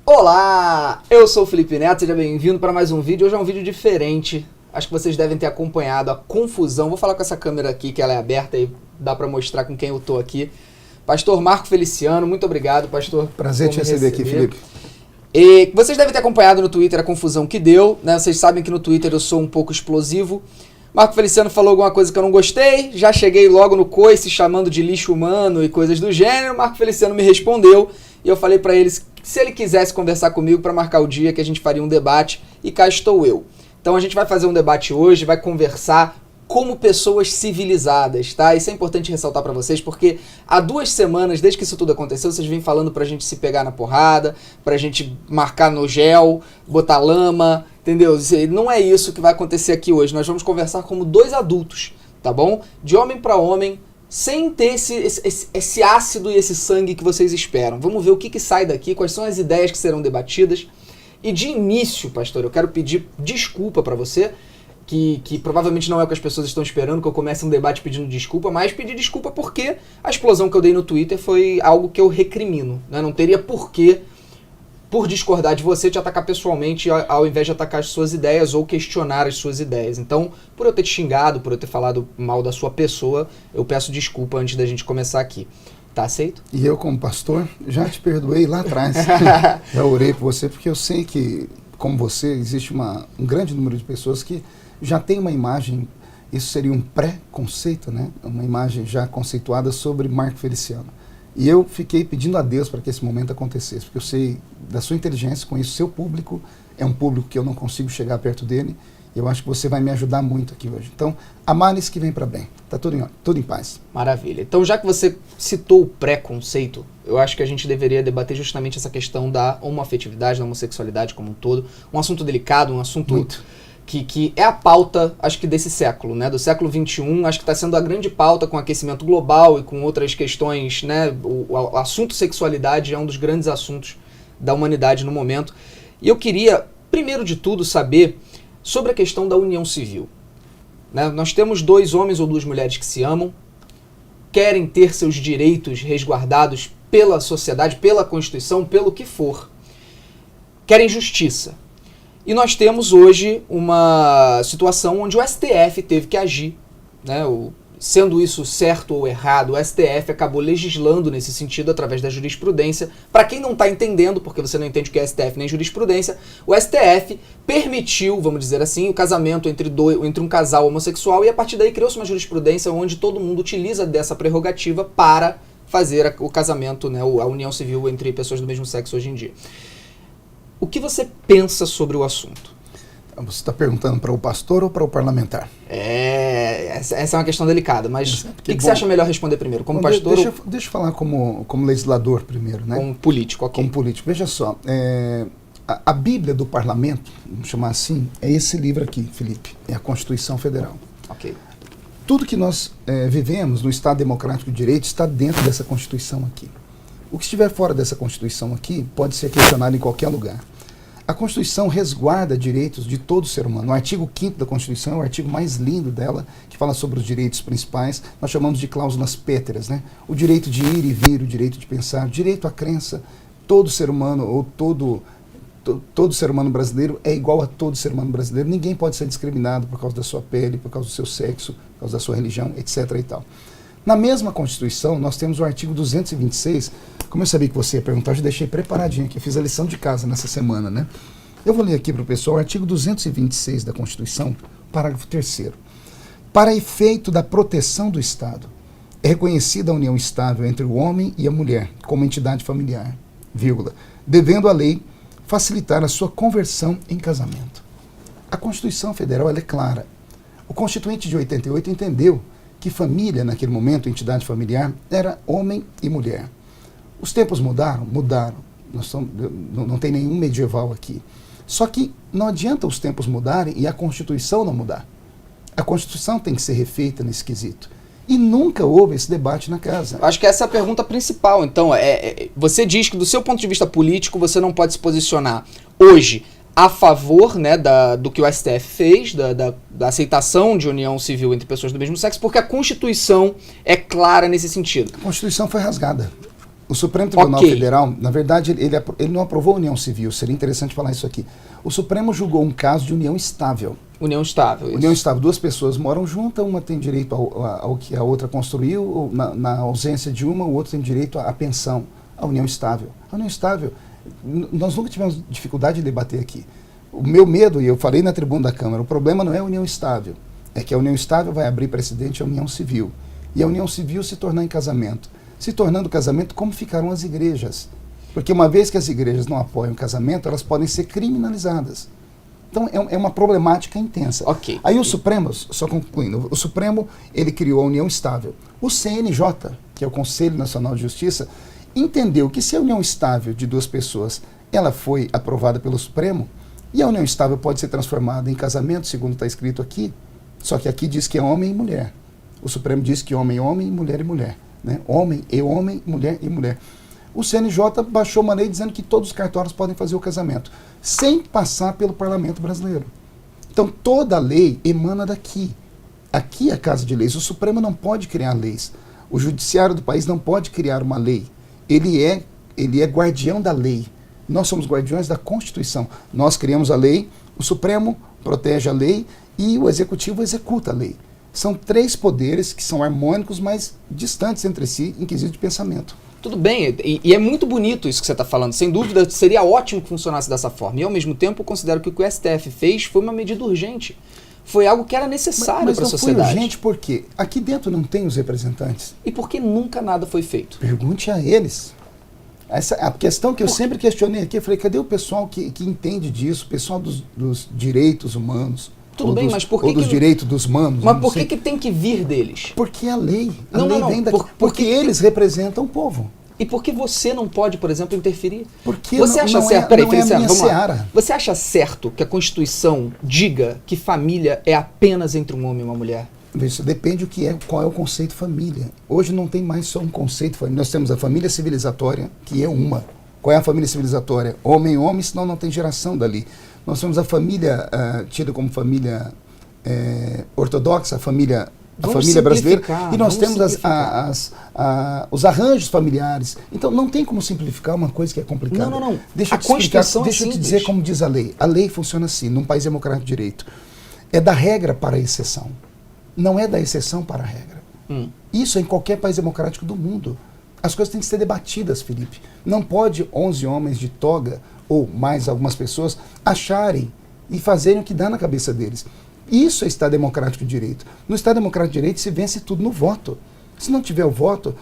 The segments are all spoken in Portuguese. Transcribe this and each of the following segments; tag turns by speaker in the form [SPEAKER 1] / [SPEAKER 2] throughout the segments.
[SPEAKER 1] Olá, eu sou o Felipe Neto, seja bem-vindo para mais um vídeo. Hoje é um vídeo diferente, acho que vocês devem ter acompanhado a confusão. Vou falar com essa câmera aqui, que ela é aberta e dá para mostrar com quem eu tô aqui. Pastor Marco Feliciano, muito obrigado, pastor.
[SPEAKER 2] Prazer te receber aqui, Felipe.
[SPEAKER 1] E vocês devem ter acompanhado no Twitter a confusão que deu, né? Vocês sabem que no Twitter eu sou um pouco explosivo. Marco Feliciano falou alguma coisa que eu não gostei, já cheguei logo no coice chamando de lixo humano e coisas do gênero. Marco Feliciano me respondeu e eu falei para eles que se ele quisesse conversar comigo para marcar o dia que a gente faria um debate, e cá estou eu. Então a gente vai fazer um debate hoje, vai conversar como pessoas civilizadas, tá? Isso é importante ressaltar pra vocês, porque há 2 semanas, desde que isso tudo aconteceu, vocês vêm falando pra gente se pegar na porrada, pra gente marcar no gel, botar lama, entendeu? Não é isso que vai acontecer aqui hoje. Nós vamos conversar como 2 adultos, tá bom? De homem pra homem, sem ter esse ácido e esse sangue que vocês esperam. Vamos ver o que sai daqui, quais são as ideias que serão debatidas. E de início, pastor, eu quero pedir desculpa pra você, que provavelmente não é o que as pessoas estão esperando, que eu comece um debate pedindo desculpa, mas pedir desculpa porque a explosão que eu dei no Twitter foi algo que eu recrimino, né? Não teria porquê, por discordar de você, te atacar pessoalmente ao invés de atacar as suas ideias ou questionar as suas ideias. Então, por eu ter te xingado, por eu ter falado mal da sua pessoa, eu peço desculpa antes da gente começar aqui. Tá aceito?
[SPEAKER 2] E eu, como pastor, já te perdoei lá atrás. Já orei por você, porque eu sei que, como você, existe um grande número de pessoas que já tem uma imagem, isso seria um pré-conceito, né? Uma imagem já conceituada sobre Marco Feliciano. E eu fiquei pedindo a Deus para que esse momento acontecesse, porque eu sei da sua inteligência, conheço o seu público, é um público que eu não consigo chegar perto dele, e eu acho que você vai me ajudar muito aqui hoje. Então, amar-lhes que vem para bem. Tá tudo em paz.
[SPEAKER 1] Maravilha. Então, já que você citou o pré-conceito, eu acho que a gente deveria debater justamente essa questão da homoafetividade, da homossexualidade como um todo. Um assunto delicado, um assunto
[SPEAKER 2] muito.
[SPEAKER 1] Que é a pauta, acho que desse século, né? Do século XXI, acho que está sendo a grande pauta com o aquecimento global e com outras questões, né? O assunto sexualidade é um dos grandes assuntos da humanidade no momento. E eu queria, primeiro de tudo, saber sobre a questão da união civil. Né? Nós temos 2 homens ou 2 mulheres que se amam, querem ter seus direitos resguardados pela sociedade, pela Constituição, pelo que for. Querem justiça. E nós temos hoje uma situação onde o STF teve que agir, né? Sendo isso certo ou errado, o STF acabou legislando nesse sentido através da jurisprudência. Para quem não está entendendo, porque você não entende o que é STF nem jurisprudência, o STF permitiu, vamos dizer assim, o casamento entre um casal homossexual, e a partir daí criou-se uma jurisprudência onde todo mundo utiliza dessa prerrogativa para fazer o casamento, né? A união civil entre pessoas do mesmo sexo hoje em dia. O que você pensa sobre o assunto?
[SPEAKER 2] Você está perguntando para o pastor ou para o parlamentar?
[SPEAKER 1] Essa é uma questão delicada, mas o que você acha melhor responder primeiro? Como pastor?
[SPEAKER 2] Deixa eu falar como legislador primeiro, né?
[SPEAKER 1] Como político, ok.
[SPEAKER 2] Como político. Veja só, a Bíblia do Parlamento, vamos chamar assim, é esse livro aqui, Felipe, é a Constituição Federal.
[SPEAKER 1] Ok.
[SPEAKER 2] Tudo que nós vivemos no Estado Democrático de Direito está dentro dessa Constituição aqui. O que estiver fora dessa Constituição aqui pode ser questionado em qualquer lugar. A Constituição resguarda direitos de todo ser humano. O artigo 5º da Constituição é o artigo mais lindo dela, que fala sobre os direitos principais. Nós chamamos de cláusulas pétreas, né? O direito de ir e vir, o direito de pensar, o direito à crença. Todo ser humano, ou todo ser humano brasileiro é igual a todo ser humano brasileiro. Ninguém pode ser discriminado por causa da sua pele, por causa do seu sexo, por causa da sua religião, etc. e tal. Na mesma Constituição, nós temos o artigo 226, como eu sabia que você ia perguntar, eu já deixei preparadinho aqui, fiz a lição de casa nessa semana, né? Eu vou ler aqui para o pessoal o artigo 226 da Constituição, parágrafo 3º. Para efeito da proteção do Estado, é reconhecida a união estável entre o homem e a mulher, como entidade familiar, vírgula, devendo a lei facilitar a sua conversão em casamento. A Constituição Federal ela é clara. O Constituinte de 88 entendeu que família, naquele momento, entidade familiar, era homem e mulher. Os tempos mudaram? Mudaram. Não tem nenhum medieval aqui. Só que não adianta os tempos mudarem e a Constituição não mudar. A Constituição tem que ser refeita nesse quesito. E nunca houve esse debate na casa.
[SPEAKER 1] Acho que essa é a pergunta principal. Então, você diz que do seu ponto de vista político você não pode se posicionar hoje a favor, né, do que o STF fez, da aceitação de união civil entre pessoas do mesmo sexo, porque a Constituição é clara nesse sentido.
[SPEAKER 2] A Constituição foi rasgada. O Supremo Tribunal
[SPEAKER 1] Ok.
[SPEAKER 2] Federal, na verdade, ele não aprovou a união civil, seria interessante falar isso aqui. O Supremo julgou um caso de união estável.
[SPEAKER 1] União estável.
[SPEAKER 2] União
[SPEAKER 1] Isso.
[SPEAKER 2] estável, duas pessoas moram juntas, uma tem direito ao que a outra construiu, ou na ausência de uma, o outro tem direito à pensão. A união estável. A união estável, nós nunca tivemos dificuldade de debater aqui. O meu medo, e eu falei na tribuna da Câmara, o problema não é a união estável, é que a união estável vai abrir precedente à união civil. E a união civil se tornar em casamento. Se tornando casamento, como ficarão as igrejas? Porque uma vez que as igrejas não apoiam o casamento, elas podem ser criminalizadas. Então é uma problemática intensa.
[SPEAKER 1] Ok.
[SPEAKER 2] Aí o Supremo, só concluindo, o Supremo ele criou a união estável. O CNJ, que é o Conselho Nacional de Justiça, entendeu que se a união estável de duas pessoas ela foi aprovada pelo Supremo, e a união estável pode ser transformada em casamento, segundo está escrito aqui, só que aqui diz que é homem e mulher. O Supremo diz que homem é homem e mulher. Né? Homem, mulher e mulher. O CNJ baixou uma lei dizendo que todos os cartórios podem fazer o casamento, sem passar pelo Parlamento brasileiro. Então toda lei emana daqui. Aqui é a Casa de Leis. O Supremo não pode criar leis. O Judiciário do país não pode criar uma lei. Ele é guardião da lei. Nós somos guardiões da Constituição. Nós criamos a lei, o Supremo protege a lei e o Executivo executa a lei. São três poderes que são harmônicos, mas distantes entre si em quesito de pensamento.
[SPEAKER 1] Tudo bem, e é muito bonito isso que você está falando. Sem dúvida, seria ótimo que funcionasse dessa forma. E, ao mesmo tempo, eu considero que o o STF fez foi uma medida urgente. Foi algo que era necessário para a sociedade.
[SPEAKER 2] Mas não foi urgente por quê? Aqui dentro não tem os representantes.
[SPEAKER 1] E por que nunca nada foi feito?
[SPEAKER 2] Pergunte a eles. A questão que eu sempre questionei aqui, eu falei, cadê o pessoal que entende disso? O pessoal dos direitos humanos.
[SPEAKER 1] Tudo bem, mas por que
[SPEAKER 2] dos direitos dos humanos.
[SPEAKER 1] Mas por que tem que vir deles?
[SPEAKER 2] Porque a lei. A
[SPEAKER 1] Não,
[SPEAKER 2] lei
[SPEAKER 1] não,
[SPEAKER 2] vem
[SPEAKER 1] não.
[SPEAKER 2] daqui. Porque eles representam o povo.
[SPEAKER 1] E por que você não pode, por exemplo, interferir?
[SPEAKER 2] Porque
[SPEAKER 1] você acha
[SPEAKER 2] não
[SPEAKER 1] certo?
[SPEAKER 2] é,
[SPEAKER 1] Peraí,
[SPEAKER 2] não é a
[SPEAKER 1] Feliciano,
[SPEAKER 2] minha
[SPEAKER 1] vamos lá.
[SPEAKER 2] seara.
[SPEAKER 1] Você acha certo que a Constituição diga que família é apenas entre um homem e uma mulher?
[SPEAKER 2] Isso depende qual é o conceito família. Hoje não tem mais só um conceito família. Nós temos a família civilizatória, que é uma. Qual é a família civilizatória? Homem, homem, senão não tem geração dali. Nós temos a família tida como família ortodoxa, a família brasileira, e nós temos os arranjos familiares. Então não tem como simplificar uma coisa que é complicada.
[SPEAKER 1] Não.
[SPEAKER 2] Deixa
[SPEAKER 1] A Constituição
[SPEAKER 2] deixa eu te
[SPEAKER 1] simples.
[SPEAKER 2] dizer como diz a lei. A lei funciona assim, num país democrático de direito. É da regra para a exceção. Não é da exceção para a regra. Isso é em qualquer país democrático do mundo. As coisas têm que ser debatidas, Felipe. Não pode 11 homens de toga, ou mais algumas pessoas, acharem e fazerem o que dá na cabeça deles. Isso é Estado Democrático de Direito. No Estado Democrático de Direito se vence tudo no voto. Se não tiver o voto,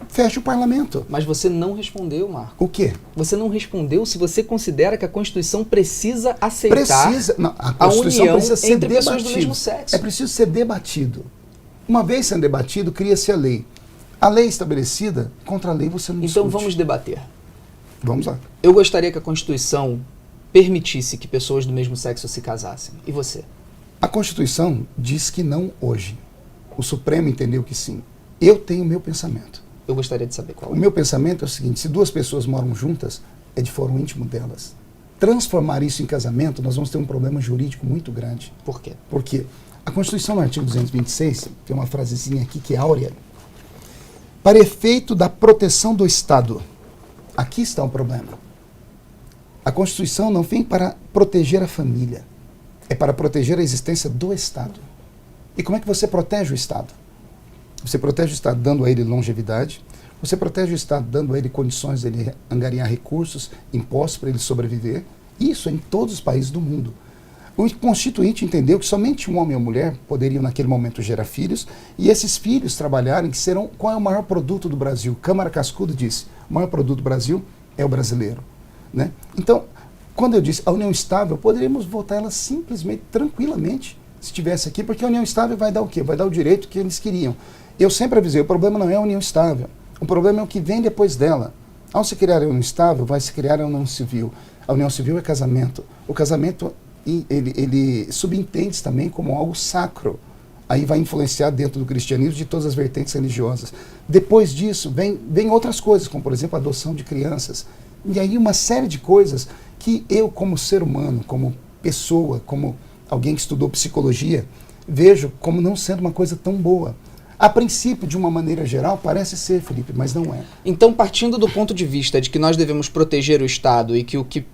[SPEAKER 2] fecha o parlamento.
[SPEAKER 1] Mas você não respondeu, Marco.
[SPEAKER 2] O quê?
[SPEAKER 1] Você não respondeu se você considera que a Constituição precisa aceitar
[SPEAKER 2] a Constituição
[SPEAKER 1] união
[SPEAKER 2] precisa ser
[SPEAKER 1] entre pessoas do
[SPEAKER 2] debatido.
[SPEAKER 1] mesmo sexo.
[SPEAKER 2] É preciso ser debatido. Uma vez sendo debatido, cria-se a lei. A lei estabelecida, contra a lei você não
[SPEAKER 1] Então
[SPEAKER 2] discute.
[SPEAKER 1] vamos debater.
[SPEAKER 2] Vamos lá.
[SPEAKER 1] Eu gostaria que a Constituição permitisse que pessoas do mesmo sexo se casassem. E você?
[SPEAKER 2] A Constituição diz que não hoje. O Supremo entendeu que sim. Eu tenho o meu pensamento.
[SPEAKER 1] Eu gostaria de saber qual
[SPEAKER 2] O
[SPEAKER 1] é.
[SPEAKER 2] meu pensamento é o seguinte, se duas pessoas moram juntas, é de fórum íntimo delas. Transformar isso em casamento, nós vamos ter um problema jurídico muito grande.
[SPEAKER 1] Por quê?
[SPEAKER 2] Porque a Constituição, no artigo 226, tem uma frasezinha aqui que é áurea. Para efeito da proteção do Estado. Aqui está o problema. A Constituição não vem para proteger a família. É para proteger a existência do Estado. E como é que você protege o Estado? Você protege o Estado dando a ele longevidade. Você protege o Estado dando a ele condições de ele angariar recursos, impostos para ele sobreviver. Isso é em todos os países do mundo. O Constituinte entendeu que somente um homem ou mulher poderiam, naquele momento, gerar filhos, e esses filhos trabalharem, que serão... Qual é o maior produto do Brasil? Câmara Cascudo disse, o maior produto do Brasil é o brasileiro. Né? Então, quando eu disse a união estável, poderíamos votar ela simplesmente, tranquilamente, se estivesse aqui, porque a união estável vai dar o quê? Vai dar o direito que eles queriam. Eu sempre avisei, o problema não é a união estável, o problema é o que vem depois dela. Ao se criar a união estável, vai se criar a união civil. A união civil é casamento. O casamento... E ele subentende também como algo sacro. Aí vai influenciar dentro do cristianismo de todas as vertentes religiosas. Depois disso, vem outras coisas, como por exemplo a adoção de crianças. E aí uma série de coisas que eu, como ser humano, como pessoa, como alguém que estudou psicologia, vejo como não sendo uma coisa tão boa. A princípio, de uma maneira geral, parece ser, Felipe, mas não é.
[SPEAKER 1] Então, partindo do ponto de vista de que nós devemos proteger o Estado e que o que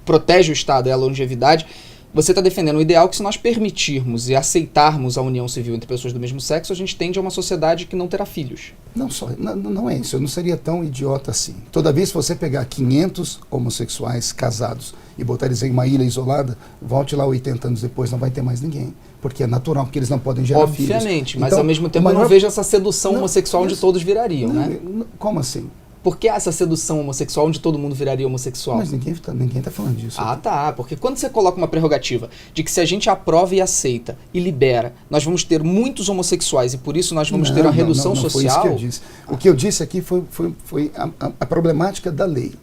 [SPEAKER 1] protege o Estado é a longevidade, você está defendendo o ideal que, se nós permitirmos e aceitarmos a união civil entre pessoas do mesmo sexo, a gente tende a uma sociedade que não terá filhos.
[SPEAKER 2] Não é isso, eu não seria tão idiota assim. Toda vez que você pegar 500 homossexuais casados e botar eles em uma ilha isolada, volte lá 80 anos depois, não vai ter mais ninguém. Porque é natural, porque eles não podem gerar filhos.
[SPEAKER 1] Obviamente, mas ao mesmo tempo eu não vejo essa sedução homossexual onde todos virariam, né?
[SPEAKER 2] Como assim?
[SPEAKER 1] Por que essa sedução homossexual onde todo mundo viraria homossexual?
[SPEAKER 2] Mas ninguém tá falando disso.
[SPEAKER 1] Ah, tá. Porque quando você coloca uma prerrogativa de que, se a gente aprova e aceita e libera, nós vamos ter muitos homossexuais e por isso nós vamos ter uma redução social...
[SPEAKER 2] Foi isso que eu disse. O que eu disse aqui foi a problemática da lei.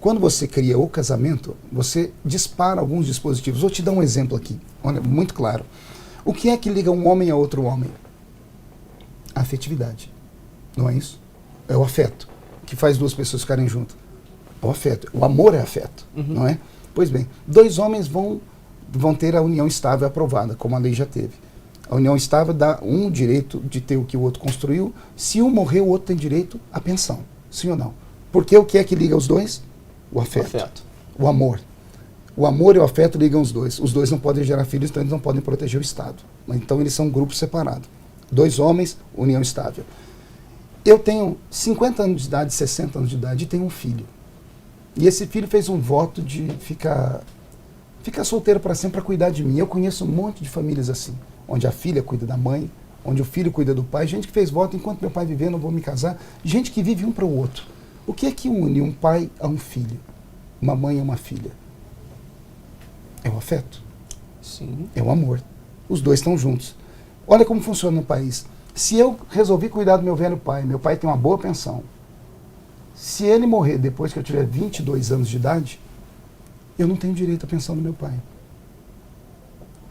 [SPEAKER 2] Quando você cria o casamento, você dispara alguns dispositivos. Vou te dar um exemplo aqui, olha, muito claro. O que é que liga um homem a outro homem? A afetividade. Não é isso? É o afeto que faz duas pessoas ficarem juntas. O afeto. O amor é afeto, não é? Pois bem, dois homens vão ter a união estável aprovada, como a lei já teve. A união estável dá um direito de ter o que o outro construiu. Se um morrer, o outro tem direito à pensão. Sim ou não? Porque o que é que liga os dois? O afeto. O amor. O amor e o afeto ligam os dois. Os dois não podem gerar filhos, então eles não podem proteger o Estado. Então eles são um grupo separado. Dois homens, união estável. Eu tenho 50 anos de idade, 60 anos de idade e tenho um filho. E esse filho fez um voto de ficar solteiro para sempre, para cuidar de mim. Eu conheço um monte de famílias assim, onde a filha cuida da mãe, onde o filho cuida do pai. Gente que fez voto, enquanto meu pai viver, não vou me casar. Gente que vive um para o outro. O que é que une um pai a um filho? Uma mãe a uma filha? É o afeto.
[SPEAKER 1] Sim.
[SPEAKER 2] É o amor. Os dois estão juntos. Olha como funciona no país. Se eu resolvi cuidar do meu velho pai tem uma boa pensão. Se ele morrer depois que eu tiver 22 anos de idade, eu não tenho direito à pensão do meu pai.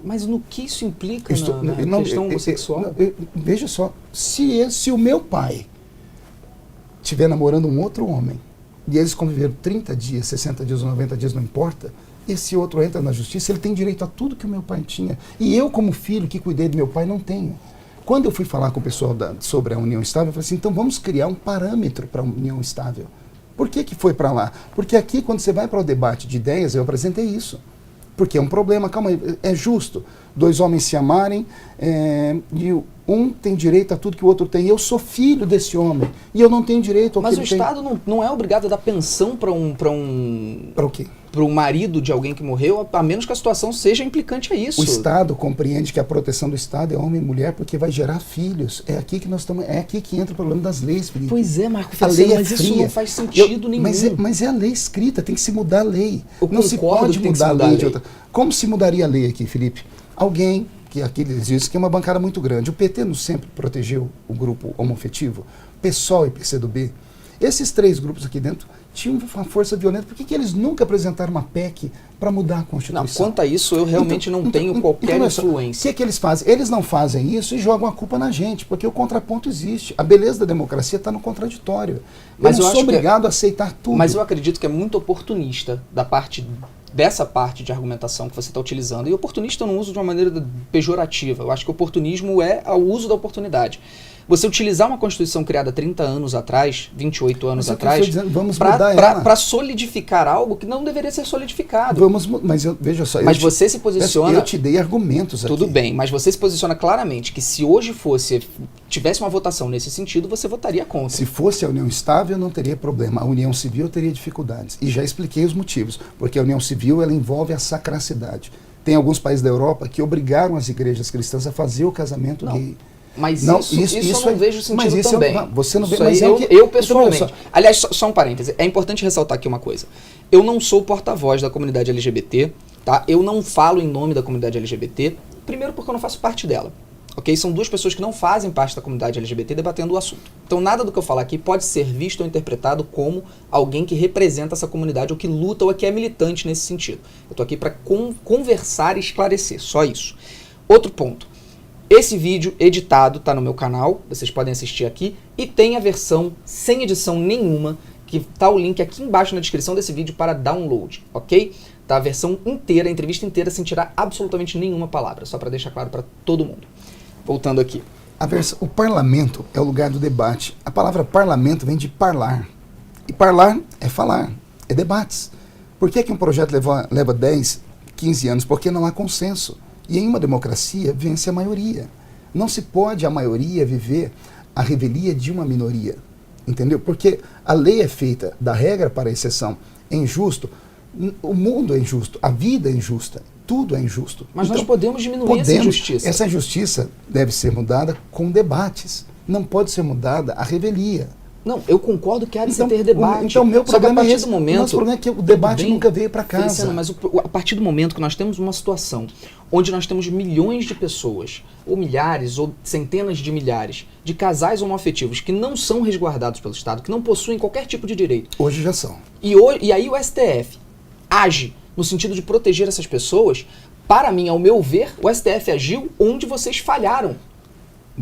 [SPEAKER 1] Mas no que isso implica na questão homossexual?
[SPEAKER 2] Veja só, se o meu pai estiver namorando um outro homem, e eles conviveram 30 dias, 60 dias ou 90 dias, não importa, esse outro entra na justiça, ele tem direito a tudo que o meu pai tinha. E eu, como filho que cuidei do meu pai, não tenho. Quando eu fui falar com o pessoal sobre a união estável, eu falei assim, então vamos criar um parâmetro para a união estável. Por que foi para lá? Porque aqui, quando você vai para o debate de ideias, eu apresentei isso. Porque é um problema, calma aí, é justo dois homens se amarem e um tem direito a tudo que o outro tem. Eu sou filho desse homem e eu não tenho direito ao que ele tem.
[SPEAKER 1] Mas o Estado não é obrigado a dar pensão para
[SPEAKER 2] Para o quê?
[SPEAKER 1] Para o marido de alguém que morreu, a menos que a situação seja implicante a isso.
[SPEAKER 2] O Estado compreende que a proteção do Estado é homem e mulher porque vai gerar filhos. É aqui que nós estamos. É aqui que entra o problema das leis, Felipe.
[SPEAKER 1] Pois é, Marco,
[SPEAKER 2] a lei
[SPEAKER 1] mas
[SPEAKER 2] é
[SPEAKER 1] isso não faz sentido nenhum.
[SPEAKER 2] Mas é a lei escrita, tem que se mudar a lei.
[SPEAKER 1] Não se pode mudar a lei.
[SPEAKER 2] Como se mudaria a lei aqui, Felipe? Alguém, que aqui eles dizem que é uma bancada muito grande. O PT não sempre protegeu o grupo homoafetivo, PSOL e PCdoB. Esses três grupos aqui dentro tinham uma força violenta. Por que eles nunca apresentaram uma PEC para mudar a Constituição?
[SPEAKER 1] Não, quanto a isso, eu realmente não tenho qualquer influência.
[SPEAKER 2] O que eles fazem? Eles não fazem isso e jogam a culpa na gente, porque o contraponto existe. A beleza da democracia está no contraditório. Mas eu não sou obrigado a aceitar tudo.
[SPEAKER 1] Mas eu acredito que é muito oportunista dessa parte de argumentação que você está utilizando. E oportunista eu não uso de uma maneira pejorativa. Eu acho que oportunismo é o uso da oportunidade. Você utilizar uma Constituição criada 30 anos atrás, 28 anos atrás, para solidificar algo que não deveria ser solidificado.
[SPEAKER 2] Veja só.
[SPEAKER 1] Mas você se posiciona...
[SPEAKER 2] Eu te dei argumentos aqui.
[SPEAKER 1] Tudo bem, mas você se posiciona claramente que se hoje tivesse uma votação nesse sentido, você votaria contra.
[SPEAKER 2] Se fosse a união estável, não teria problema. A união civil teria dificuldades. E já expliquei os motivos. Porque a união civil, ela envolve a sacracidade. Tem alguns países da Europa que obrigaram as igrejas cristãs a fazer o casamento gay.
[SPEAKER 1] Mas isso eu não vejo sentido também.
[SPEAKER 2] Você não vê,
[SPEAKER 1] mas eu pessoalmente... Aliás, só um parêntese. É importante ressaltar aqui uma coisa. Eu não sou porta-voz da comunidade LGBT, tá? Eu não falo em nome da comunidade LGBT, primeiro porque eu não faço parte dela. Ok? São duas pessoas que não fazem parte da comunidade LGBT debatendo o assunto. Então nada do que eu falar aqui pode ser visto ou interpretado como alguém que representa essa comunidade ou que luta ou que é militante nesse sentido. Eu tô aqui para conversar e esclarecer, só isso. Outro ponto. Esse vídeo editado está no meu canal, vocês podem assistir aqui, e tem a versão sem edição nenhuma, que tá o link aqui embaixo na descrição desse vídeo para download, ok? Tá a versão inteira, a entrevista inteira, sem tirar absolutamente nenhuma palavra, só para deixar claro para todo mundo. Voltando aqui.
[SPEAKER 2] O parlamento é o lugar do debate. A palavra parlamento vem de parlar. E parlar é falar, é debates. Por que um projeto leva 10, 15 anos? Porque não há consenso. E em uma democracia vence a maioria. Não se pode a maioria viver a revelia de uma minoria. Entendeu? Porque a lei é feita da regra para a exceção. É injusto. O mundo é injusto. A vida é injusta. Tudo é injusto.
[SPEAKER 1] Mas então, nós podemos diminuir essa injustiça.
[SPEAKER 2] Essa injustiça deve ser mudada com debates. Não pode ser mudada a revelia.
[SPEAKER 1] Não, eu concordo que há de ter debate.
[SPEAKER 2] Então, meu problema é esse.
[SPEAKER 1] Nosso
[SPEAKER 2] problema é que o debate nunca veio para casa.
[SPEAKER 1] Feliciano, mas a partir do momento que nós temos uma situação onde nós temos milhões de pessoas, ou milhares, ou centenas de milhares, de casais homoafetivos que não são resguardados pelo Estado, que não possuem qualquer tipo de direito.
[SPEAKER 2] Hoje já são.
[SPEAKER 1] E aí o STF age no sentido de proteger essas pessoas. Para mim, ao meu ver, o STF agiu onde vocês falharam.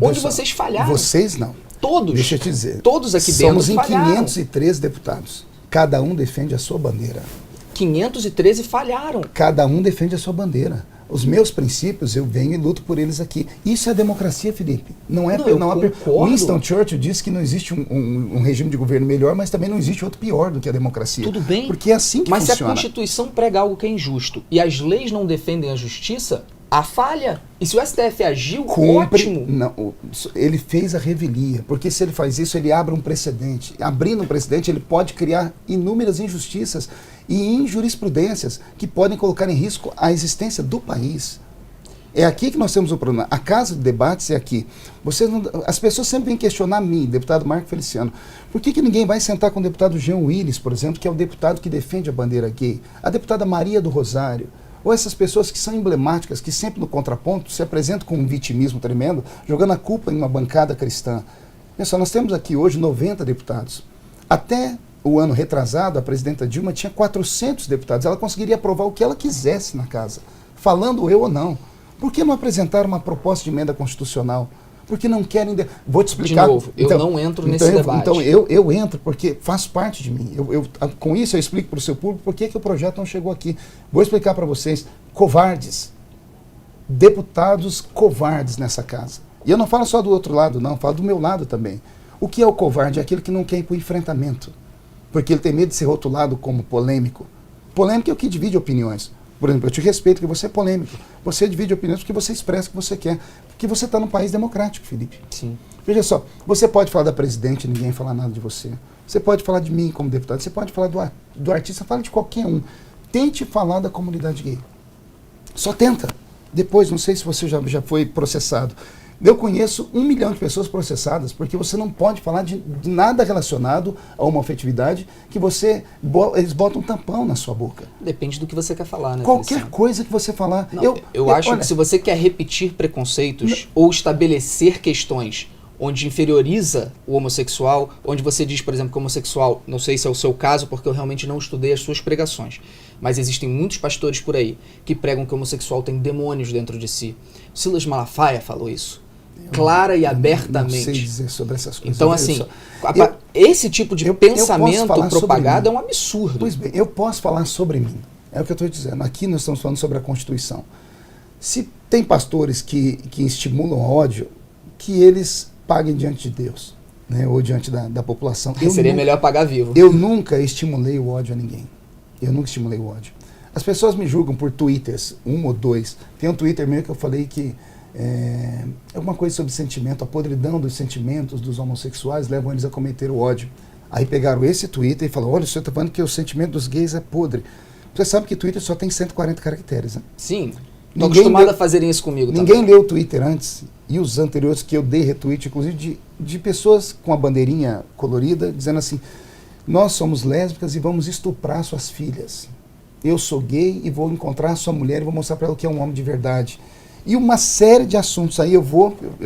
[SPEAKER 1] Onde vocês falharam.
[SPEAKER 2] Vocês não.
[SPEAKER 1] Todos.
[SPEAKER 2] Deixa eu te dizer.
[SPEAKER 1] Todos aqui dentro
[SPEAKER 2] falharam. Somos em 513 deputados. Cada um defende a sua bandeira.
[SPEAKER 1] 513 falharam.
[SPEAKER 2] Cada um defende a sua bandeira. Os meus princípios, eu venho e luto por eles aqui. Isso é democracia, Felipe. Não é. Winston Churchill disse que não existe um regime de governo melhor, mas também não existe outro pior do que a democracia.
[SPEAKER 1] Tudo bem.
[SPEAKER 2] Porque é assim que funciona.
[SPEAKER 1] Mas se a Constituição prega algo que é injusto e as leis não defendem a justiça, há falha. E se o STF agiu, ótimo.
[SPEAKER 2] Não, ele fez a revelia, porque se ele faz isso, ele abre um precedente. Abrindo um precedente, ele pode criar inúmeras injustiças e injurisprudências que podem colocar em risco a existência do país. É aqui que nós temos o problema. A casa de debates é aqui. As pessoas sempre vêm questionar mim, deputado Marco Feliciano. Por que ninguém vai sentar com o deputado Jean Willis, por exemplo, que é o deputado que defende a bandeira gay? A deputada Maria do Rosário? Ou essas pessoas que são emblemáticas, que sempre no contraponto se apresentam com um vitimismo tremendo, jogando a culpa em uma bancada cristã. Pessoal, nós temos aqui hoje 90 deputados. Até o ano retrasado, a presidenta Dilma tinha 400 deputados. Ela conseguiria aprovar o que ela quisesse na casa, falando eu ou não. Por que não apresentar uma proposta de emenda constitucional? Porque não querem... Vou te explicar.
[SPEAKER 1] De novo, eu não entro nesse debate.
[SPEAKER 2] Então eu entro porque faz parte de mim. Com isso eu explico para o seu público por que o projeto não chegou aqui. Vou explicar para vocês. Covardes. Deputados covardes nessa casa. E eu não falo só do outro lado, não. Eu falo do meu lado também. O que é o covarde? É aquele que não quer ir para o enfrentamento. Porque ele tem medo de ser rotulado como polêmico. Polêmico é o que divide opiniões. Por exemplo, eu te respeito que você é polêmico. Você divide opiniões porque você expressa o que você quer. Porque você está num país democrático, Felipe.
[SPEAKER 1] Sim.
[SPEAKER 2] Veja só, você pode falar da presidente e ninguém falar nada de você. Você pode falar de mim como deputado. Você pode falar do artista, fala de qualquer um. Tente falar da comunidade gay. Só tenta. Depois, não sei se você já foi processado. Eu conheço 1 milhão de pessoas processadas porque você não pode falar de nada relacionado a uma afetividade que eles botam um tampão na sua boca.
[SPEAKER 1] Depende do que você quer falar, né?
[SPEAKER 2] Qualquer coisa que você falar.
[SPEAKER 1] Não, eu acho que se você quer repetir preconceitos ou estabelecer questões onde inferioriza o homossexual, onde você diz, por exemplo, que o homossexual, não sei se é o seu caso, porque eu realmente não estudei as suas pregações, mas existem muitos pastores por aí que pregam que o homossexual tem demônios dentro de si. Silas Malafaia falou isso. Clara e abertamente.
[SPEAKER 2] Não sei dizer sobre essas coisas.
[SPEAKER 1] Então, assim, esse tipo de pensamento propagado é um absurdo.
[SPEAKER 2] Pois bem, eu posso falar sobre mim. É o que eu estou dizendo. Aqui nós estamos falando sobre a Constituição. Se tem pastores que estimulam o ódio, que eles paguem diante de Deus, né, ou diante da população.
[SPEAKER 1] Seria melhor pagar vivo.
[SPEAKER 2] Eu nunca estimulei o ódio a ninguém. Eu nunca estimulei o ódio. As pessoas me julgam por twitters, 1 ou 2. Tem um Twitter meu que eu falei que é alguma coisa sobre sentimento, a podridão dos sentimentos dos homossexuais levam eles a cometer o ódio. Aí pegaram esse Twitter e falaram, olha, você está falando que o sentimento dos gays é podre. Você sabe que Twitter só tem 140 caracteres, né?
[SPEAKER 1] Sim. Estou acostumado a fazerem isso comigo
[SPEAKER 2] também. Ninguém leu o Twitter antes, e os anteriores que eu dei retweet, inclusive de pessoas com a bandeirinha colorida, dizendo assim, nós somos lésbicas e vamos estuprar suas filhas. Eu sou gay e vou encontrar sua mulher e vou mostrar para ela que é um homem de verdade. E uma série de assuntos aí eu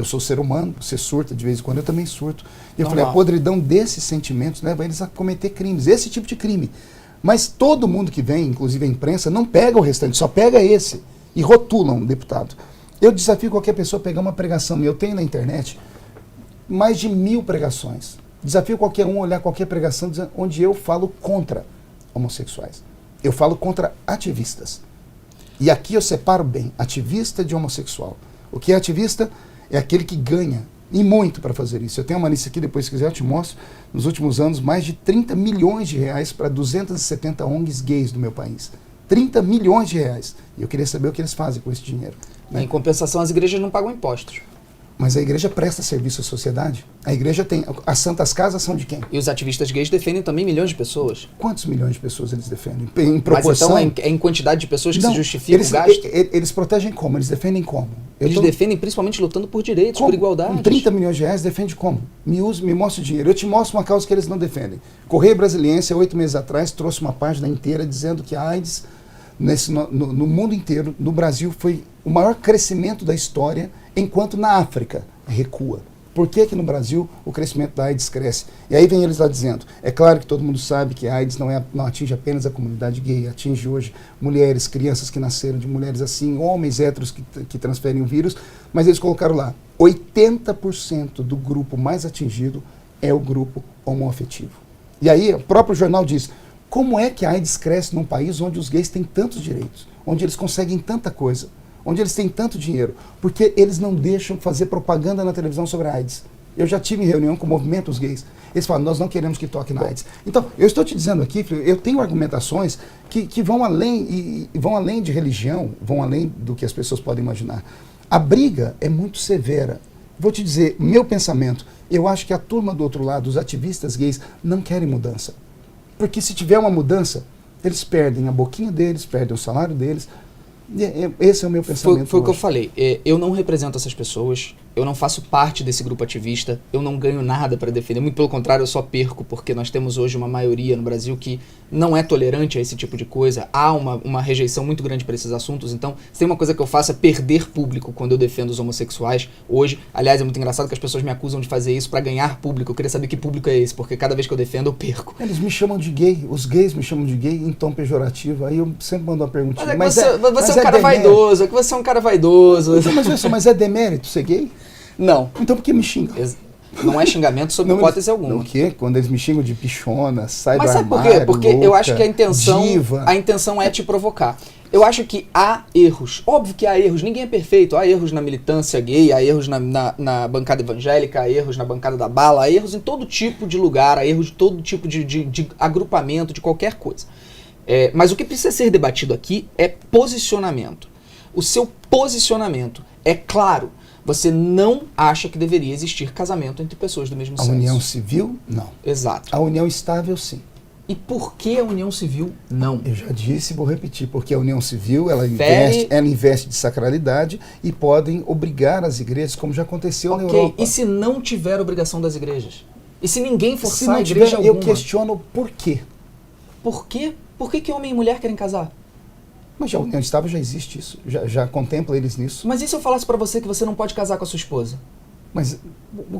[SPEAKER 2] sou ser humano, você surta de vez em quando, eu também surto. E eu falei, a podridão desses sentimentos leva eles a cometer crimes, esse tipo de crime. Mas todo mundo que vem, inclusive a imprensa, não pega o restante, só pega esse. E rotulam um deputado. Eu desafio qualquer pessoa a pegar uma pregação. Eu tenho na internet mais de 1000 pregações. Desafio qualquer um a olhar qualquer pregação onde eu falo contra homossexuais. Eu falo contra ativistas. E aqui eu separo bem, ativista de homossexual. O que é ativista? É aquele que ganha E muito para fazer isso. Eu tenho uma lista aqui, depois se quiser eu te mostro. Nos últimos anos, mais de 30 milhões de reais para 270 ONGs gays do meu país. 30 milhões de reais. E eu queria saber o que eles fazem com esse dinheiro. Né?
[SPEAKER 1] Em compensação, as igrejas não pagam impostos.
[SPEAKER 2] Mas a igreja presta serviço à sociedade. A igreja tem... As santas casas são de quem?
[SPEAKER 1] E os ativistas gays defendem também milhões de pessoas.
[SPEAKER 2] Quantos milhões de pessoas eles defendem? Em proporção...
[SPEAKER 1] Mas então é em quantidade de pessoas que
[SPEAKER 2] não,
[SPEAKER 1] se justifica o gasto?
[SPEAKER 2] Eles protegem como? Eles defendem como?
[SPEAKER 1] Eles defendem principalmente lutando por direitos, por igualdade.
[SPEAKER 2] Com 30 milhões de reais, defende como? Me mostra o dinheiro. Eu te mostro uma causa que eles não defendem. Correio Brasiliense, há 8 meses atrás, trouxe uma página inteira dizendo que a AIDS, no mundo inteiro, no Brasil, foi o maior crescimento da história, enquanto na África recua. Por que no Brasil o crescimento da AIDS cresce? E aí vem eles lá dizendo, é claro que todo mundo sabe que a AIDS não atinge apenas a comunidade gay, atinge hoje mulheres, crianças que nasceram de mulheres assim, homens héteros que transferem o vírus, mas eles colocaram lá, 80% do grupo mais atingido é o grupo homoafetivo. E aí o próprio jornal diz, como é que a AIDS cresce num país onde os gays têm tantos direitos, onde eles conseguem tanta coisa? Onde eles têm tanto dinheiro, porque eles não deixam fazer propaganda na televisão sobre a AIDS. Eu já tive em reunião com movimentos gays, eles falam, nós não queremos que toque na AIDS. Então, eu estou te dizendo aqui, eu tenho argumentações que vão além, e vão além de religião, vão além do que as pessoas podem imaginar. A briga é muito severa. Vou te dizer, meu pensamento, eu acho que a turma do outro lado, os ativistas gays, não querem mudança. Porque se tiver uma mudança, eles perdem a boquinha deles, perdem o salário deles. Esse é o meu pensamento.
[SPEAKER 1] Foi o que eu falei. Eu não represento essas pessoas, eu não faço parte desse grupo ativista, eu não ganho nada para defender, muito pelo contrário, eu só perco, porque nós temos hoje uma maioria no Brasil que não é tolerante a esse tipo de coisa, há uma rejeição muito grande para esses assuntos, então se tem uma coisa que eu faço é perder público quando eu defendo os homossexuais hoje. Aliás, é muito engraçado que as pessoas me acusam de fazer isso para ganhar público, eu queria saber que público é esse, porque cada vez que eu defendo eu perco.
[SPEAKER 2] Eles me chamam de gay, os gays me chamam de gay em tom pejorativo, aí eu sempre mando uma perguntinha.
[SPEAKER 1] Você é um cara vaidoso, é que você é um cara vaidoso.
[SPEAKER 2] Então, mas é demérito ser gay?
[SPEAKER 1] Não.
[SPEAKER 2] Então por que me xingam?
[SPEAKER 1] Não é xingamento sob hipótese alguma.
[SPEAKER 2] O quê? Quando eles me xingam de pichona, sai
[SPEAKER 1] Mas
[SPEAKER 2] do
[SPEAKER 1] sabe
[SPEAKER 2] armário,
[SPEAKER 1] por quê? Porque
[SPEAKER 2] louca,
[SPEAKER 1] eu acho que a intenção é te provocar. Eu acho que há erros. Óbvio que há erros. Ninguém é perfeito. Há erros na militância gay, há erros na bancada evangélica, há erros na bancada da bala, há erros em todo tipo de lugar, há erros de todo tipo de agrupamento, de qualquer coisa. Mas o que precisa ser debatido aqui é posicionamento. O seu posicionamento é claro. Você não acha que deveria existir casamento entre pessoas do mesmo sexo.
[SPEAKER 2] A união civil, não.
[SPEAKER 1] Exato.
[SPEAKER 2] A união estável, sim.
[SPEAKER 1] E por que a união civil não?
[SPEAKER 2] Eu já disse e vou repetir, porque a união civil, ela investe de sacralidade e podem obrigar as igrejas, como já aconteceu na Europa.
[SPEAKER 1] E se não tiver obrigação das igrejas? E se ninguém forçar a igreja alguma?
[SPEAKER 2] Eu questiono por quê.
[SPEAKER 1] Por quê? Por que homem e mulher querem casar?
[SPEAKER 2] Mas a união estável já existe isso, já contempla eles nisso.
[SPEAKER 1] Mas e se eu falasse pra você que você não pode casar com a sua esposa?
[SPEAKER 2] Mas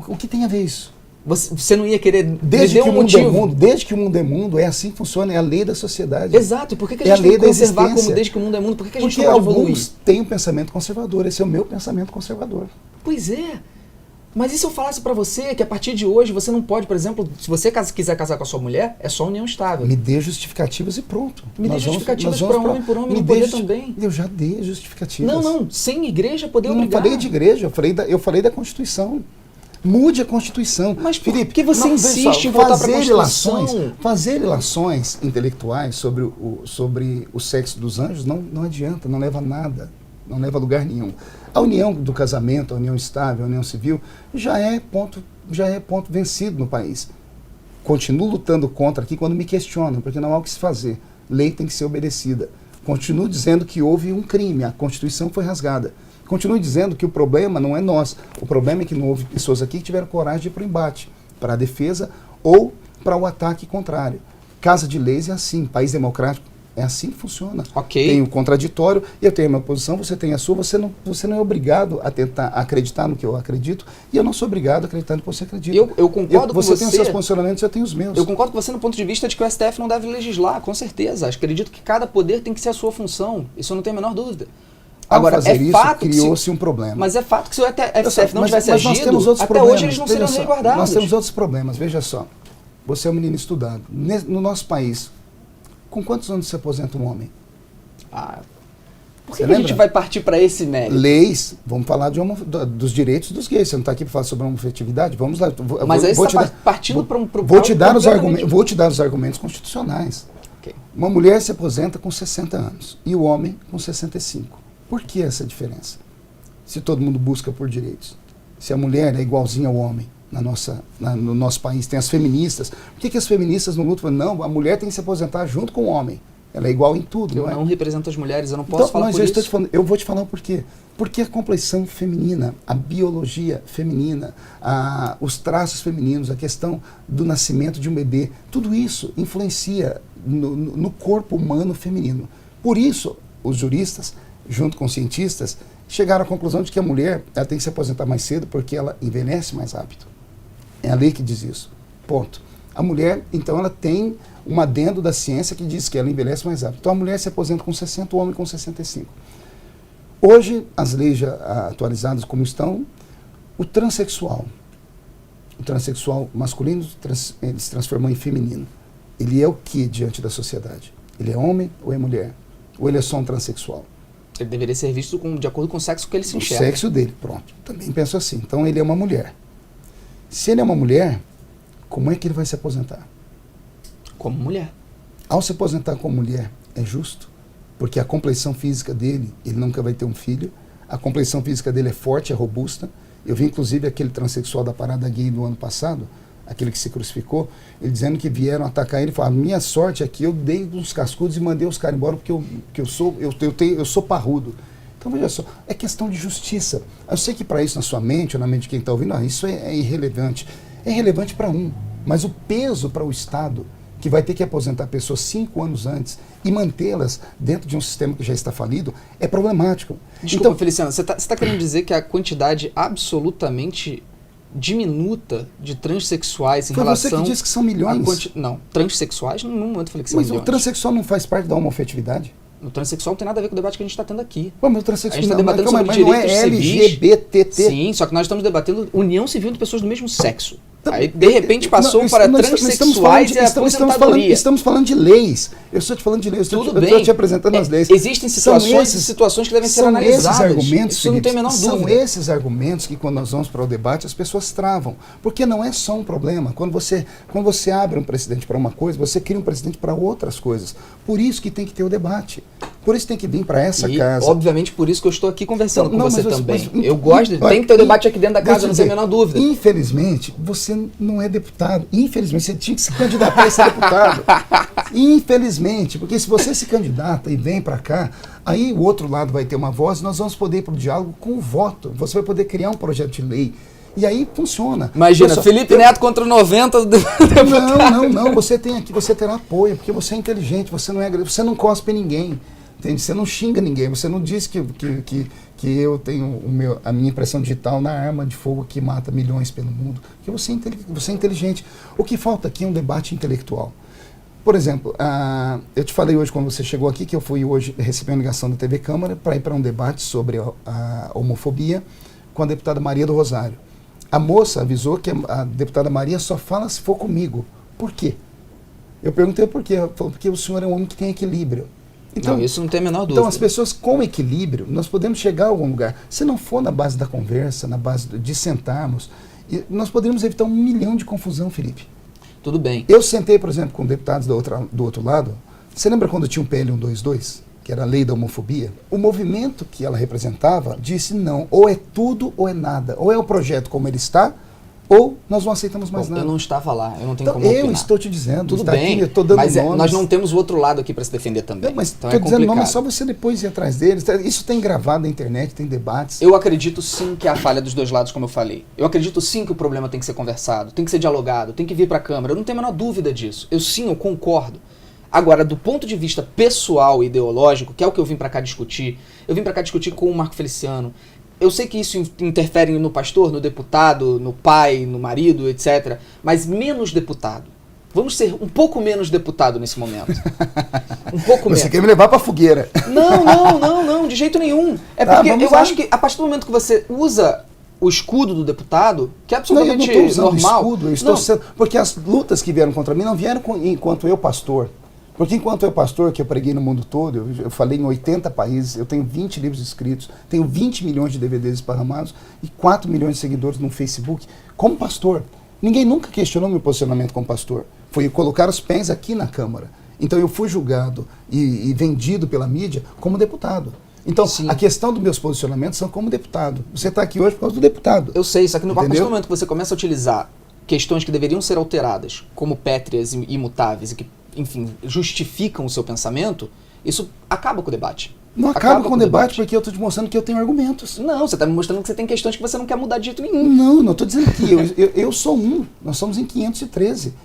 [SPEAKER 2] o que tem a ver isso?
[SPEAKER 1] Você não ia querer
[SPEAKER 2] desde que o mundo é mundo, desde que o mundo é mundo, é assim que funciona, é a lei da sociedade.
[SPEAKER 1] Exato, e por que a gente tem que conservar como desde que o mundo é mundo? Por que a gente não pode evoluir?
[SPEAKER 2] Alguns têm um pensamento conservador, esse é o meu pensamento conservador.
[SPEAKER 1] Pois é. Mas e se eu falasse pra você que a partir de hoje você não pode, por exemplo, se você quiser casar com a sua mulher, é só união estável.
[SPEAKER 2] Me dê justificativas e pronto.
[SPEAKER 1] Me dê justificativas pra homem por homem, não poder também.
[SPEAKER 2] Eu já dei justificativas.
[SPEAKER 1] Não, sem igreja poder obrigar.
[SPEAKER 2] Não falei de igreja, eu falei da Constituição. Mude a Constituição.
[SPEAKER 1] Mas
[SPEAKER 2] Felipe,
[SPEAKER 1] por que você insiste em voltar para a Constituição?
[SPEAKER 2] Fazer ilações intelectuais sobre o sexo dos anjos não adianta, não leva a nada, não leva a lugar nenhum. A união do casamento, a união estável, a união civil, já é ponto vencido no país. Continuo lutando contra aqui quando me questionam, porque não há o que se fazer. Lei tem que ser obedecida. Continuo dizendo que houve um crime, a Constituição foi rasgada. Continuo dizendo que o problema não é nós. O problema é que não houve pessoas aqui que tiveram coragem de ir para o embate, para a defesa ou para o ataque contrário. Casa de leis é assim, país democrático é assim que funciona.
[SPEAKER 1] Okay.
[SPEAKER 2] Tem o contraditório, eu tenho a minha posição, você tem a sua, você não é obrigado a tentar acreditar no que eu acredito, e eu não sou obrigado a acreditar no que você acredita.
[SPEAKER 1] Eu concordo com você.
[SPEAKER 2] Você tem os seus posicionamentos, eu tenho os meus.
[SPEAKER 1] Eu concordo com você no ponto de vista de que o STF não deve legislar, com certeza. Acredito que cada poder tem que ser a sua função, isso eu não tenho a menor dúvida.
[SPEAKER 2] Agora, criou-se um problema.
[SPEAKER 1] Mas é fato que se o STF não tivesse agido, até
[SPEAKER 2] problemas.
[SPEAKER 1] Hoje eles não seriam resguardados.
[SPEAKER 2] Nós temos outros problemas, veja só. Você é um menino estudado. No nosso país, com quantos anos se aposenta um homem?
[SPEAKER 1] Por que a gente vai partir para esse mérito?
[SPEAKER 2] Leis, vamos falar dos direitos dos gays. Você não está aqui para falar sobre a homofetividade? Vamos lá.
[SPEAKER 1] Mas aí você está partindo para um...
[SPEAKER 2] Vou te dar os argumentos constitucionais. Okay. Uma mulher se aposenta com 60 anos e o homem com 65. Por que essa diferença? Se todo mundo busca por direitos. Se a mulher é igualzinha ao homem no nosso país, tem as feministas. Por que as feministas não lutam? Não, a mulher tem que se aposentar junto com o homem. Ela é igual em tudo.
[SPEAKER 1] Eu não represento as mulheres, eu não posso falar por isso.
[SPEAKER 2] Eu vou te falar o porquê. Porque a complexão feminina, a biologia feminina, os traços femininos, a questão do nascimento de um bebê, tudo isso influencia no corpo humano feminino. Por isso, os juristas, junto com os cientistas, chegaram à conclusão de que a mulher ela tem que se aposentar mais cedo porque ela envelhece mais rápido. É a lei que diz isso. Ponto. A mulher, então, ela tem um adendo da ciência que diz que ela envelhece mais rápido. Então, a mulher se aposenta com 60, o homem com 65. Hoje, as leis já atualizadas como estão, o transexual masculino, ele se transformou em feminino. Ele é o que diante da sociedade? Ele é homem ou é mulher? Ou ele é só um transexual?
[SPEAKER 1] Ele deveria ser visto de acordo com o sexo que ele se enxerga.
[SPEAKER 2] O sexo dele, pronto. Também penso assim. Então, ele é uma mulher. Se ele é uma mulher, como é que ele vai se aposentar?
[SPEAKER 1] Como mulher.
[SPEAKER 2] Ao se aposentar como mulher, é justo? Porque a complexão física dele, ele nunca vai ter um filho. A complexão física dele é forte, é robusta. Eu vi, inclusive, aquele transexual da parada gay do ano passado, aquele que se crucificou, ele dizendo que vieram atacar ele e falaram, minha sorte é que eu dei uns cascudos e mandei os caras embora porque eu sou parrudo. Então, veja só, é questão de justiça. Eu sei que para isso, na sua mente ou na mente de quem está ouvindo, isso é irrelevante. É relevante para um, mas o peso para o Estado, que vai ter que aposentar pessoas 5 anos antes e mantê-las dentro de um sistema que já está falido, é problemático.
[SPEAKER 1] Desculpa, então, Feliciano, você está querendo dizer que a quantidade absolutamente diminuta de transexuais em relação...
[SPEAKER 2] Foi você que disse que são milhões.
[SPEAKER 1] Não, transexuais, no momento eu falei que são milhões.
[SPEAKER 2] Mas o transexual não faz parte da homofetividade?
[SPEAKER 1] O transexual não tem nada a ver com o debate que a gente está tendo aqui.
[SPEAKER 2] Pô, mas o transexual
[SPEAKER 1] a gente está debatendo sobre direitos civis.
[SPEAKER 2] LGBT.
[SPEAKER 1] Sim, só que nós estamos debatendo união civil de pessoas do mesmo sexo. Aí, de repente, passou para transexuais e a aposentadoria.
[SPEAKER 2] Estamos falando de leis. Eu estou te falando de leis.
[SPEAKER 1] Tudo bem.
[SPEAKER 2] Eu estou te apresentando as leis.
[SPEAKER 1] Existem situações que devem ser analisadas.
[SPEAKER 2] Esses argumentos,
[SPEAKER 1] isso não tem a menor dúvida.
[SPEAKER 2] São esses argumentos que, quando nós vamos para o debate, as pessoas travam. Porque não é só um problema. Quando você abre um precedente para uma coisa, você cria um precedente para outras coisas. Por isso que tem que ter o debate. Por isso tem que vir para essa casa.
[SPEAKER 1] Obviamente, por isso que eu estou aqui conversando com você também. Eu gosto, tem que ter o debate aqui dentro da casa, não tem a menor dúvida.
[SPEAKER 2] Infelizmente, você não é deputado. Infelizmente, você tinha que se candidatar a ser deputado. Infelizmente, porque se você se candidata e vem para cá, aí o outro lado vai ter uma voz, nós vamos poder ir para o diálogo com o voto. Você vai poder criar um projeto de lei. E aí funciona.
[SPEAKER 1] Imagina, Felipe Neto contra 90
[SPEAKER 2] Não. Você tem aqui, você terá apoio, porque você é inteligente, você não cospe ninguém. Entende? Você não xinga ninguém, você não diz que eu tenho a minha impressão digital na arma de fogo que mata milhões pelo mundo. Porque você é inteligente. O que falta aqui é um debate intelectual. Por exemplo, eu te falei hoje, quando você chegou aqui, que eu fui hoje receber uma ligação da TV Câmara para ir para um debate sobre a homofobia com a deputada Maria do Rosário. A moça avisou que a deputada Maria só fala se for comigo. Por quê? Eu perguntei por quê. Ela falou, porque o senhor é um homem que tem equilíbrio.
[SPEAKER 1] Então, não, isso não tem a menor dúvida.
[SPEAKER 2] Então, as pessoas com equilíbrio, nós podemos chegar a algum lugar. Se não for na base da conversa, na base de sentarmos, nós poderíamos evitar 1 milhão de confusão, Felipe.
[SPEAKER 1] Tudo bem.
[SPEAKER 2] Eu sentei, por exemplo, com deputados do outro lado. Você lembra quando tinha um PL 122, que era a lei da homofobia? O movimento que ela representava disse não, ou é tudo ou é nada. Ou é o projeto como ele está, ou nós não aceitamos mais nada.
[SPEAKER 1] Eu não estava lá, eu não tenho
[SPEAKER 2] então,
[SPEAKER 1] como opinar.
[SPEAKER 2] Eu estou te dizendo.
[SPEAKER 1] Tudo bem,
[SPEAKER 2] aqui, eu estou dando
[SPEAKER 1] mas
[SPEAKER 2] nomes.
[SPEAKER 1] Nós não temos o outro lado aqui para se defender também.
[SPEAKER 2] Não, mas
[SPEAKER 1] então
[SPEAKER 2] estou dizendo nome, é só você depois ir atrás deles. Isso tem gravado na internet, tem debates.
[SPEAKER 1] Eu acredito sim que há falha dos dois lados, como eu falei. Eu acredito sim que o problema tem que ser conversado, tem que ser dialogado, tem que vir para a Câmara. Eu não tenho a menor dúvida disso. Eu concordo. Agora, do ponto de vista pessoal e ideológico, que é o que eu vim para cá discutir, eu vim para cá discutir com o Marco Feliciano. Eu sei que isso interfere no pastor, no deputado, no pai, no marido, etc. Mas menos deputado. Vamos ser um pouco menos deputado nesse momento. Um pouco menos.
[SPEAKER 2] Você quer me levar pra fogueira.
[SPEAKER 1] Não, de jeito nenhum. É porque eu acho que a partir do momento que você usa o escudo do deputado, que é absolutamente normal.
[SPEAKER 2] Escudo, porque as lutas que vieram contra mim não vieram enquanto eu, pastor. Porque enquanto eu pastor, que eu preguei no mundo todo, eu falei em 80 países, eu tenho 20 livros escritos, tenho 20 milhões de DVDs esparramados e 4 milhões de seguidores no Facebook. Como pastor, ninguém nunca questionou meu posicionamento como pastor. Foi colocar os pés aqui na Câmara. Então eu fui julgado e vendido pela mídia como deputado. Então,
[SPEAKER 1] Sim.
[SPEAKER 2] a questão dos meus posicionamentos são como deputado. Você está aqui hoje por causa do deputado.
[SPEAKER 1] Eu sei, só que a partir do
[SPEAKER 2] Entendeu?
[SPEAKER 1] momento que você começa a utilizar questões que deveriam ser alteradas como pétreas e imutáveis e que, enfim, justificam o seu pensamento, isso acaba com o debate.
[SPEAKER 2] Não acaba com o debate porque eu estou te mostrando que eu tenho argumentos.
[SPEAKER 1] Não, você está me mostrando que você tem questões que você não quer mudar de jeito nenhum.
[SPEAKER 2] Não estou dizendo que eu sou um. Nós somos em 513.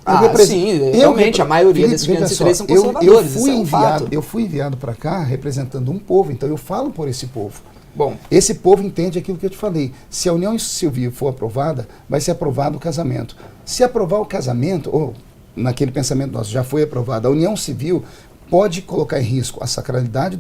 [SPEAKER 1] Sim, realmente, a maioria desses 513 são conservadores, isso é um fato.
[SPEAKER 2] Eu fui enviado para cá representando um povo, então eu falo por esse povo.
[SPEAKER 1] Bom,
[SPEAKER 2] esse povo entende aquilo que eu te falei. Se a união civil for aprovada, vai ser aprovado o casamento. Se aprovar o casamento, ou naquele pensamento nosso, já foi aprovada, a união civil pode colocar em risco a sacralidade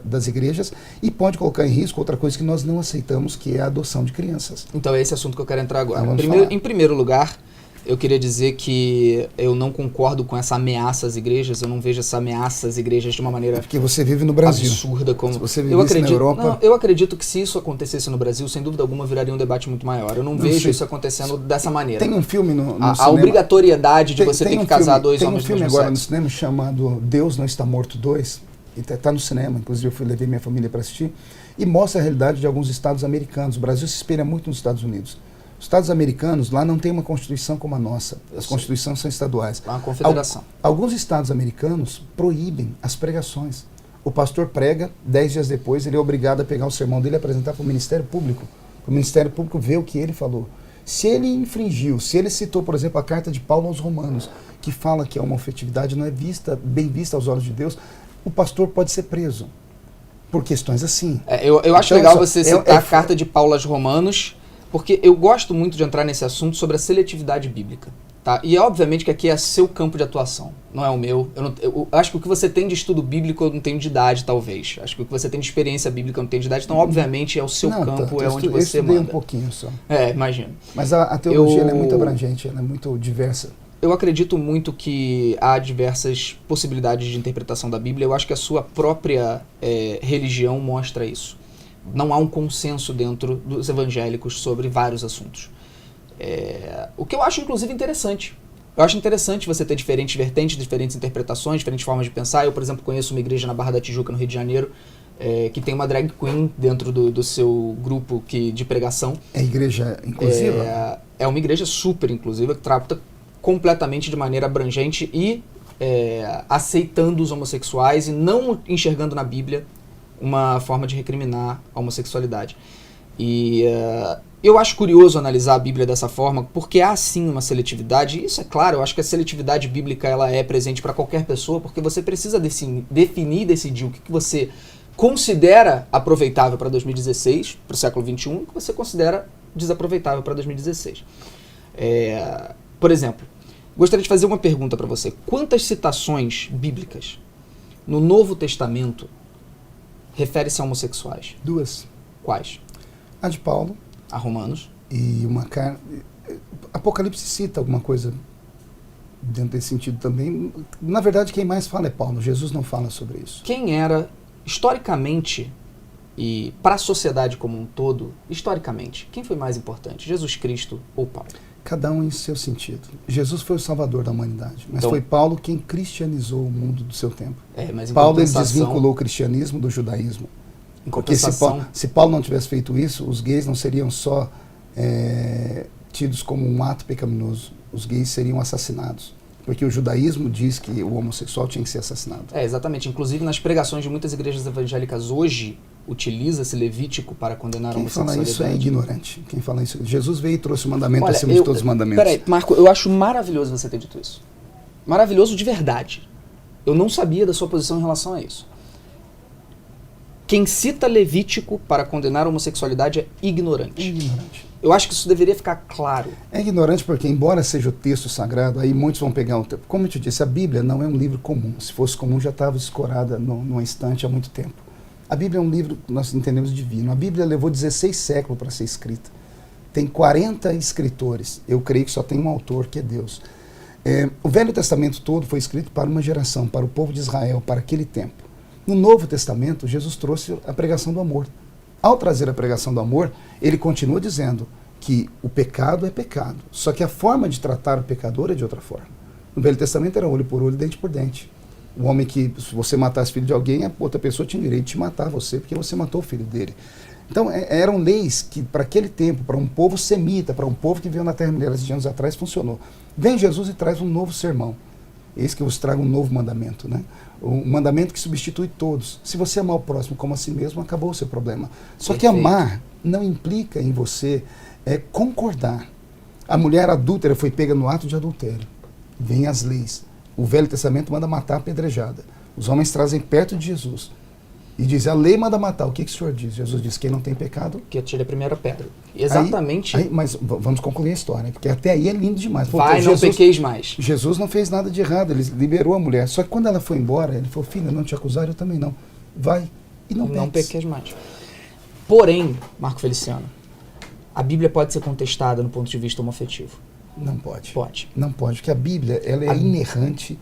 [SPEAKER 2] das igrejas e pode colocar em risco outra coisa que nós não aceitamos, que é a adoção de crianças.
[SPEAKER 1] então é esse assunto que eu quero entrar agora.
[SPEAKER 2] Então,
[SPEAKER 1] Em primeiro lugar, eu queria dizer que eu não concordo com essa ameaça às igrejas, eu não vejo essa ameaça às igrejas de uma maneira
[SPEAKER 2] porque você vive no Brasil.
[SPEAKER 1] absurda como...
[SPEAKER 2] Se você vivesse na Europa...
[SPEAKER 1] Não, eu acredito que se isso acontecesse no Brasil, sem dúvida alguma viraria um debate muito maior. Eu não vejo
[SPEAKER 2] sei.
[SPEAKER 1] isso acontecendo dessa maneira.
[SPEAKER 2] Tem um filme no
[SPEAKER 1] a
[SPEAKER 2] cinema...
[SPEAKER 1] obrigatoriedade de você ter que casar dois
[SPEAKER 2] Tem
[SPEAKER 1] homens
[SPEAKER 2] um
[SPEAKER 1] do
[SPEAKER 2] filme
[SPEAKER 1] mesmo
[SPEAKER 2] agora no
[SPEAKER 1] sexo.
[SPEAKER 2] cinema chamado Deus Não Está Morto 2, está no cinema, inclusive eu levei minha família para assistir, e mostra a realidade de alguns estados americanos. O Brasil se espelha muito nos Estados Unidos. Os estados americanos, lá não tem uma constituição como a nossa. As constituições são estaduais.
[SPEAKER 1] É uma confederação.
[SPEAKER 2] Alguns estados americanos proíbem as pregações. O pastor prega, 10 dias depois ele é obrigado a pegar o sermão dele e apresentar para o Ministério Público. Para o Ministério Público ver o que ele falou. Se ele infringiu, se ele citou, por exemplo, a carta de Paulo aos Romanos, que fala que a homoafetividade não é bem vista aos olhos de Deus, o pastor pode ser preso. Por questões assim.
[SPEAKER 1] Eu acho legal você citar a carta de Paulo aos Romanos, porque eu gosto muito de entrar nesse assunto sobre a seletividade bíblica. Tá? E obviamente que aqui é seu campo de atuação, não é o meu. Eu acho que o que você tem de estudo bíblico eu não tenho de idade, talvez. Acho que o que você tem de experiência bíblica eu não tenho de idade, então obviamente é o seu campo, é onde você manda.
[SPEAKER 2] um pouquinho só.
[SPEAKER 1] Imagino.
[SPEAKER 2] Mas a teologia ela é muito abrangente, ela é muito diversa.
[SPEAKER 1] Eu acredito muito que há diversas possibilidades de interpretação da Bíblia. Eu acho que a sua própria religião mostra isso. Não há um consenso dentro dos evangélicos sobre vários assuntos. O que eu acho, inclusive, interessante. Eu acho interessante você ter diferentes vertentes, diferentes interpretações, diferentes formas de pensar. Eu, por exemplo, conheço uma igreja na Barra da Tijuca, no Rio de Janeiro, que tem uma drag queen dentro do seu grupo de pregação.
[SPEAKER 2] É igreja inclusiva?
[SPEAKER 1] É uma igreja super inclusiva, que trata completamente de maneira abrangente e aceitando os homossexuais e não enxergando na Bíblia uma forma de recriminar a homossexualidade. E eu acho curioso analisar a Bíblia dessa forma, porque há sim uma seletividade, e isso é claro, eu acho que a seletividade bíblica ela é presente para qualquer pessoa, porque você precisa definir e decidir o que você considera aproveitável para 2016, para o século XXI, e o que você considera desaproveitável para 2016. Por exemplo, gostaria de fazer uma pergunta para você. Quantas citações bíblicas no Novo Testamento refere-se a homossexuais?
[SPEAKER 2] 2.
[SPEAKER 1] Quais?
[SPEAKER 2] A de Paulo.
[SPEAKER 1] A Romanos.
[SPEAKER 2] E uma carta... Apocalipse cita alguma coisa dentro desse sentido também. Na verdade, quem mais fala é Paulo. Jesus não fala sobre isso.
[SPEAKER 1] Quem era, historicamente, e para a sociedade como um todo, historicamente, quem foi mais importante? Jesus Cristo ou Paulo?
[SPEAKER 2] Cada um em seu sentido. Jesus foi o salvador da humanidade, mas
[SPEAKER 1] então,
[SPEAKER 2] foi Paulo quem cristianizou o mundo do seu tempo.
[SPEAKER 1] Mas
[SPEAKER 2] Paulo ele desvinculou o cristianismo do judaísmo. Porque se Paulo não tivesse feito isso, os gays não seriam só tidos como um ato pecaminoso. Os gays seriam assassinados. Porque o judaísmo diz que o homossexual tinha que ser assassinado.
[SPEAKER 1] Exatamente. Inclusive, nas pregações de muitas igrejas evangélicas hoje, utiliza-se Levítico para condenar a homossexualidade.
[SPEAKER 2] Quem fala isso é ignorante. Quem fala isso... Jesus veio e trouxe o mandamento acima de todos os mandamentos.
[SPEAKER 1] Peraí, Marco, eu acho maravilhoso você ter dito isso. Maravilhoso de verdade. Eu não sabia da sua posição em relação a isso. Quem cita Levítico para condenar a homossexualidade é ignorante.
[SPEAKER 2] É ignorante.
[SPEAKER 1] Eu acho que isso deveria ficar claro.
[SPEAKER 2] É ignorante porque, embora seja o texto sagrado, aí muitos vão pegar o tempo. Como eu te disse, a Bíblia não é um livro comum. Se fosse comum, já estava escorada numa estante há muito tempo. A Bíblia é um livro que nós entendemos divino. A Bíblia levou 16 séculos para ser escrita. Tem 40 escritores. Eu creio que só tem um autor, que é Deus. O Velho Testamento todo foi escrito para uma geração, para o povo de Israel, para aquele tempo. No Novo Testamento, Jesus trouxe a pregação do amor. Ao trazer a pregação do amor, ele continua dizendo que o pecado é pecado, só que a forma de tratar o pecador é de outra forma. No Velho Testamento era olho por olho, dente por dente. O homem que, se você matasse filho de alguém, a outra pessoa tinha o direito de matar você, porque você matou o filho dele. Então, eram leis que, para aquele tempo, para um povo semita, para um povo que veio na terra milhares de anos atrás, funcionou. Vem Jesus e traz um novo sermão. Eis que eu vos trago um novo mandamento, né? Um mandamento que substitui todos. Se você amar o próximo como a si mesmo, acabou o seu problema. Só que amar não implica em você concordar. A mulher adúltera foi pega no ato de adultério. Vêm as leis. O Velho Testamento manda matar apedrejada. Os homens trazem perto de Jesus. E diz, a lei manda matar. O que o Senhor diz? Jesus diz, quem não tem pecado...
[SPEAKER 1] que atire a primeira pedra. Exatamente.
[SPEAKER 2] Mas vamos concluir a história, porque até aí é lindo demais.
[SPEAKER 1] Vai, não pequeis mais.
[SPEAKER 2] Jesus não fez nada de errado, ele liberou a mulher. Só que quando ela foi embora, ele falou, filha, não te acusaram, eu também não. Vai e não
[SPEAKER 1] pequeis mais. Porém, Marco Feliciano, a Bíblia pode ser contestada no ponto de vista homoafetivo.
[SPEAKER 2] Não pode.
[SPEAKER 1] Pode.
[SPEAKER 2] Não pode, porque a Bíblia ela é inerrante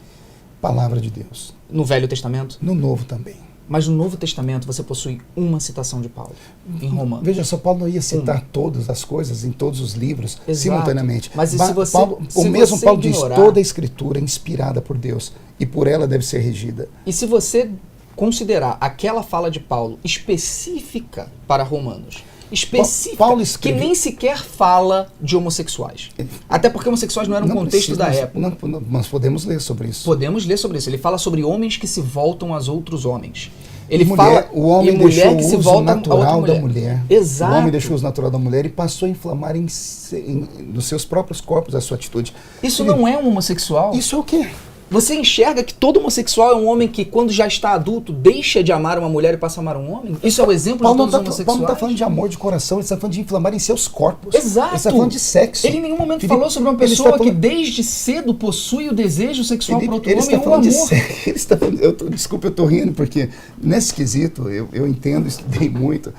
[SPEAKER 2] palavra de Deus.
[SPEAKER 1] No Velho Testamento?
[SPEAKER 2] No Novo também.
[SPEAKER 1] Mas no Novo Testamento você possui uma citação de Paulo, em Romanos.
[SPEAKER 2] Veja só, Paulo não ia citar todas as coisas em todos os livros, simultaneamente.
[SPEAKER 1] Mas se você,
[SPEAKER 2] o mesmo Paulo diz, toda a Escritura é inspirada por Deus e por ela deve ser regida.
[SPEAKER 1] E se você considerar aquela fala de Paulo específica para Romanos, específica,
[SPEAKER 2] Paulo escreve...
[SPEAKER 1] que nem sequer fala de homossexuais. Até porque homossexuais não eram um contexto da época.
[SPEAKER 2] Nós podemos ler sobre isso.
[SPEAKER 1] Podemos ler sobre isso. Ele fala sobre homens que se voltam aos outros homens. Ele
[SPEAKER 2] fala o homem deixou o uso natural da mulher.
[SPEAKER 1] Exato.
[SPEAKER 2] O homem deixou o uso natural da mulher e passou a inflamar nos seus próprios corpos a sua atitude.
[SPEAKER 1] Isso não é um homossexual.
[SPEAKER 2] Isso é o quê?
[SPEAKER 1] Você enxerga que todo homossexual é um homem que, quando já está adulto, deixa de amar uma mulher e passa a amar um homem? Isso é o exemplo de todos os homossexuais?
[SPEAKER 2] Paulo não está falando de amor de coração, ele está falando de inflamar em seus corpos.
[SPEAKER 1] Exato.
[SPEAKER 2] Ele está falando de sexo.
[SPEAKER 1] Ele em nenhum momento falou sobre uma pessoa que desde cedo possui o desejo sexual para outro homem e o amor.
[SPEAKER 2] Ele está falando, desculpa, eu estou rindo, porque nesse quesito, eu entendo, estudei muito.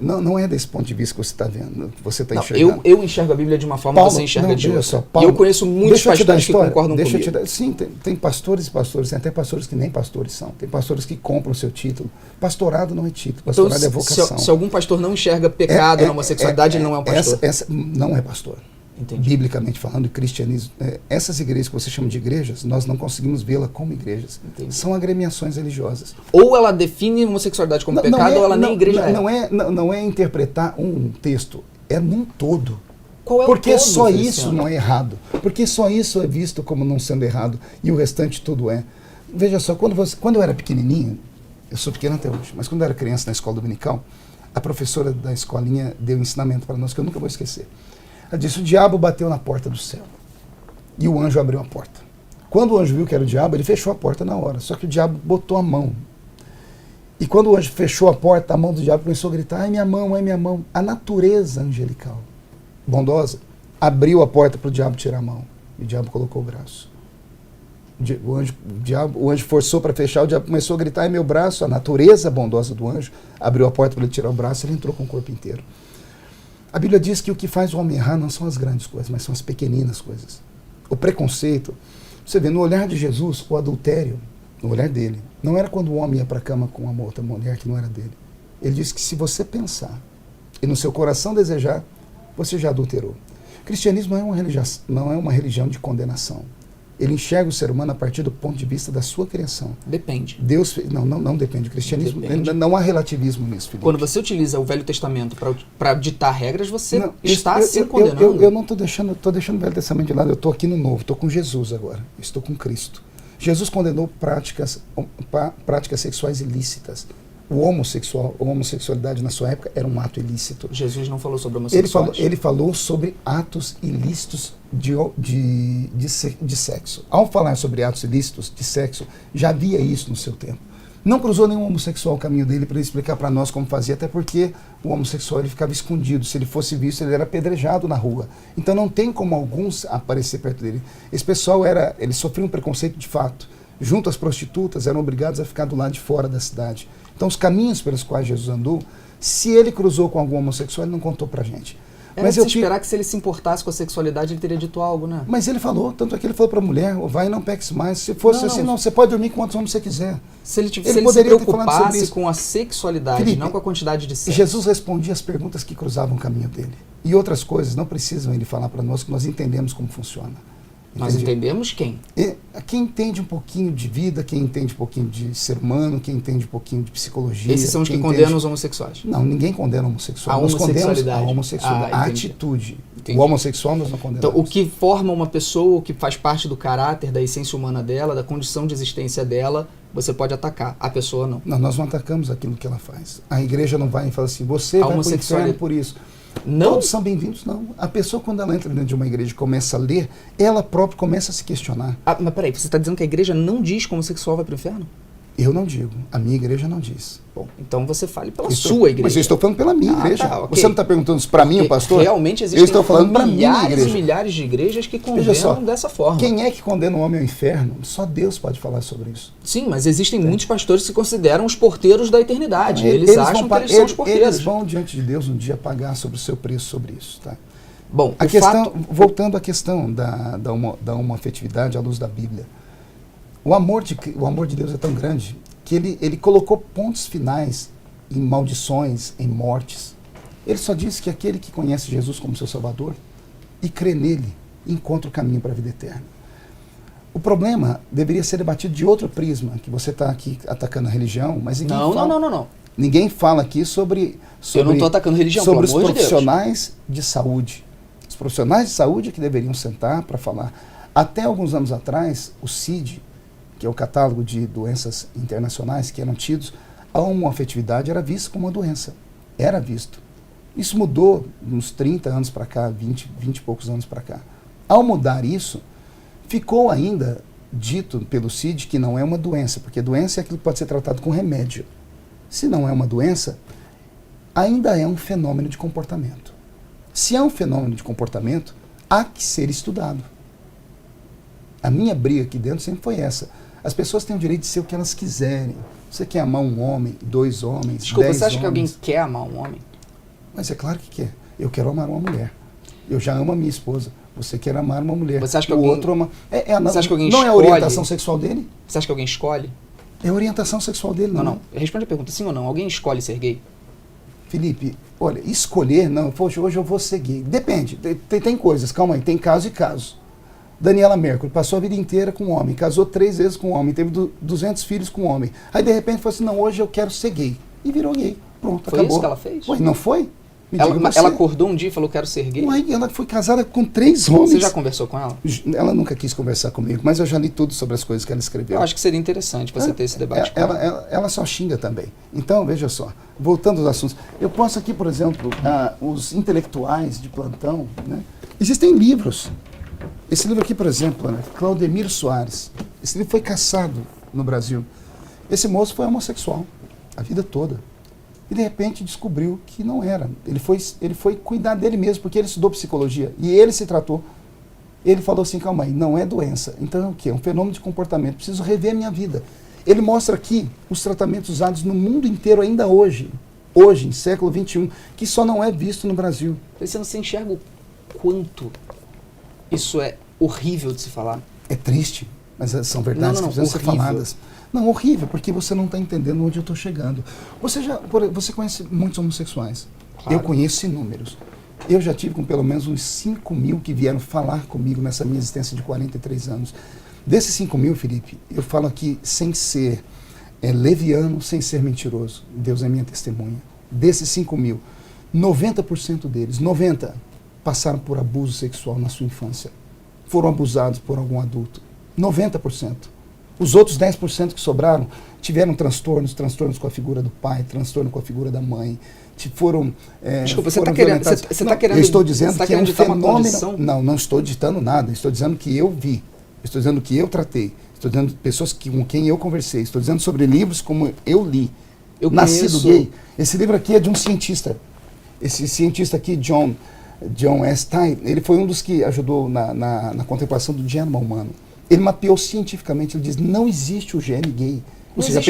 [SPEAKER 2] Não é desse ponto de vista que você está vendo, que você está enxergando.
[SPEAKER 1] Eu enxergo a Bíblia de uma forma que você enxerga de outra.
[SPEAKER 2] Paulo,
[SPEAKER 1] e eu conheço muitos pastores que concordam comigo.
[SPEAKER 2] Sim, tem pastores e pastores, tem até pastores que nem pastores são. Tem pastores que compram o seu título. Pastorado não é título, pastorado
[SPEAKER 1] então,
[SPEAKER 2] é vocação.
[SPEAKER 1] Se algum pastor não enxerga pecado na homossexualidade, ele não é um pastor.
[SPEAKER 2] Essa não é pastor.
[SPEAKER 1] Entendi.
[SPEAKER 2] Biblicamente falando, cristianismo, essas igrejas que você chama de igrejas, nós não conseguimos vê-la como igrejas.
[SPEAKER 1] Entendi.
[SPEAKER 2] São agremiações religiosas.
[SPEAKER 1] Ou ela define a homossexualidade como pecado, ou ela nem igreja
[SPEAKER 2] não é interpretar um texto, é num todo.
[SPEAKER 1] Qual é
[SPEAKER 2] porque
[SPEAKER 1] o todo,
[SPEAKER 2] só
[SPEAKER 1] Feliciano?
[SPEAKER 2] Isso não é errado. Porque só isso é visto como não sendo errado e o restante tudo é. Veja só, quando eu era pequenininho, eu sou pequeno até hoje, mas quando eu era criança na escola dominical, a professora da escolinha deu um ensinamento para nós que eu nunca vou esquecer. Ela disse, o diabo bateu na porta do céu e o anjo abriu a porta. Quando o anjo viu que era o diabo, ele fechou a porta na hora, só que o diabo botou a mão. E quando o anjo fechou a porta, a mão do diabo começou a gritar, ai minha mão, ai minha mão. A natureza angelical, bondosa, abriu a porta para o diabo tirar a mão. E o diabo colocou o braço. O anjo forçou para fechar, o diabo começou a gritar, ai meu braço. A natureza bondosa do anjo abriu a porta para ele tirar o braço, ele entrou com o corpo inteiro. A Bíblia diz que o que faz o homem errar não são as grandes coisas, mas são as pequeninas coisas. O preconceito, você vê, no olhar de Jesus, o adultério, no olhar dele, não era quando o homem ia para a cama com uma outra mulher que não era dele. Ele disse que se você pensar e no seu coração desejar, você já adulterou. O cristianismo não é uma religião de condenação. Ele enxerga o ser humano a partir do ponto de vista da sua criação.
[SPEAKER 1] Depende.
[SPEAKER 2] Deus não depende. O cristianismo, não há relativismo nisso, Felipe.
[SPEAKER 1] Quando você utiliza o Velho Testamento para ditar regras, você está se condenando.
[SPEAKER 2] Eu não estou deixando o Velho Testamento de lado, eu estou aqui no Novo, estou com Jesus agora, estou com Cristo. Jesus condenou práticas sexuais ilícitas. A homossexualidade na sua época era um ato ilícito.
[SPEAKER 1] Jesus não falou sobre homossexualidade.
[SPEAKER 2] Ele falou sobre atos ilícitos de sexo. Ao falar sobre atos ilícitos de sexo, já havia isso no seu tempo. Não cruzou nenhum homossexual o caminho dele para explicar para nós como fazia, até porque o homossexual ele ficava escondido. Se ele fosse visto, ele era apedrejado na rua. Então não tem como alguns aparecer perto dele. Esse pessoal ele sofria um preconceito de fato. Junto às prostitutas, eram obrigados a ficar do lado de fora da cidade. Então os caminhos pelos quais Jesus andou, se ele cruzou com algum homossexual, ele não contou pra gente.
[SPEAKER 1] Era de se esperar que se ele se importasse com a sexualidade, ele teria dito algo, né?
[SPEAKER 2] Mas ele falou, tanto é que ele falou para a mulher, vai e não peques mais. Se fosse assim, não, você pode dormir com quantos homens você quiser.
[SPEAKER 1] Se ele se preocupasse com a sexualidade, Felipe, não com a quantidade de sexo.
[SPEAKER 2] Jesus respondia as perguntas que cruzavam o caminho dele. E outras coisas não precisam ele falar para nós, que nós entendemos como funciona.
[SPEAKER 1] Nós entendemos quem?
[SPEAKER 2] Quem entende um pouquinho de vida, quem entende um pouquinho de ser humano, quem entende um pouquinho de psicologia.
[SPEAKER 1] Esses são os que condenam os homossexuais?
[SPEAKER 2] Não, ninguém condena o homossexual. Nós condenamos a homossexualidade, a atitude. Entendi. O homossexual nós não condenamos.
[SPEAKER 1] Então, o que forma uma pessoa, o que faz parte do caráter, da essência humana dela, da condição de existência dela, você pode atacar. A pessoa não.
[SPEAKER 2] Não, nós não atacamos aquilo que ela faz. A igreja não vai e fala assim, você vai para o inferno por isso. Não. Todos são bem-vindos, não. A pessoa, quando ela entra dentro de uma igreja e começa a ler, ela própria começa a se questionar.
[SPEAKER 1] Mas peraí, você está dizendo que a igreja não diz que o homossexual vai para o inferno?
[SPEAKER 2] Eu não digo. A minha igreja não diz.
[SPEAKER 1] Bom, então você fale pela sua igreja.
[SPEAKER 2] Mas eu estou falando pela minha igreja. Tá, okay. Você não está perguntando isso para mim, o pastor?
[SPEAKER 1] Realmente existem
[SPEAKER 2] eu estou falando para minha igreja.
[SPEAKER 1] E milhares de igrejas que condenam dessa forma.
[SPEAKER 2] Quem é que condena o homem ao inferno? Só Deus pode falar sobre isso.
[SPEAKER 1] Sim, mas existem muitos pastores que se consideram os porteiros da eternidade. Eles acham que eles são os porteiros.
[SPEAKER 2] Eles vão diante de Deus um dia pagar sobre o seu preço sobre isso. Tá?
[SPEAKER 1] Bom,
[SPEAKER 2] voltando à questão da homoafetividade à luz da Bíblia. O amor de Deus é tão grande que ele colocou pontos finais em maldições, em mortes. Ele só disse que aquele que conhece Jesus como seu Salvador e crê nele, encontra o caminho para a vida eterna. O problema deveria ser debatido de outro prisma, que você está aqui atacando a religião, mas ninguém fala...
[SPEAKER 1] Não.
[SPEAKER 2] Ninguém fala aqui sobre
[SPEAKER 1] eu não estou atacando religião,
[SPEAKER 2] sobre os profissionais de saúde. Os profissionais de saúde que deveriam sentar para falar. Até alguns anos atrás, o CID, que é o catálogo de doenças internacionais que eram tidos, a homoafetividade era vista como uma doença. Era visto. Isso mudou uns 30 anos para cá, 20 e poucos anos para cá. Ao mudar isso, ficou ainda dito pelo CID que não é uma doença, porque doença é aquilo que pode ser tratado com remédio. Se não é uma doença, ainda é um fenômeno de comportamento. Se é um fenômeno de comportamento, há que ser estudado. A minha briga aqui dentro sempre foi essa. As pessoas têm o direito de ser o que elas quiserem. Você quer amar um homem, 2 homens,
[SPEAKER 1] Desculpa,
[SPEAKER 2] 10
[SPEAKER 1] você acha
[SPEAKER 2] homens?
[SPEAKER 1] que alguém quer amar um homem?
[SPEAKER 2] Mas é claro que quer. Eu quero amar uma mulher. Eu já amo a minha esposa. Você quer amar uma mulher.
[SPEAKER 1] Você acha que
[SPEAKER 2] o
[SPEAKER 1] alguém...
[SPEAKER 2] outro ama...
[SPEAKER 1] Você acha que alguém
[SPEAKER 2] não
[SPEAKER 1] escolhe?
[SPEAKER 2] É a orientação sexual dele?
[SPEAKER 1] Você acha que alguém escolhe?
[SPEAKER 2] É a orientação sexual dele, não.
[SPEAKER 1] Não. Responde a pergunta, sim ou não. Alguém escolhe ser gay?
[SPEAKER 2] Felipe, olha, escolher, não, hoje eu vou ser gay. Depende, tem coisas, calma aí, tem caso e caso. Daniela Mercury passou a vida inteira com um homem, casou 3 vezes com um homem, teve 200 filhos com um homem. Aí de repente falou assim, não, hoje eu quero ser gay. E virou gay. Pronto,
[SPEAKER 1] foi
[SPEAKER 2] acabou.
[SPEAKER 1] Isso que ela fez?
[SPEAKER 2] Ué, não foi?
[SPEAKER 1] Ela acordou um dia e falou, quero ser gay?
[SPEAKER 2] Ué, ela foi casada com 3 homens.
[SPEAKER 1] Você já conversou com ela?
[SPEAKER 2] Ela nunca quis conversar comigo, mas eu já li tudo sobre as coisas que ela escreveu.
[SPEAKER 1] Eu acho que seria interessante você ter esse debate com ela.
[SPEAKER 2] Ela só xinga também. Então, veja só, voltando aos assuntos. Eu posso aqui, por exemplo, os intelectuais de plantão, né? Existem livros. Esse livro aqui, por exemplo, né? Claudemir Soares. Esse livro foi caçado no Brasil. Esse moço foi homossexual a vida toda. E de repente descobriu que não era. Ele foi cuidar dele mesmo, porque ele estudou psicologia. E ele se tratou. Ele falou assim, calma aí, não é doença. Então é o quê? É um fenômeno de comportamento. Preciso rever a minha vida. Ele mostra aqui os tratamentos usados no mundo inteiro ainda hoje, em século XXI, que só não é visto no Brasil.
[SPEAKER 1] Você não se enxerga o quanto isso é horrível de se falar?
[SPEAKER 2] É triste, mas são verdades que precisam ser faladas. Não, horrível, porque você não está entendendo onde eu estou chegando. Você conhece muitos homossexuais. Claro. Eu conheço inúmeros. Eu já tive com pelo menos uns 5 mil que vieram falar comigo nessa minha existência de 43 anos. Desses 5 mil, Felipe, eu falo aqui sem ser leviano, sem ser mentiroso. Deus é minha testemunha. Desses 5 mil, 90% deles, 90%, passaram por abuso sexual na sua infância. Foram abusados por algum adulto. 90%. Os outros 10% que sobraram tiveram transtornos com a figura do pai, transtorno com a figura da mãe. Desculpa,
[SPEAKER 1] você está querendo...
[SPEAKER 2] Eu estou dizendo que é um fenômeno... Não estou ditando nada. Estou dizendo que eu vi. Estou dizendo que eu tratei. Estou dizendo pessoas com quem eu conversei. Estou dizendo sobre livros como eu li. Eu Nascido Gay. Esse livro aqui é de um cientista. Esse cientista aqui, John S. Stein, ele foi um dos que ajudou na contemplação do gênero humano. Ele mapeou cientificamente, ele diz, não existe o gene gay. Ou seja,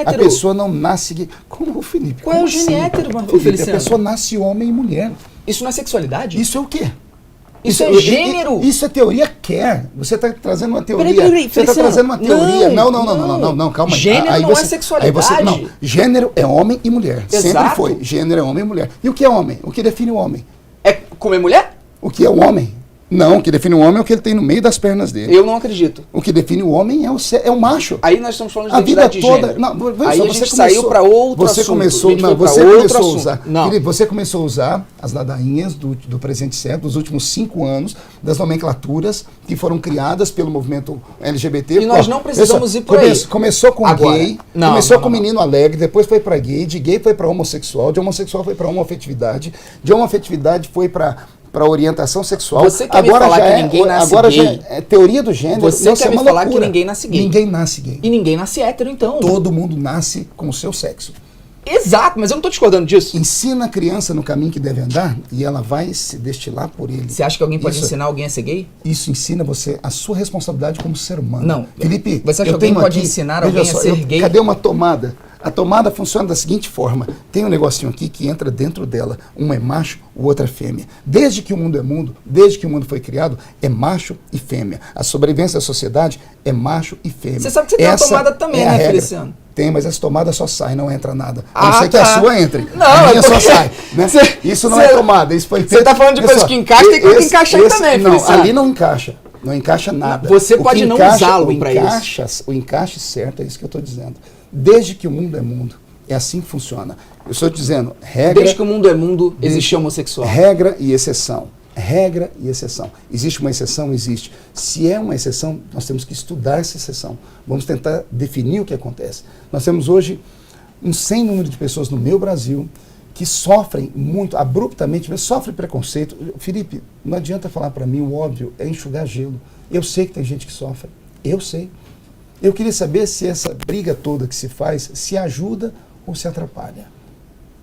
[SPEAKER 2] a pessoa não nasce gay. Como, Felipe?
[SPEAKER 1] Qual é o gene hétero,
[SPEAKER 2] Felipe, a pessoa nasce homem e mulher.
[SPEAKER 1] Isso não é sexualidade?
[SPEAKER 2] Isso é o quê?
[SPEAKER 1] Isso é gênero.
[SPEAKER 2] Isso é teoria quer. Você está trazendo uma teoria.
[SPEAKER 1] Peraí,
[SPEAKER 2] você está trazendo uma teoria. Não, calma aí.
[SPEAKER 1] Gênero
[SPEAKER 2] aí
[SPEAKER 1] não é sexualidade.
[SPEAKER 2] Não, gênero é homem e mulher.
[SPEAKER 1] Exato.
[SPEAKER 2] Sempre foi. Gênero é homem e mulher. E o que é homem? O que define o homem?
[SPEAKER 1] É comer mulher?
[SPEAKER 2] O que é o homem? Não, o que define o homem é o que ele tem no meio das pernas dele.
[SPEAKER 1] Eu não acredito.
[SPEAKER 2] O que define o homem é o macho.
[SPEAKER 1] Aí nós estamos falando de
[SPEAKER 2] A vida
[SPEAKER 1] identidade de
[SPEAKER 2] toda.
[SPEAKER 1] gênero.
[SPEAKER 2] Não,
[SPEAKER 1] Aí
[SPEAKER 2] você
[SPEAKER 1] a gente
[SPEAKER 2] começou,
[SPEAKER 1] saiu para outro
[SPEAKER 2] você
[SPEAKER 1] assunto.
[SPEAKER 2] começou, não,
[SPEAKER 1] você
[SPEAKER 2] você começou a
[SPEAKER 1] assunto.
[SPEAKER 2] usar.
[SPEAKER 1] Não.
[SPEAKER 2] Felipe, você começou a usar as ladainhas do presente século, dos últimos 5 anos, das nomenclaturas que foram criadas pelo movimento LGBT.
[SPEAKER 1] E nós não precisamos ir por aí.
[SPEAKER 2] Começou com
[SPEAKER 1] agora,
[SPEAKER 2] gay,
[SPEAKER 1] não,
[SPEAKER 2] começou
[SPEAKER 1] não,
[SPEAKER 2] com
[SPEAKER 1] não.
[SPEAKER 2] menino alegre, depois foi para gay, de gay foi para homossexual, de homossexual foi para homoafetividade, de homoafetividade foi para orientação sexual.
[SPEAKER 1] Você quer me falar que ninguém nasce
[SPEAKER 2] agora
[SPEAKER 1] gay?
[SPEAKER 2] Já é teoria do gênero.
[SPEAKER 1] Você quer me falar que ninguém nasce gay?
[SPEAKER 2] Ninguém nasce gay.
[SPEAKER 1] E ninguém nasce hétero, então.
[SPEAKER 2] Todo mundo nasce com o seu sexo.
[SPEAKER 1] Exato, mas eu não estou discordando disso.
[SPEAKER 2] Ensina a criança no caminho que deve andar e ela vai se destilar por ele.
[SPEAKER 1] Você acha que alguém pode ensinar alguém a ser gay?
[SPEAKER 2] Isso ensina você a sua responsabilidade como ser humano.
[SPEAKER 1] Não.
[SPEAKER 2] Felipe,
[SPEAKER 1] você acha que alguém pode ensinar alguém a ser gay?
[SPEAKER 2] Cadê uma tomada? A tomada funciona da seguinte forma. Tem um negocinho aqui que entra dentro dela. Um é macho, o outro é fêmea. Desde que o mundo é mundo, desde que o mundo foi criado, é macho e fêmea. A sobrevivência da sociedade é macho e fêmea.
[SPEAKER 1] Você sabe que você tem uma tomada também, né, Feliciano?
[SPEAKER 2] Tem, mas essa tomada só sai, não entra nada.
[SPEAKER 1] Ah,
[SPEAKER 2] a não ser que a sua entre.
[SPEAKER 1] Não,
[SPEAKER 2] a minha
[SPEAKER 1] porque
[SPEAKER 2] só sai. Né? Isso não é tomada. Isso foi feito.
[SPEAKER 1] Você está falando de coisas que encaixam, tem coisa que encaixa aí também,
[SPEAKER 2] Não,
[SPEAKER 1] Feliciano.
[SPEAKER 2] ali não encaixa. Não encaixa nada.
[SPEAKER 1] Você pode não usá-lo para
[SPEAKER 2] isso. O encaixe certo é isso que eu estou dizendo. Desde que o mundo é mundo, é assim que funciona. Eu estou dizendo, regra...
[SPEAKER 1] Desde que o mundo é mundo, existe homossexual.
[SPEAKER 2] Regra e exceção. Regra e exceção. Existe uma exceção? Existe. Se é uma exceção, nós temos que estudar essa exceção. Vamos tentar definir o que acontece. Nós temos hoje um sem número de pessoas no meu Brasil que sofrem muito, abruptamente, sofrem preconceito. Felipe, não adianta falar para mim, o óbvio é enxugar gelo. Eu sei que tem gente que sofre. Eu sei. Eu queria saber se essa briga toda que se faz se ajuda ou se atrapalha.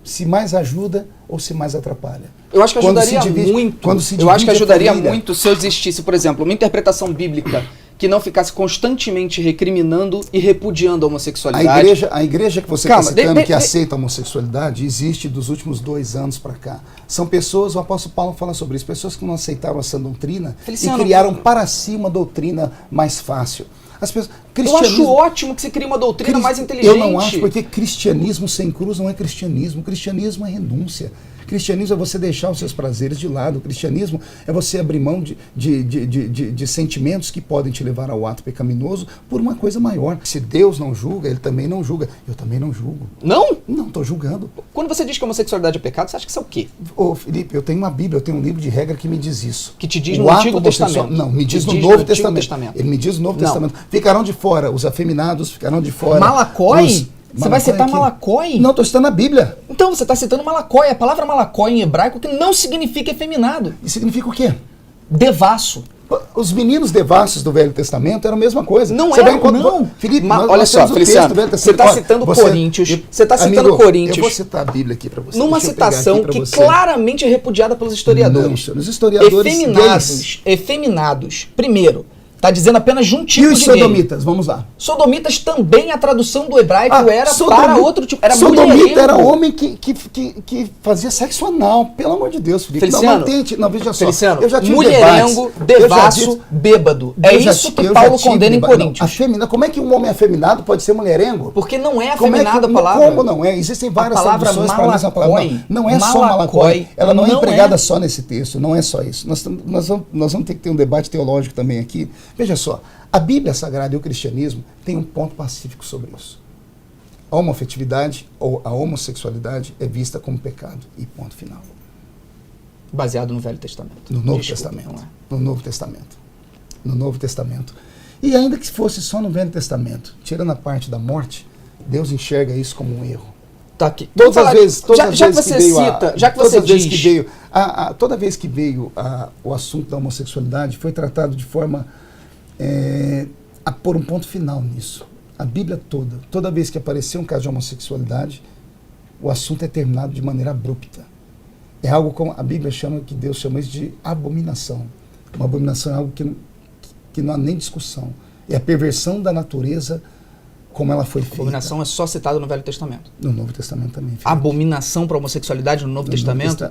[SPEAKER 2] Se mais ajuda ou se mais atrapalha.
[SPEAKER 1] Eu acho que ajudaria muito. Eu acho que ajudaria muito se existisse, por exemplo, uma interpretação bíblica que não ficasse constantemente recriminando e repudiando a homossexualidade.
[SPEAKER 2] A igreja que você está citando, que aceita a homossexualidade, existe dos últimos 2 anos para cá. São pessoas, o apóstolo Paulo fala sobre isso, pessoas que não aceitavam essa doutrina
[SPEAKER 1] Feliciano,
[SPEAKER 2] e criaram para si uma doutrina mais fácil. As pessoas,
[SPEAKER 1] eu acho ótimo que você crie uma doutrina mais inteligente.
[SPEAKER 2] Eu não acho, porque cristianismo sem cruz não é cristianismo. Cristianismo é renúncia. Cristianismo é você deixar os seus prazeres de lado. Cristianismo é você abrir mão de sentimentos que podem te levar ao ato pecaminoso por uma coisa maior. Se Deus não julga, Ele também não julga. Eu também não julgo.
[SPEAKER 1] Não?
[SPEAKER 2] Não, estou julgando.
[SPEAKER 1] Quando você diz que a homossexualidade é pecado, você acha que isso é o quê?
[SPEAKER 2] Ô, Felipe, eu tenho uma Bíblia, eu tenho um livro de regra que me diz isso.
[SPEAKER 1] Que te diz no Antigo Testamento.
[SPEAKER 2] Não, me diz no Novo Testamento. Ele me diz no Novo Testamento. Ficarão de fora os afeminados, ficarão de fora...
[SPEAKER 1] Malacói? Você vai citar Malacói?
[SPEAKER 2] Não, estou citando a Bíblia.
[SPEAKER 1] Então, você está citando Malacói. A palavra Malacói em hebraico que não significa efeminado.
[SPEAKER 2] E significa o quê?
[SPEAKER 1] Devasso.
[SPEAKER 2] Os meninos devassos do Velho Testamento eram a mesma coisa.
[SPEAKER 1] Não
[SPEAKER 2] você
[SPEAKER 1] é, não.
[SPEAKER 2] Felipe,
[SPEAKER 1] olha só, Feliciano, você está citando Coríntios. Você está citando Coríntios.
[SPEAKER 2] Eu vou citar a Bíblia aqui para você.
[SPEAKER 1] Numa citação que claramente é repudiada pelos historiadores.
[SPEAKER 2] Não, os historiadores
[SPEAKER 1] efeminados. Primeiro, está dizendo apenas de um tipo de
[SPEAKER 2] gay. E os sodomitas? Vamos lá.
[SPEAKER 1] Sodomitas também, a tradução do hebraico era para outro tipo. Era
[SPEAKER 2] sodomita era homem que fazia sexo anal. Pelo amor de Deus, Felipe.
[SPEAKER 1] Feliciano,
[SPEAKER 2] não, veja só.
[SPEAKER 1] Feliciano,
[SPEAKER 2] eu já tive
[SPEAKER 1] mulherengo, devasso, bêbado. É isso que Paulo condena em Coríntios.
[SPEAKER 2] Afemina, como é que um homem afeminado pode ser mulherengo?
[SPEAKER 1] Porque não é afeminada a palavra.
[SPEAKER 2] Como não é? Existem várias
[SPEAKER 1] traduções
[SPEAKER 2] para a mesma palavra. Não é só malacói. Ela não é empregada só nesse texto. Não é só isso. Nós vamos ter que ter um debate teológico também aqui. Veja só, a Bíblia Sagrada e o cristianismo têm um ponto pacífico sobre isso. A homoafetividade ou a homossexualidade é vista como pecado e ponto final.
[SPEAKER 1] Baseado no Velho Testamento.
[SPEAKER 2] No Novo Testamento. No Novo Testamento. No Novo Testamento. E ainda que fosse só no Velho Testamento, tirando a parte da morte, Deus enxerga isso como um erro.
[SPEAKER 1] Tá aqui.
[SPEAKER 2] Todas as vezes que veio o assunto da homossexualidade, foi tratado de forma a pôr um ponto final nisso. A Bíblia toda vez que apareceu um caso de homossexualidade, o assunto é terminado de maneira abrupta. É algo como a Bíblia chama, que Deus chama isso de abominação. Uma abominação é algo que não há nem discussão. É a perversão da natureza como ela foi feita.
[SPEAKER 1] Abominação é só citada no Velho Testamento.
[SPEAKER 2] No Novo Testamento também. Felipe.
[SPEAKER 1] Abominação para a homossexualidade no Novo Testamento?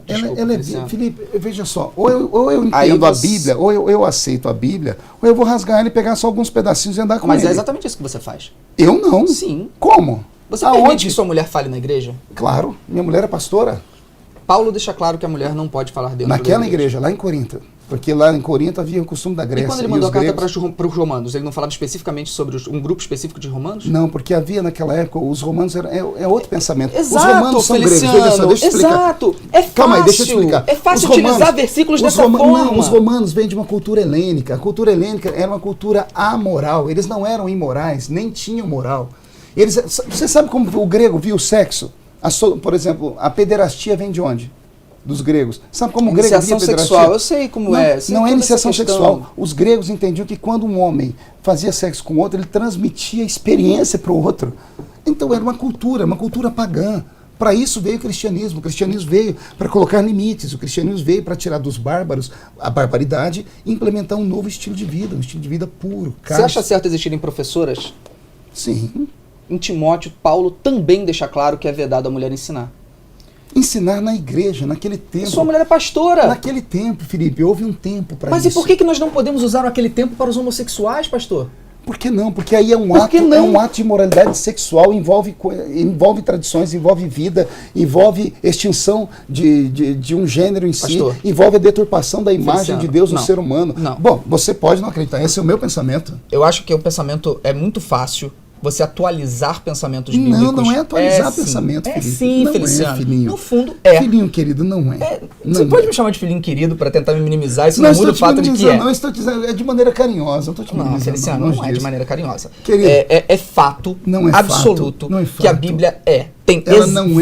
[SPEAKER 2] Felipe, veja só, ou eu entendo a Bíblia, ou eu aceito a Bíblia, ou eu vou rasgar ela e pegar só alguns pedacinhos e andar com ele.
[SPEAKER 1] Mas é exatamente isso que você faz.
[SPEAKER 2] Eu não.
[SPEAKER 1] Sim.
[SPEAKER 2] Como?
[SPEAKER 1] Você permite que sua mulher fale na igreja?
[SPEAKER 2] Claro, minha mulher é pastora.
[SPEAKER 1] Paulo deixa claro que a mulher não pode falar dentro
[SPEAKER 2] Naquela igreja, lá em Corinto. Porque lá em Corinto havia o costume da Grécia.
[SPEAKER 1] E quando ele mandou a carta para os romanos, ele não falava especificamente sobre um grupo específico de romanos?
[SPEAKER 2] Não, porque havia naquela época, os romanos é outro pensamento.
[SPEAKER 1] Exato,
[SPEAKER 2] os romanos são gregos. Veja só, deixa eu explicar.
[SPEAKER 1] Exato, é fácil.
[SPEAKER 2] Calma aí, deixa eu explicar.
[SPEAKER 1] É fácil utilizar versículos dessa forma.
[SPEAKER 2] Não, os romanos vêm de uma cultura helênica. A cultura helênica era uma cultura amoral. Eles não eram imorais, nem tinham moral. Você sabe como o grego via o sexo? Por exemplo, a pederastia vem de onde? Dos gregos. Sabe como o grego via a pederastia? Iniciação sexual,
[SPEAKER 1] eu sei como é.
[SPEAKER 2] Não é iniciação sexual. Os gregos entendiam que quando um homem fazia sexo com outro, ele transmitia experiência para o outro. Então era uma cultura pagã. Para isso veio o cristianismo. O cristianismo veio para colocar limites. O cristianismo veio para tirar dos bárbaros a barbaridade e implementar um novo estilo de vida, um estilo de vida puro.
[SPEAKER 1] Você acha certo existirem professoras?
[SPEAKER 2] Sim.
[SPEAKER 1] Em Timóteo, Paulo também deixa claro que é vedado a mulher ensinar.
[SPEAKER 2] Ensinar na igreja, naquele tempo.
[SPEAKER 1] Sua mulher é pastora.
[SPEAKER 2] Naquele tempo, Felipe, houve um tempo para isso.
[SPEAKER 1] Mas e por que nós não podemos usar aquele tempo para os homossexuais, pastor?
[SPEAKER 2] Por que não? Porque aí é um ato de imoralidade sexual, envolve tradições, envolve vida, envolve extinção de um gênero em
[SPEAKER 1] pastor,
[SPEAKER 2] si, envolve a deturpação da imagem de Deus no ser humano.
[SPEAKER 1] Não.
[SPEAKER 2] Bom, você pode não acreditar, esse é o meu pensamento.
[SPEAKER 1] Eu acho que o pensamento é muito fácil. Você atualizar pensamentos bíblicos.
[SPEAKER 2] Não é atualizar pensamento,
[SPEAKER 1] Felipe.
[SPEAKER 2] É
[SPEAKER 1] sim,
[SPEAKER 2] não
[SPEAKER 1] Feliciano.
[SPEAKER 2] É, filhinho.
[SPEAKER 1] No fundo, é.
[SPEAKER 2] Filhinho querido, não é.
[SPEAKER 1] Você pode me chamar de filhinho querido para tentar me minimizar, isso não muda o fato de que é.
[SPEAKER 2] Não, estou dizendo, é de maneira carinhosa. Não estou te minimizando.
[SPEAKER 1] Não, Feliciano, não é de maneira carinhosa.
[SPEAKER 2] Querido,
[SPEAKER 1] é fato absoluto que a Bíblia tem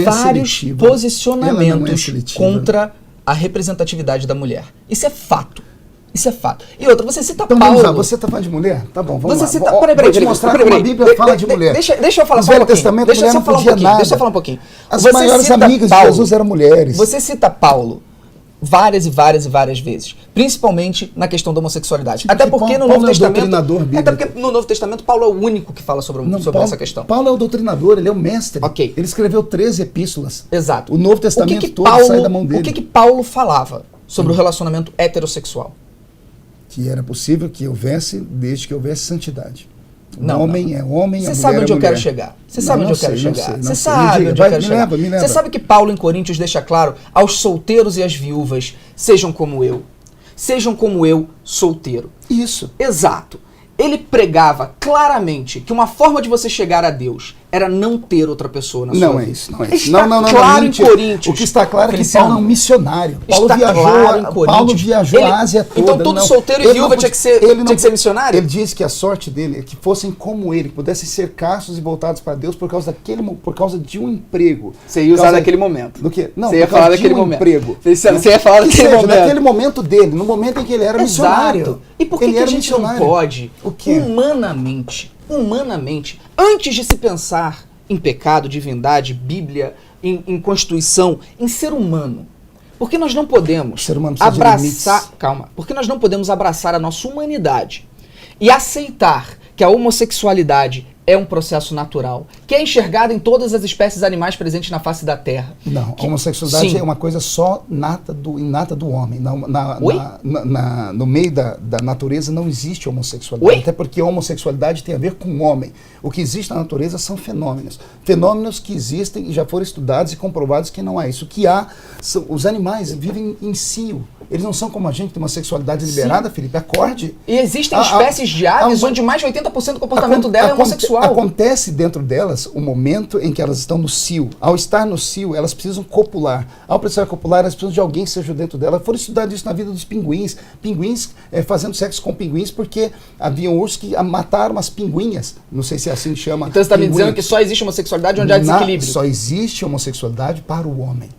[SPEAKER 1] vários posicionamentos contra a representatividade da mulher. Isso é fato. Isso é fato. E outra, você cita Paulo.
[SPEAKER 2] Vamos lá, você tá falando de mulher? Tá bom, vamos lá.
[SPEAKER 1] Peraí,
[SPEAKER 2] vou te mostrar como a Bíblia fala de mulher.
[SPEAKER 1] Deixa eu falar só um pouquinho. Deixa eu falar um pouquinho.
[SPEAKER 2] As maiores amigas de Jesus eram mulheres.
[SPEAKER 1] Você cita Paulo várias vezes, principalmente na questão da homossexualidade. Até porque no Novo Testamento Paulo é o único que fala sobre essa questão.
[SPEAKER 2] Paulo é o doutrinador, ele é o mestre.
[SPEAKER 1] Ok.
[SPEAKER 2] Ele escreveu 13 epístolas.
[SPEAKER 1] Exato.
[SPEAKER 2] O Novo Testamento todo sai da mão dele.
[SPEAKER 1] O que Paulo falava sobre o relacionamento heterossexual?
[SPEAKER 2] Que era possível que houvesse, desde que houvesse santidade. Homem é homem,
[SPEAKER 1] Você sabe onde eu quero chegar. Você sabe onde eu quero chegar. Você sabe onde eu quero chegar. Você sabe que Paulo em Coríntios deixa claro aos solteiros e às viúvas, sejam como eu. Sejam como eu, solteiro.
[SPEAKER 2] Isso.
[SPEAKER 1] Exato. Ele pregava claramente que uma forma de você chegar a Deus era não ter outra pessoa na sua vida.
[SPEAKER 2] Não é isso.
[SPEAKER 1] Está claro em Coríntios.
[SPEAKER 2] O que está claro é que Paulo é um missionário. Paulo viajou a Ásia toda.
[SPEAKER 1] Então todo solteiro e viúva tinha que ser missionário?
[SPEAKER 2] Ele disse que a sorte dele é que fossem como ele, que pudessem ser castos e voltados para Deus por causa de um emprego.
[SPEAKER 1] Você ia usar daquele momento.
[SPEAKER 2] Do quê? Não,
[SPEAKER 1] você ia falar daquele momento.
[SPEAKER 2] Emprego.
[SPEAKER 1] Você ia falar daquele momento.
[SPEAKER 2] Naquele momento dele, no momento em que ele era missionário.
[SPEAKER 1] E por que a gente não pode, humanamente, antes de se pensar em pecado, divindade, Bíblia, em Constituição, em ser humano, porque nós não podemos porque nós não podemos abraçar a nossa humanidade e aceitar que a homossexualidade é um processo natural, que é enxergada em todas as espécies animais presentes na face da Terra.
[SPEAKER 2] Não, a homossexualidade é uma coisa só inata do homem. No meio da natureza não existe homossexualidade, até porque a homossexualidade tem a ver com o homem. O que existe na natureza são fenômenos. Fenômenos que existem e já foram estudados e comprovados que não é isso. O que há, os animais vivem em cio. Eles não são como a gente, tem uma sexualidade liberada, Felipe, acorde.
[SPEAKER 1] E existem espécies de aves onde mais de 80% do comportamento dela é homossexual.
[SPEAKER 2] Acontece dentro delas o momento em que elas estão no cio. Ao estar no cio, elas precisam copular. Ao precisar copular, elas precisam de alguém que seja dentro dela. Foram estudar isso na vida dos pinguins. Pinguins fazendo sexo com pinguins porque haviam ursos que mataram as pinguinhas. Não sei se é assim que chama.
[SPEAKER 1] Então você está me dizendo que só existe homossexualidade onde há desequilíbrio?
[SPEAKER 2] Só existe homossexualidade para o homem.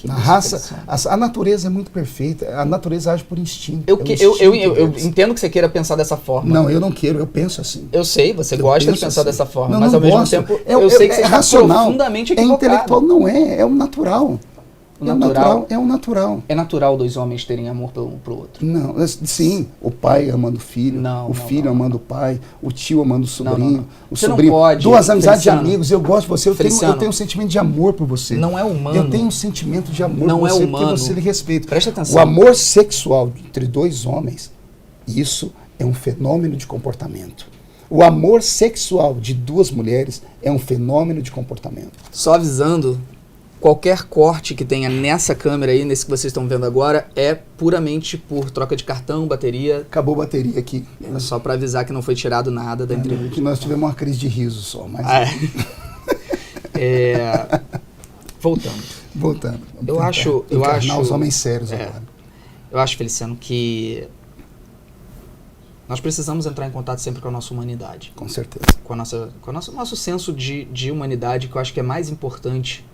[SPEAKER 2] Na raça, a natureza é muito perfeita, a natureza age por instinto.
[SPEAKER 1] Eu entendo que você queira pensar dessa forma.
[SPEAKER 2] Não, eu não quero, eu penso assim.
[SPEAKER 1] Eu sei, você gosta de pensar dessa forma,
[SPEAKER 2] não,
[SPEAKER 1] mas ao mesmo tempo eu sei que você está profundamente equivocado.
[SPEAKER 2] É intelectual, não é o natural.
[SPEAKER 1] O natural
[SPEAKER 2] é o natural.
[SPEAKER 1] É natural dois homens terem amor um pro outro.
[SPEAKER 2] Não, sim, o pai amando o filho, o filho amando o pai, o tio amando o sobrinho, o
[SPEAKER 1] você
[SPEAKER 2] sobrinho.
[SPEAKER 1] Não pode,
[SPEAKER 2] duas amizades de amigos, eu gosto de você, eu tenho um sentimento de amor por você.
[SPEAKER 1] Não é humano.
[SPEAKER 2] Eu tenho um sentimento de amor
[SPEAKER 1] não
[SPEAKER 2] por você,
[SPEAKER 1] é humano.
[SPEAKER 2] porque você lhe respeita.
[SPEAKER 1] Presta atenção.
[SPEAKER 2] O amor sexual entre dois homens, isso é um fenômeno de comportamento. O amor sexual de duas mulheres é um fenômeno de comportamento.
[SPEAKER 1] Só avisando, qualquer corte que tenha nessa câmera aí, nesse que vocês estão vendo agora, é puramente por troca de cartão, bateria.
[SPEAKER 2] Acabou a bateria aqui.
[SPEAKER 1] É só para avisar que não foi tirado nada da entrevista.
[SPEAKER 2] Que nós tivemos uma crise de riso só. Mas... Voltando.
[SPEAKER 1] Eu acho
[SPEAKER 2] os homens sérios agora.
[SPEAKER 1] Eu acho, Feliciano, que nós precisamos entrar em contato sempre com a nossa humanidade.
[SPEAKER 2] Com certeza.
[SPEAKER 1] Com o nosso senso de humanidade, que eu acho que é mais importante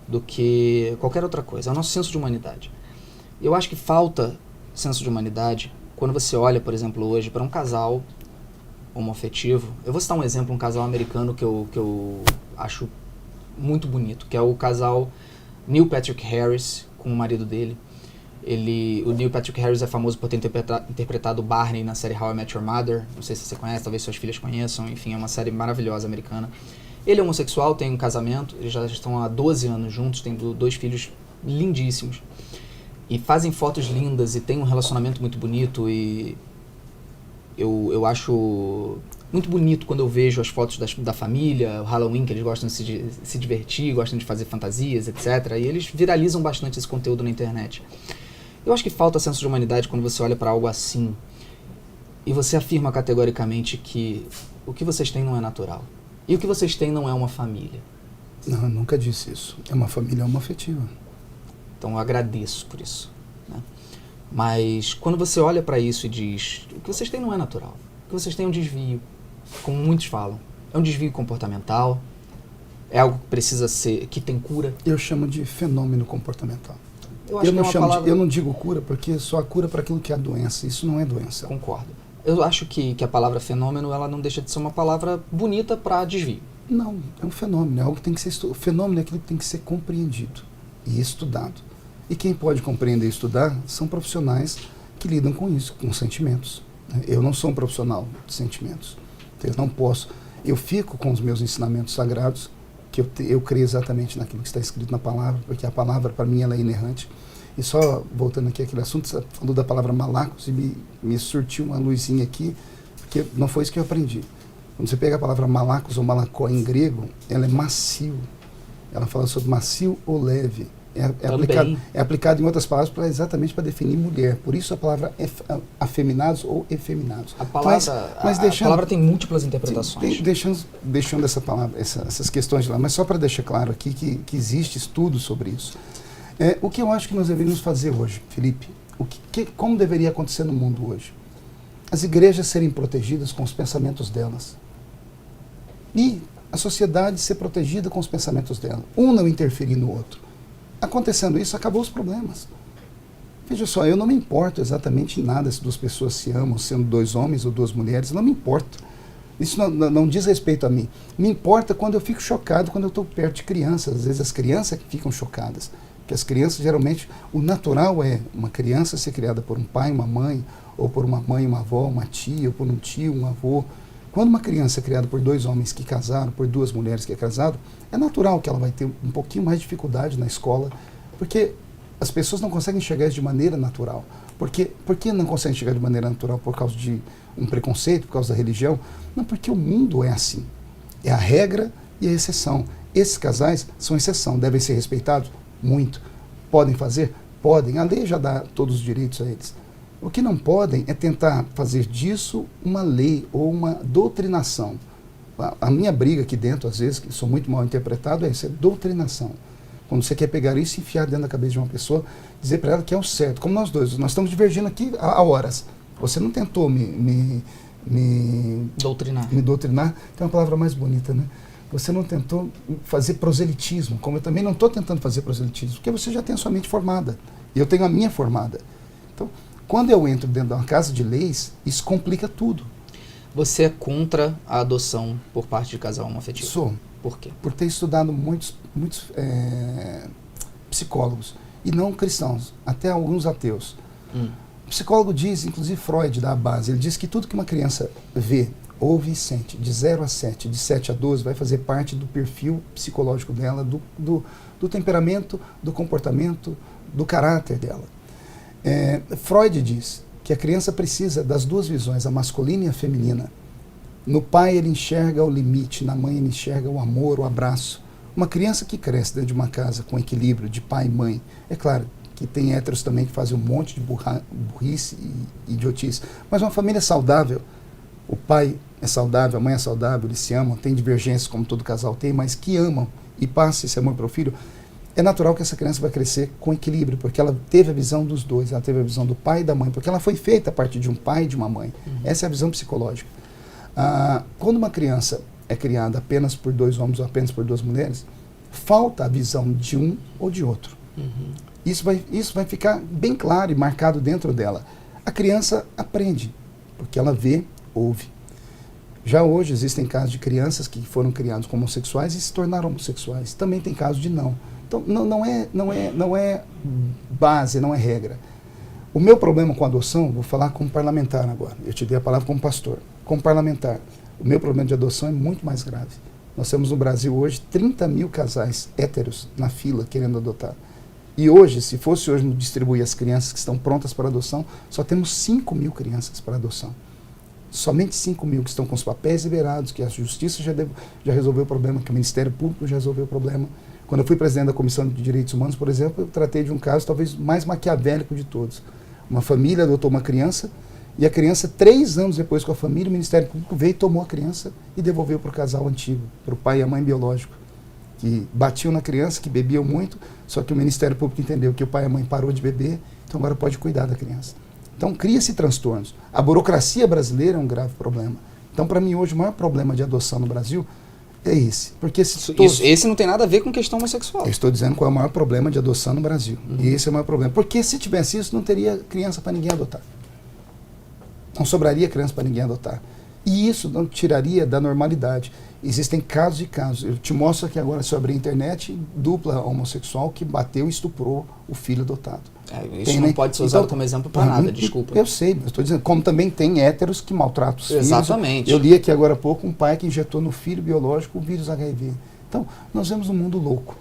[SPEAKER 1] do que qualquer outra coisa. É o nosso senso de humanidade. Eu acho que falta senso de humanidade quando você olha, por exemplo, hoje para um casal homoafetivo. Eu vou citar um exemplo, um casal americano que eu acho muito bonito, que é o casal Neil Patrick Harris com o marido dele. O Neil Patrick Harris é famoso por ter interpretado o Barney na série How I Met Your Mother. Não sei se você conhece, talvez suas filhas conheçam. Enfim, é uma série maravilhosa americana. Ele é homossexual, tem um casamento, eles já estão há 12 anos juntos, têm 2 filhos lindíssimos. E fazem fotos lindas e tem um relacionamento muito bonito. E eu acho muito bonito quando eu vejo as fotos da família, o Halloween, que eles gostam de se divertir, gostam de fazer fantasias, etc. E eles viralizam bastante esse conteúdo na internet. Eu acho que falta senso de humanidade quando você olha para algo assim e você afirma categoricamente que o que vocês têm não é natural. E o que vocês têm não é uma família.
[SPEAKER 2] Não, eu nunca disse isso. É uma família homoafetiva.
[SPEAKER 1] Então eu agradeço por isso. Né? Mas quando você olha para isso e diz, o que vocês têm não é natural. O que vocês têm é um desvio, como muitos falam. É um desvio comportamental, é algo que precisa ser, que tem cura.
[SPEAKER 2] Eu chamo de fenômeno comportamental.
[SPEAKER 1] Eu
[SPEAKER 2] não digo cura porque só há cura para aquilo que é a doença. Isso não é doença.
[SPEAKER 1] Concordo. Eu acho que a palavra fenômeno ela não deixa de ser uma palavra bonita para desvio.
[SPEAKER 2] Não, é um fenômeno. É algo que tem que ser estudado. O fenômeno é aquilo que tem que ser compreendido e estudado. E quem pode compreender e estudar são profissionais que lidam com isso, com sentimentos. Eu não sou um profissional de sentimentos. Eu não posso. Eu fico com os meus ensinamentos sagrados, que eu creio exatamente naquilo que está escrito na palavra, porque a palavra, para mim, ela é inerrante. E só voltando aqui àquele assunto, você falou da palavra malacos e me surtiu uma luzinha aqui, que não foi isso que eu aprendi. Quando você pega a palavra malacos ou malacó em grego, ela é macio. Ela fala sobre macio ou leve. É aplicado em outras palavras exatamente para definir mulher. Por isso a palavra afeminados ou efeminados.
[SPEAKER 1] A palavra tem múltiplas interpretações.
[SPEAKER 2] Deixando essa palavra, essas questões de lá, mas só para deixar claro aqui que existe estudo sobre isso. O que eu acho que nós deveríamos fazer hoje, Felipe, como deveria acontecer no mundo hoje? As igrejas serem protegidas com os pensamentos delas. E a sociedade ser protegida com os pensamentos dela. Um não interferir no outro. Acontecendo isso, acabou os problemas. Veja só, eu não me importo exatamente em nada se duas pessoas se amam, sendo 2 homens ou 2 mulheres, não me importo. Isso não diz respeito a mim. Me importa quando eu fico chocado, quando eu estou perto de crianças. Às vezes as crianças que ficam chocadas. Porque as crianças, geralmente, o natural é uma criança ser criada por um pai, uma mãe, ou por uma mãe, uma avó, uma tia, ou por um tio, um avô. Quando uma criança é criada por 2 homens que casaram, por 2 mulheres que é casado, é natural que ela vai ter um pouquinho mais de dificuldade na escola, porque as pessoas não conseguem enxergar isso de maneira natural. Por que não conseguem enxergar de maneira natural? Por causa de um preconceito, por causa da religião? Não, porque o mundo é assim. É a regra e a exceção. Esses casais são exceção, devem ser respeitados? Muito. Podem fazer? Podem. A lei já dá todos os direitos a eles. O que não podem é tentar fazer disso uma lei ou uma doutrinação. A minha briga aqui dentro, às vezes, que sou muito mal interpretado, é isso, é doutrinação. Quando você quer pegar isso e enfiar dentro da cabeça de uma pessoa, dizer para ela que é o certo. Como nós dois, nós estamos divergindo aqui há horas. Você não tentou me doutrinar, tem uma palavra mais bonita, né? Você não tentou fazer proselitismo, como eu também não estou tentando fazer proselitismo, porque você já tem a sua mente formada, e eu tenho a minha formada. Então, quando eu entro dentro de uma casa de leis, isso complica tudo.
[SPEAKER 1] Você é contra a adoção por parte de casal homoafetivo?
[SPEAKER 2] Sou.
[SPEAKER 1] Por quê?
[SPEAKER 2] Por ter estudado muitos psicólogos e não cristãos, até alguns ateus. O psicólogo diz, inclusive Freud dá a base, ele diz que tudo que uma criança vê, ouve e sente, de 0 a 7, de 7 a 12, vai fazer parte do perfil psicológico dela, do temperamento, do comportamento, do caráter dela. Freud diz que a criança precisa das duas visões, a masculina e a feminina. No pai ele enxerga o limite, na mãe ele enxerga o amor, o abraço. Uma criança que cresce dentro de uma casa com equilíbrio de pai e mãe, é claro que tem héteros também que fazem um monte de burrice e idiotice, mas uma família saudável, o pai é saudável, a mãe é saudável, eles se amam, tem divergências como todo casal tem, mas que amam e passam esse amor para o filho, é natural que essa criança vai crescer com equilíbrio, porque ela teve a visão dos dois, ela teve a visão do pai e da mãe, porque ela foi feita a partir de um pai e de uma mãe. Essa é a visão psicológica. Quando uma criança é criada apenas por 2 homens ou apenas por 2 mulheres, falta a visão de um ou de outro. Isso vai ficar bem claro e marcado dentro dela. A criança aprende, porque ela vê, ouve. Já hoje existem casos de crianças que foram criados como homossexuais e se tornaram homossexuais. Também tem casos de não. Então não é base, não é regra. O meu problema com a adoção, vou falar como parlamentar agora. Eu te dei a palavra como pastor. Como parlamentar, o meu problema de adoção é muito mais grave. Nós temos no Brasil hoje 30 mil casais héteros na fila querendo adotar. E hoje, se fosse hoje distribuir as crianças que estão prontas para adoção, só temos 5 mil crianças para adoção. Somente 5 mil que estão com os papéis liberados, que a Justiça já resolveu o problema, que o Ministério Público já resolveu o problema. Quando eu fui presidente da Comissão de Direitos Humanos, por exemplo, eu tratei de um caso talvez mais maquiavélico de todos. Uma família adotou uma criança, e a criança, 3 anos depois com a família, o Ministério Público veio, tomou a criança e devolveu para o casal antigo, para o pai e a mãe biológico, que batiam na criança, que bebiam muito, só que o Ministério Público entendeu que o pai e a mãe parou de beber, então agora pode cuidar da criança. Então cria-se transtornos. A burocracia brasileira é um grave problema. Então, para mim, hoje, o maior problema de adoção no Brasil é esse. Porque
[SPEAKER 1] esse não tem nada a ver com questão homossexual.
[SPEAKER 2] Eu estou dizendo qual é o maior problema de adoção no Brasil. E esse é o maior problema. Porque se tivesse isso, não teria criança para ninguém adotar. Não sobraria criança para ninguém adotar. E isso não tiraria da normalidade. Existem casos e casos. Eu te mostro aqui agora sobre a internet, dupla homossexual que bateu e estuprou o filho adotado.
[SPEAKER 1] Isso não pode ser usado como exemplo para nada, desculpa.
[SPEAKER 2] Eu sei, eu estou dizendo, como também tem héteros que maltratam os filhos.
[SPEAKER 1] Exatamente.
[SPEAKER 2] Eu li aqui agora há pouco um pai que injetou no filho biológico o vírus HIV. Então, nós vemos um mundo louco.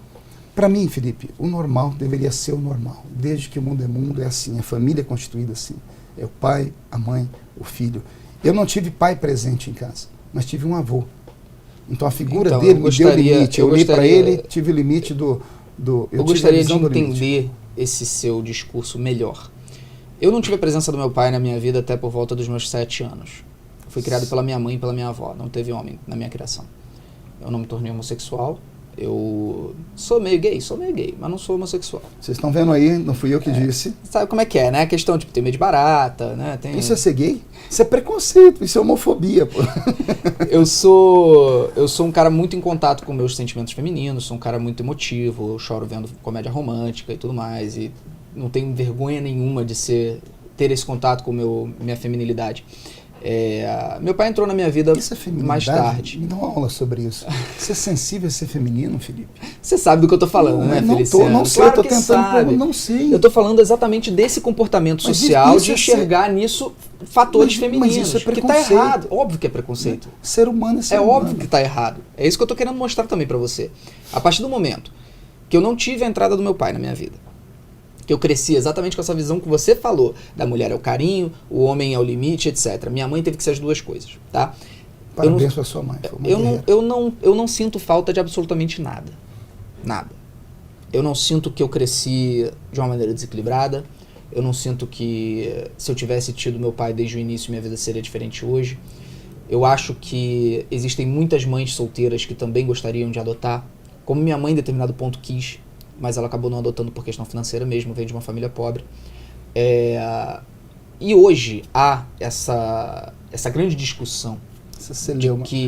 [SPEAKER 2] Para mim, Felipe, o normal deveria ser o normal. Desde que o mundo, é assim, a família é constituída assim. É o pai, a mãe, o filho. Eu não tive pai presente em casa, mas tive um avô. Então a figura dele me deu limite. Eu olhei para ele, tive o limite do
[SPEAKER 1] eu gostaria de entender esse seu discurso melhor. Eu não tive a presença do meu pai na minha vida até por volta dos meus 7 anos. Eu fui criado pela minha mãe e pela minha avó. Não teve homem na minha criação. Eu não me tornei homossexual. Eu sou meio gay, mas não sou homossexual.
[SPEAKER 2] Vocês estão vendo aí, não fui eu que disse.
[SPEAKER 1] Sabe como é que é, né? A questão de ter medo de barata, né?
[SPEAKER 2] Isso é ser gay? Isso é preconceito, isso é homofobia, pô.
[SPEAKER 1] Eu sou um cara muito em contato com meus sentimentos femininos, sou um cara muito emotivo, eu choro vendo comédia romântica e tudo mais, e não tenho vergonha nenhuma de ter esse contato com minha feminilidade. Meu pai entrou na minha vida mais tarde.
[SPEAKER 2] Me dá uma aula sobre isso. Você é sensível a ser feminino, Felipe?
[SPEAKER 1] Você sabe do que eu tô falando, né, Feliciano?
[SPEAKER 2] Não sei, claro, eu tô tentando, não sei.
[SPEAKER 1] Eu tô falando exatamente desse comportamento social de enxergar nisso fatores femininos.
[SPEAKER 2] Mas isso é preconceito.
[SPEAKER 1] Que tá errado. Óbvio que é preconceito.
[SPEAKER 2] Ser humano é ser humano.
[SPEAKER 1] É óbvio que tá errado. É isso que eu tô querendo mostrar também pra você. A partir do momento que eu não tive a entrada do meu pai na minha vida, que eu cresci exatamente com essa visão que você falou, da mulher é o carinho, o homem é o limite, etc. Minha mãe teve que ser as duas coisas, tá?
[SPEAKER 2] Parabéns pra sua mãe.
[SPEAKER 1] Eu não sinto falta de absolutamente nada. Nada. Eu não sinto que eu cresci de uma maneira desequilibrada. Eu não sinto que se eu tivesse tido meu pai desde o início, minha vida seria diferente hoje. Eu acho que existem muitas mães solteiras que também gostariam de adotar, como minha mãe em determinado ponto quis, mas ela acabou não adotando por questão financeira mesmo, veio de uma família pobre. E hoje há essa grande discussão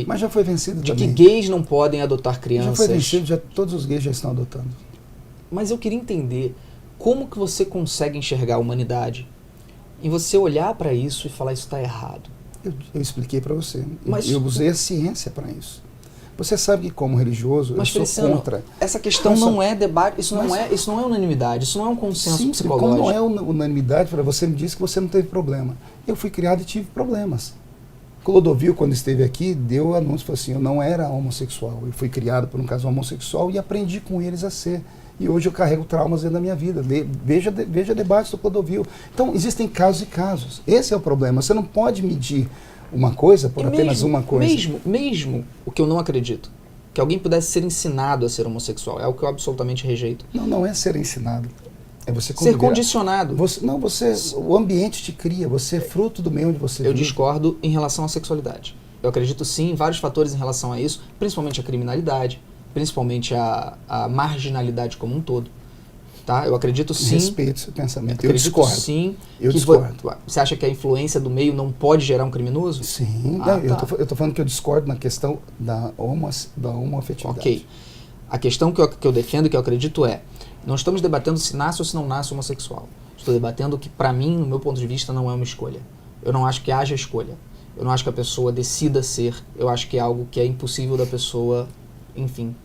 [SPEAKER 2] mas já foi vencido
[SPEAKER 1] de
[SPEAKER 2] também.
[SPEAKER 1] Que gays não podem adotar crianças.
[SPEAKER 2] Já foi vencido, todos os gays já estão adotando.
[SPEAKER 1] Mas eu queria entender como que você consegue enxergar a humanidade e você olhar para isso e falar isso está errado.
[SPEAKER 2] Eu expliquei para você. Eu usei a ciência para isso. Você sabe que como religioso
[SPEAKER 1] Mas,
[SPEAKER 2] eu sou
[SPEAKER 1] Feliciano,
[SPEAKER 2] contra.
[SPEAKER 1] essa questão não é debate, isso não é unanimidade, isso não é um consenso
[SPEAKER 2] Sim,
[SPEAKER 1] psicológico.
[SPEAKER 2] como não é unanimidade, você me disse que você não teve problema. Eu fui criado e tive problemas. Clodovil, quando esteve aqui, deu anúncio, falou assim, eu não era homossexual, eu fui criado por um casal homossexual e aprendi com eles a ser. E hoje eu carrego traumas dentro da minha vida. Veja debates do Clodovil. Então, existem casos e casos. Esse é o problema. Você não pode medir uma coisa por apenas uma coisa.
[SPEAKER 1] Mesmo o que eu não acredito, que alguém pudesse ser ensinado a ser homossexual, é o que eu absolutamente rejeito.
[SPEAKER 2] Não é ser ensinado. É você
[SPEAKER 1] ser condicionado.
[SPEAKER 2] O ambiente te cria, você é fruto do meio onde você vive.
[SPEAKER 1] Eu discordo em relação à sexualidade. Eu acredito sim em vários fatores em relação a isso, principalmente a criminalidade, principalmente a marginalidade como um todo. Tá? Eu acredito sim.
[SPEAKER 2] Respeito seu pensamento.
[SPEAKER 1] Eu discordo. Sim.
[SPEAKER 2] Eu discordo.
[SPEAKER 1] Você acha que a influência do meio não pode gerar um criminoso?
[SPEAKER 2] Sim. Eu tô falando que eu discordo na questão da homoafetividade.
[SPEAKER 1] Ok. A questão que eu defendo, que eu acredito não estamos debatendo se nasce ou se não nasce homossexual. Estou debatendo que, para mim, no meu ponto de vista, não é uma escolha. Eu não acho que haja escolha. Eu não acho que a pessoa decida ser. Eu acho que é algo que é impossível da pessoa, enfim.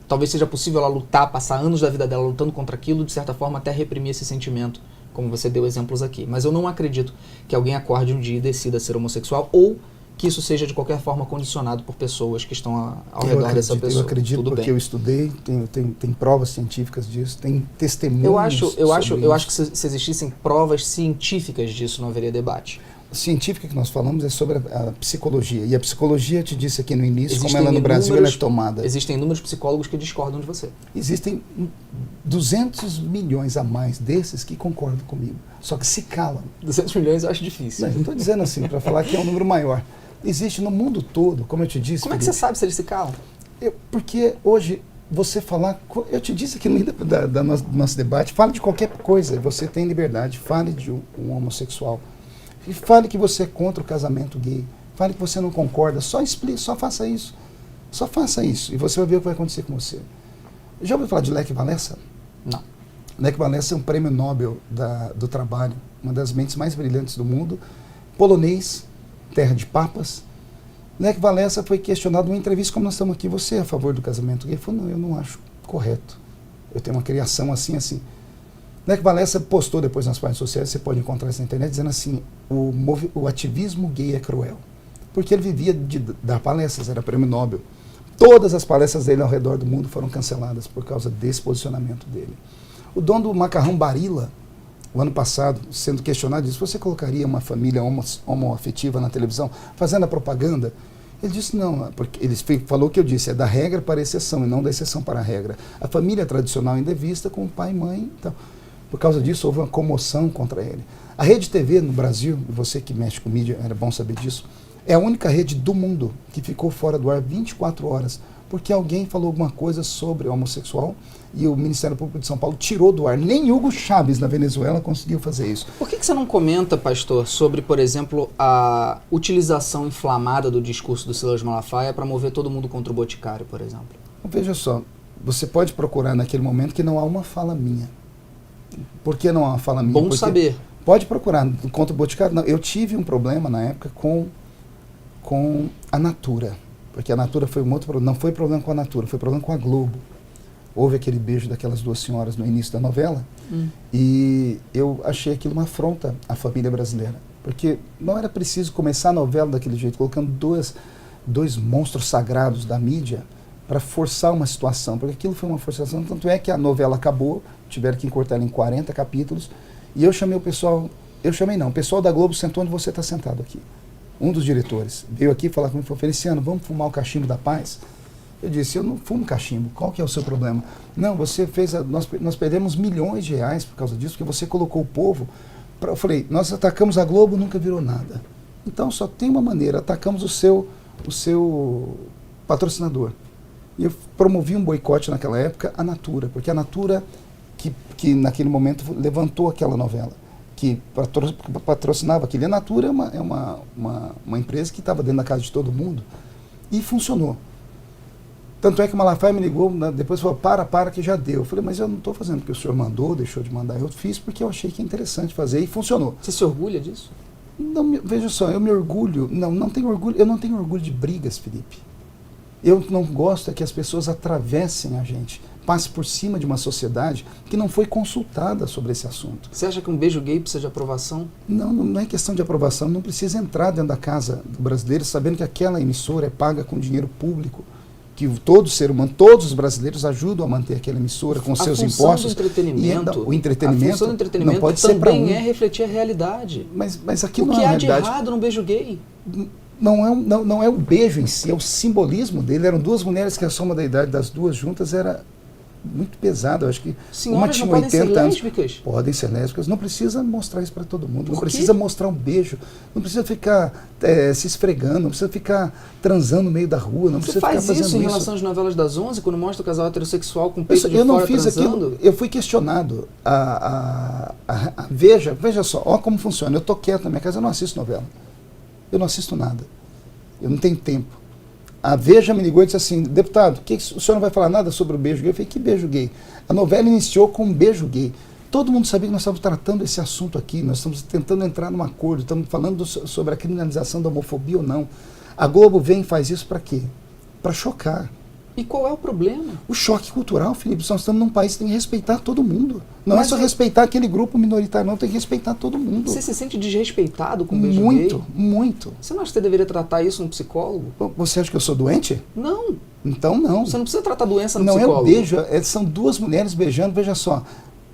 [SPEAKER 1] Talvez seja possível ela lutar, passar anos da vida dela lutando contra aquilo, de certa forma até reprimir esse sentimento, como você deu exemplos aqui. Mas eu não acredito que alguém acorde um dia e decida ser homossexual ou que isso seja de qualquer forma condicionado por pessoas que estão ao redor dessa pessoa.
[SPEAKER 2] Eu acredito porque eu estudei, tem provas científicas disso, tem testemunhos.
[SPEAKER 1] Eu acho que se existissem provas científicas disso, não haveria debate.
[SPEAKER 2] A científica que nós falamos é sobre a psicologia. E a psicologia, eu te disse aqui no início, como ela no Brasil ela é tomada.
[SPEAKER 1] Existem inúmeros psicólogos que discordam de você.
[SPEAKER 2] Existem 200 milhões a mais desses que concordam comigo. Só que se calam.
[SPEAKER 1] 200 milhões eu acho difícil.
[SPEAKER 2] Não estou dizendo assim, para falar que é um número maior. Existe no mundo todo, como eu te disse.
[SPEAKER 1] Como é que você sabe se eles se calam?
[SPEAKER 2] Porque hoje você falar. Eu te disse aqui no meio do nosso debate, fale de qualquer coisa, você tem liberdade. Fale de um homossexual. E fale que você é contra o casamento gay. Fale que você não concorda. Só explique, só faça isso. Só faça isso. E você vai ver o que vai acontecer com você. Já ouviu falar de Lech Walesa?
[SPEAKER 1] Não.
[SPEAKER 2] Lech Walesa é um prêmio Nobel do trabalho, uma das mentes mais brilhantes do mundo, polonês, terra de papas. Lech Walesa foi questionado numa entrevista como nós estamos aqui. Você é a favor do casamento gay? Ele falou, não, eu não acho correto. Eu tenho uma criação assim. Lech Walesa postou depois nas páginas sociais, você pode encontrar isso na internet, dizendo assim, o ativismo gay é cruel. Porque ele vivia de dar palestras, era prêmio Nobel. Todas as palestras dele ao redor do mundo foram canceladas por causa desse posicionamento dele. O dono do Macarrão Barilla, o ano passado, sendo questionado, disse, você colocaria uma família homoafetiva na televisão, fazendo a propaganda? Ele disse, não, porque ele falou o que eu disse, é da regra para a exceção, e não da exceção para a regra. A família tradicional ainda é vista com pai e mãe, então, por causa disso houve uma comoção contra ele. A Rede TV no Brasil, você que mexe com mídia, era bom saber disso, é a única rede do mundo que ficou fora do ar 24 horas, porque alguém falou alguma coisa sobre homossexual e o Ministério Público de São Paulo tirou do ar. Nem Hugo Chávez, na Venezuela, conseguiu fazer isso.
[SPEAKER 1] Por que você não comenta, pastor, sobre, por exemplo, a utilização inflamada do discurso do Silas Malafaia para mover todo mundo contra o Boticário, por exemplo?
[SPEAKER 2] Veja só, você pode procurar naquele momento que não há uma fala minha. Por que não há uma fala minha?
[SPEAKER 1] Bom saber.
[SPEAKER 2] Pode procurar contra o Boticário. Não, eu tive um problema na época com a Natura. Porque a Natura foi um outro problema. Não foi problema com a Natura, foi problema com a Globo. Houve aquele beijo daquelas duas senhoras no início da novela. E eu achei aquilo uma afronta à família brasileira. Porque não era preciso começar a novela daquele jeito, colocando dois monstros sagrados da mídia para forçar uma situação. Porque aquilo foi uma forçação. Tanto é que a novela acabou, tiveram que encurtar ela em 40 capítulos. E eu chamei o pessoal... o pessoal da Globo sentou onde você está sentado aqui. Um dos diretores veio aqui falar comigo e falou, Feliciano, vamos fumar o cachimbo da paz? Eu disse, eu não fumo cachimbo, qual que é o seu problema? Não, você fez, nós perdemos milhões de reais por causa disso, porque você colocou o povo, eu falei, nós atacamos a Globo, nunca virou nada. Então só tem uma maneira, atacamos o seu patrocinador. E eu promovi um boicote naquela época, a Natura, porque a Natura, que naquele momento levantou aquela novela, que patrocinava aquilo. E a Natura é uma empresa que estava dentro da casa de todo mundo e funcionou. Tanto é que o Malafaia me ligou, depois falou, para que já deu. Eu falei, mas eu não estou fazendo porque o senhor mandou, deixou de mandar. Eu fiz porque eu achei que é interessante fazer e funcionou.
[SPEAKER 1] Você se orgulha disso?
[SPEAKER 2] Não, veja só, eu me orgulho, não tenho orgulho, eu não tenho orgulho de brigas, Felipe. Eu não gosto é que as pessoas atravessem a gente, passem por cima de uma sociedade que não foi consultada sobre esse assunto.
[SPEAKER 1] Você acha que um beijo gay precisa de aprovação?
[SPEAKER 2] Não é questão de aprovação, não precisa entrar dentro da casa do brasileiro sabendo que aquela emissora é paga com dinheiro público, que todo ser humano, todos os brasileiros ajudam a manter aquela emissora com seus impostos.
[SPEAKER 1] O entretenimento
[SPEAKER 2] a função do entretenimento
[SPEAKER 1] não pode ser também é refletir a realidade.
[SPEAKER 2] Mas aqui
[SPEAKER 1] o
[SPEAKER 2] não
[SPEAKER 1] que
[SPEAKER 2] é a
[SPEAKER 1] há
[SPEAKER 2] realidade.
[SPEAKER 1] de errado num beijo gay?
[SPEAKER 2] Não é o beijo em si, é o simbolismo dele. Eram duas mulheres que a soma da idade das duas juntas era muito pesada. Eu acho que
[SPEAKER 1] uma tinha 80 anos.
[SPEAKER 2] Podem ser lésbicas. Não precisa mostrar isso para todo mundo. Não
[SPEAKER 1] Por quê?
[SPEAKER 2] precisa mostrar um beijo. Não precisa ficar se esfregando. Não precisa ficar transando no meio da rua. Não
[SPEAKER 1] Você
[SPEAKER 2] precisa
[SPEAKER 1] faz
[SPEAKER 2] ficar fazendo
[SPEAKER 1] isso em relação às novelas das 11, quando mostra o casal heterossexual com o peito de
[SPEAKER 2] eu não
[SPEAKER 1] fora
[SPEAKER 2] fiz
[SPEAKER 1] transando?
[SPEAKER 2] aquilo. Eu fui questionado. Veja só, olha como funciona. Eu tô quieto na minha casa, eu não assisto novela. Eu não assisto nada. Eu não tenho tempo. A Veja me ligou e disse assim, deputado, o senhor não vai falar nada sobre o beijo gay? Eu falei, que beijo gay? A novela iniciou com um beijo gay. Todo mundo sabia que nós estamos tratando esse assunto aqui, nós estamos tentando entrar num acordo, estamos falando sobre a criminalização da homofobia ou não. A Globo vem e faz isso para quê? Para chocar.
[SPEAKER 1] E qual é o problema?
[SPEAKER 2] O choque cultural, Felipe, nós estamos num país que tem que respeitar todo mundo. Não é só respeitar aquele grupo minoritário, não, tem que respeitar todo mundo.
[SPEAKER 1] Você se sente desrespeitado com o beijo gay?
[SPEAKER 2] Muito, muito.
[SPEAKER 1] Você não acha que você deveria tratar isso no psicólogo?
[SPEAKER 2] Você acha que eu sou doente?
[SPEAKER 1] Não.
[SPEAKER 2] Então não.
[SPEAKER 1] Você não precisa tratar doença no
[SPEAKER 2] não
[SPEAKER 1] psicólogo.
[SPEAKER 2] Não é o beijo, são duas mulheres beijando, veja só.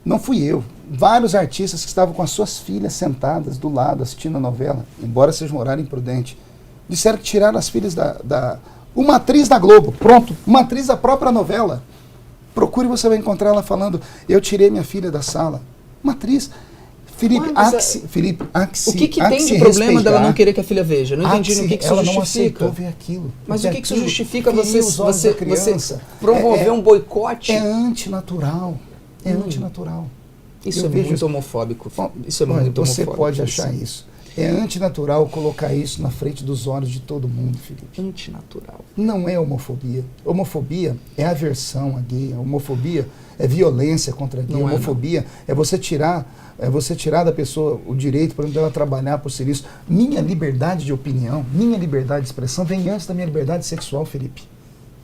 [SPEAKER 2] Não fui eu. Vários artistas que estavam com as suas filhas sentadas do lado, assistindo a novela, embora seja um horário imprudente, disseram que tiraram as filhas uma atriz da Globo, pronto, uma atriz da própria novela. Procure, você vai encontrar ela falando, eu tirei minha filha da sala. Uma atriz. Felipe,
[SPEAKER 1] o que tem de problema dela não querer que a filha veja? Não entendi no que isso
[SPEAKER 2] ela
[SPEAKER 1] justifica.
[SPEAKER 2] Não aceitou ver aquilo.
[SPEAKER 1] Mas o que isso justifica você
[SPEAKER 2] criança,
[SPEAKER 1] promover um boicote?
[SPEAKER 2] É antinatural. É antinatural.
[SPEAKER 1] Isso é muito homofóbico. Isso é muito homofóbico.
[SPEAKER 2] Você pode achar isso. É antinatural colocar isso na frente dos olhos de todo mundo, Felipe.
[SPEAKER 1] Antinatural.
[SPEAKER 2] Não é homofobia. Homofobia é aversão a gay. A homofobia é violência contra a gay.
[SPEAKER 1] Não
[SPEAKER 2] homofobia é você tirar da pessoa o direito, por exemplo, dela trabalhar por ser isso. Minha liberdade de opinião, minha liberdade de expressão vem antes da minha liberdade sexual, Felipe.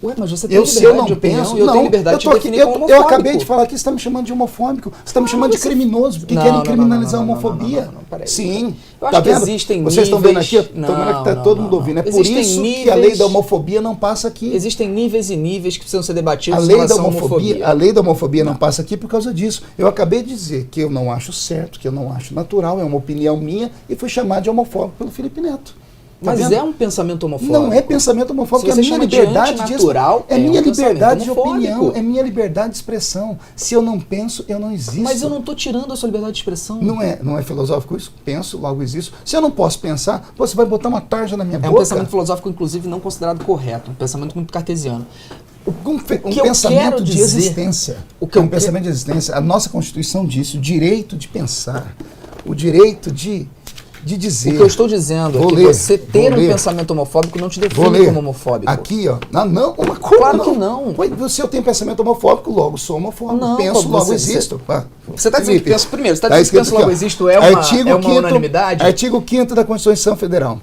[SPEAKER 1] Ué, mas você tem liberdade de opinião e eu tenho liberdade de definir como homofóbico.
[SPEAKER 2] Eu acabei de falar que você está me chamando de homofóbico, você está me chamando de criminoso, porque querem criminalizar a homofobia.
[SPEAKER 1] Sim.
[SPEAKER 2] Eu acho que existem níveis... Vocês estão vendo aqui? Tomara que está todo mundo ouvindo. É por isso que a lei da homofobia não passa aqui.
[SPEAKER 1] Existem níveis e níveis que precisam ser debatidos em relação à homofobia.
[SPEAKER 2] A lei da homofobia não passa aqui por causa disso. Eu acabei de dizer que eu não acho certo, que eu não acho natural, é uma opinião minha, e fui chamado de homofóbico pelo Felipe Neto.
[SPEAKER 1] Mas é um pensamento homofóbico.
[SPEAKER 2] Não é pensamento homofóbico, é minha liberdade
[SPEAKER 1] de
[SPEAKER 2] minha liberdade de opinião, é minha liberdade de expressão. Se eu não penso, eu não existo.
[SPEAKER 1] Mas eu não estou tirando a sua liberdade de expressão.
[SPEAKER 2] Não é filosófico isso? Penso, logo existo. Se eu não posso pensar, você vai botar uma tarja na minha boca.
[SPEAKER 1] É um pensamento filosófico, inclusive, não considerado correto. Um pensamento muito cartesiano.
[SPEAKER 2] Um pensamento de existência. Pensamento de existência. A nossa Constituição diz o direito de pensar, o direito de dizer.
[SPEAKER 1] O que eu estou dizendo é que você ter um pensamento homofóbico não te define como homofóbico.
[SPEAKER 2] Aqui, ó.
[SPEAKER 1] Claro que não.
[SPEAKER 2] Se eu tenho pensamento homofóbico, logo sou homofóbico.
[SPEAKER 1] Não,
[SPEAKER 2] penso, logo existo.
[SPEAKER 1] Você está dizendo que penso primeiro. Você está dizendo que penso, logo existo é uma unanimidade?
[SPEAKER 2] Artigo 5º da Constituição Federal.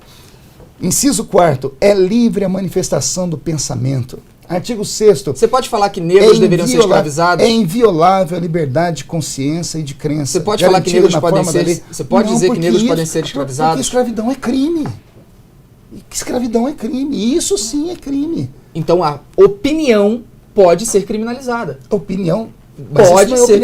[SPEAKER 2] Inciso 4º. É livre a manifestação do pensamento. Artigo 6º.
[SPEAKER 1] Você pode falar que negros deveriam ser escravizados?
[SPEAKER 2] É inviolável a liberdade de consciência e de crença.
[SPEAKER 1] Você pode falar que negros podem ser... Você pode dizer que negros podem ser escravizados?
[SPEAKER 2] Porque escravidão é crime. Escravidão é crime. Isso sim é crime.
[SPEAKER 1] Então a opinião pode ser criminalizada.
[SPEAKER 2] A opinião...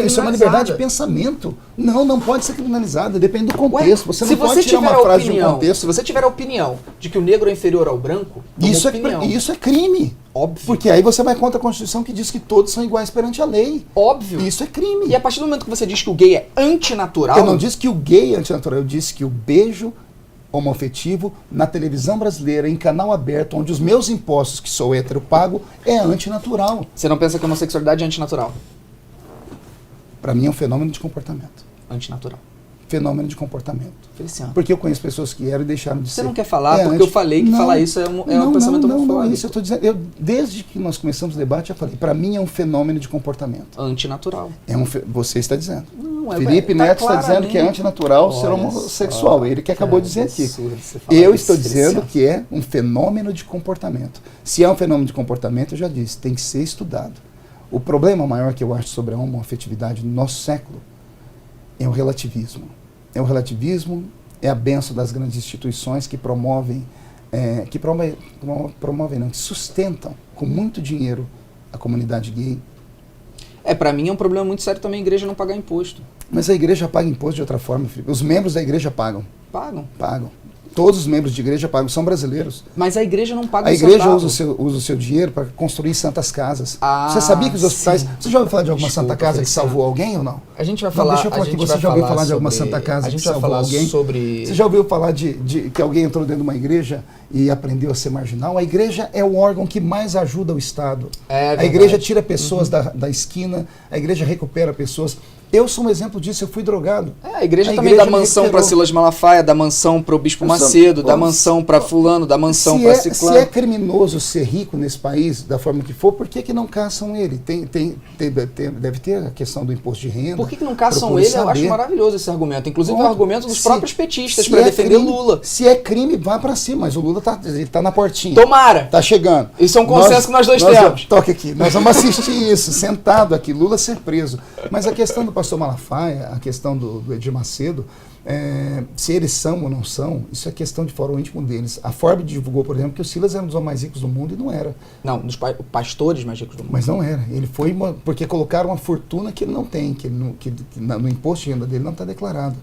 [SPEAKER 2] Isso é uma liberdade de pensamento. Não pode ser criminalizada. Depende do contexto. Você não pode tirar uma frase de um contexto.
[SPEAKER 1] Se você tiver a opinião de que o negro é inferior ao branco,
[SPEAKER 2] isso é crime.
[SPEAKER 1] Óbvio.
[SPEAKER 2] Porque aí você vai contra a Constituição que diz que todos são iguais perante a lei.
[SPEAKER 1] Óbvio.
[SPEAKER 2] Isso é crime.
[SPEAKER 1] E a partir do momento que você diz que o gay é antinatural...
[SPEAKER 2] Eu não disse que o gay é antinatural. Eu disse que o beijo homoafetivo na televisão brasileira, em canal aberto, onde os meus impostos, que sou hétero, pago, é antinatural.
[SPEAKER 1] Você não pensa que a homossexualidade é antinatural?
[SPEAKER 2] Para mim é um fenômeno de comportamento.
[SPEAKER 1] Antinatural.
[SPEAKER 2] Fenômeno de comportamento.
[SPEAKER 1] Feliciano.
[SPEAKER 2] Porque eu conheço pessoas que eram e deixaram de ser.
[SPEAKER 1] Você não quer falar porque eu falei que falar isso é um pensamento homofóbico.
[SPEAKER 2] Não, isso eu estou dizendo. Desde que nós começamos o debate, eu falei, para mim é um fenômeno de comportamento.
[SPEAKER 1] Antinatural.
[SPEAKER 2] Você está dizendo.
[SPEAKER 1] Não. Não,
[SPEAKER 2] Felipe Neto está dizendo que é antinatural ser homossexual. Ele que acabou de dizer aqui. Eu estou dizendo que é um fenômeno de comportamento. Se é um fenômeno de comportamento, eu já disse, tem que ser estudado. O problema maior que eu acho sobre a homoafetividade no nosso século é o relativismo. É o relativismo, é a benção das grandes instituições que promovem, que sustentam com muito dinheiro a comunidade gay.
[SPEAKER 1] Pra mim é um problema muito sério também a igreja não pagar imposto.
[SPEAKER 2] Mas a igreja paga imposto de outra forma, Felipe. Os membros da igreja pagam.
[SPEAKER 1] Pagam.
[SPEAKER 2] Todos os membros de igreja pagam, são brasileiros.
[SPEAKER 1] Mas a igreja não paga
[SPEAKER 2] A igreja usa o seu dinheiro para construir santas casas. Você sabia que os hospitais... Você já ouviu falar de alguma santa casa que salvou alguém ou não?
[SPEAKER 1] A gente vai falar...
[SPEAKER 2] Deixa eu falar aqui, você já ouviu falar de alguma santa casa que salvou alguém? Você já ouviu falar de que alguém entrou dentro de uma igreja e aprendeu a ser marginal? A igreja é o órgão que mais ajuda o Estado. A igreja tira pessoas da esquina, a igreja recupera pessoas. Eu sou um exemplo disso, eu fui drogado.
[SPEAKER 1] A igreja também dá mansão para Silas Malafaia, dá mansão para o Bispo Macedo, dá mansão para fulano, dá mansão para ciclano.
[SPEAKER 2] Se é criminoso ser rico nesse país, da forma que for, por que não caçam ele? Deve ter a questão do imposto de renda.
[SPEAKER 1] Por que não caçam ele? Eu acho maravilhoso esse argumento. Inclusive é o argumento dos próprios petistas para defender Lula.
[SPEAKER 2] Se é crime, vá para cima, mas o Lula tá na portinha.
[SPEAKER 1] Tomara!
[SPEAKER 2] Tá chegando.
[SPEAKER 1] Isso é um consenso que nós dois temos.
[SPEAKER 2] Toque aqui, nós vamos assistir isso, sentado aqui, Lula ser preso. Mas a questão do pastor Malafaia, a questão do Edir Macedo, se eles são ou não são, isso é questão de fórum íntimo deles. A Forbes divulgou, por exemplo, que o Silas era um dos homens mais ricos do mundo e não era.
[SPEAKER 1] Não, dos pastores mais ricos do mundo.
[SPEAKER 2] Mas não era. Ele foi porque colocaram uma fortuna que ele não tem, que no imposto de renda dele não está declarado.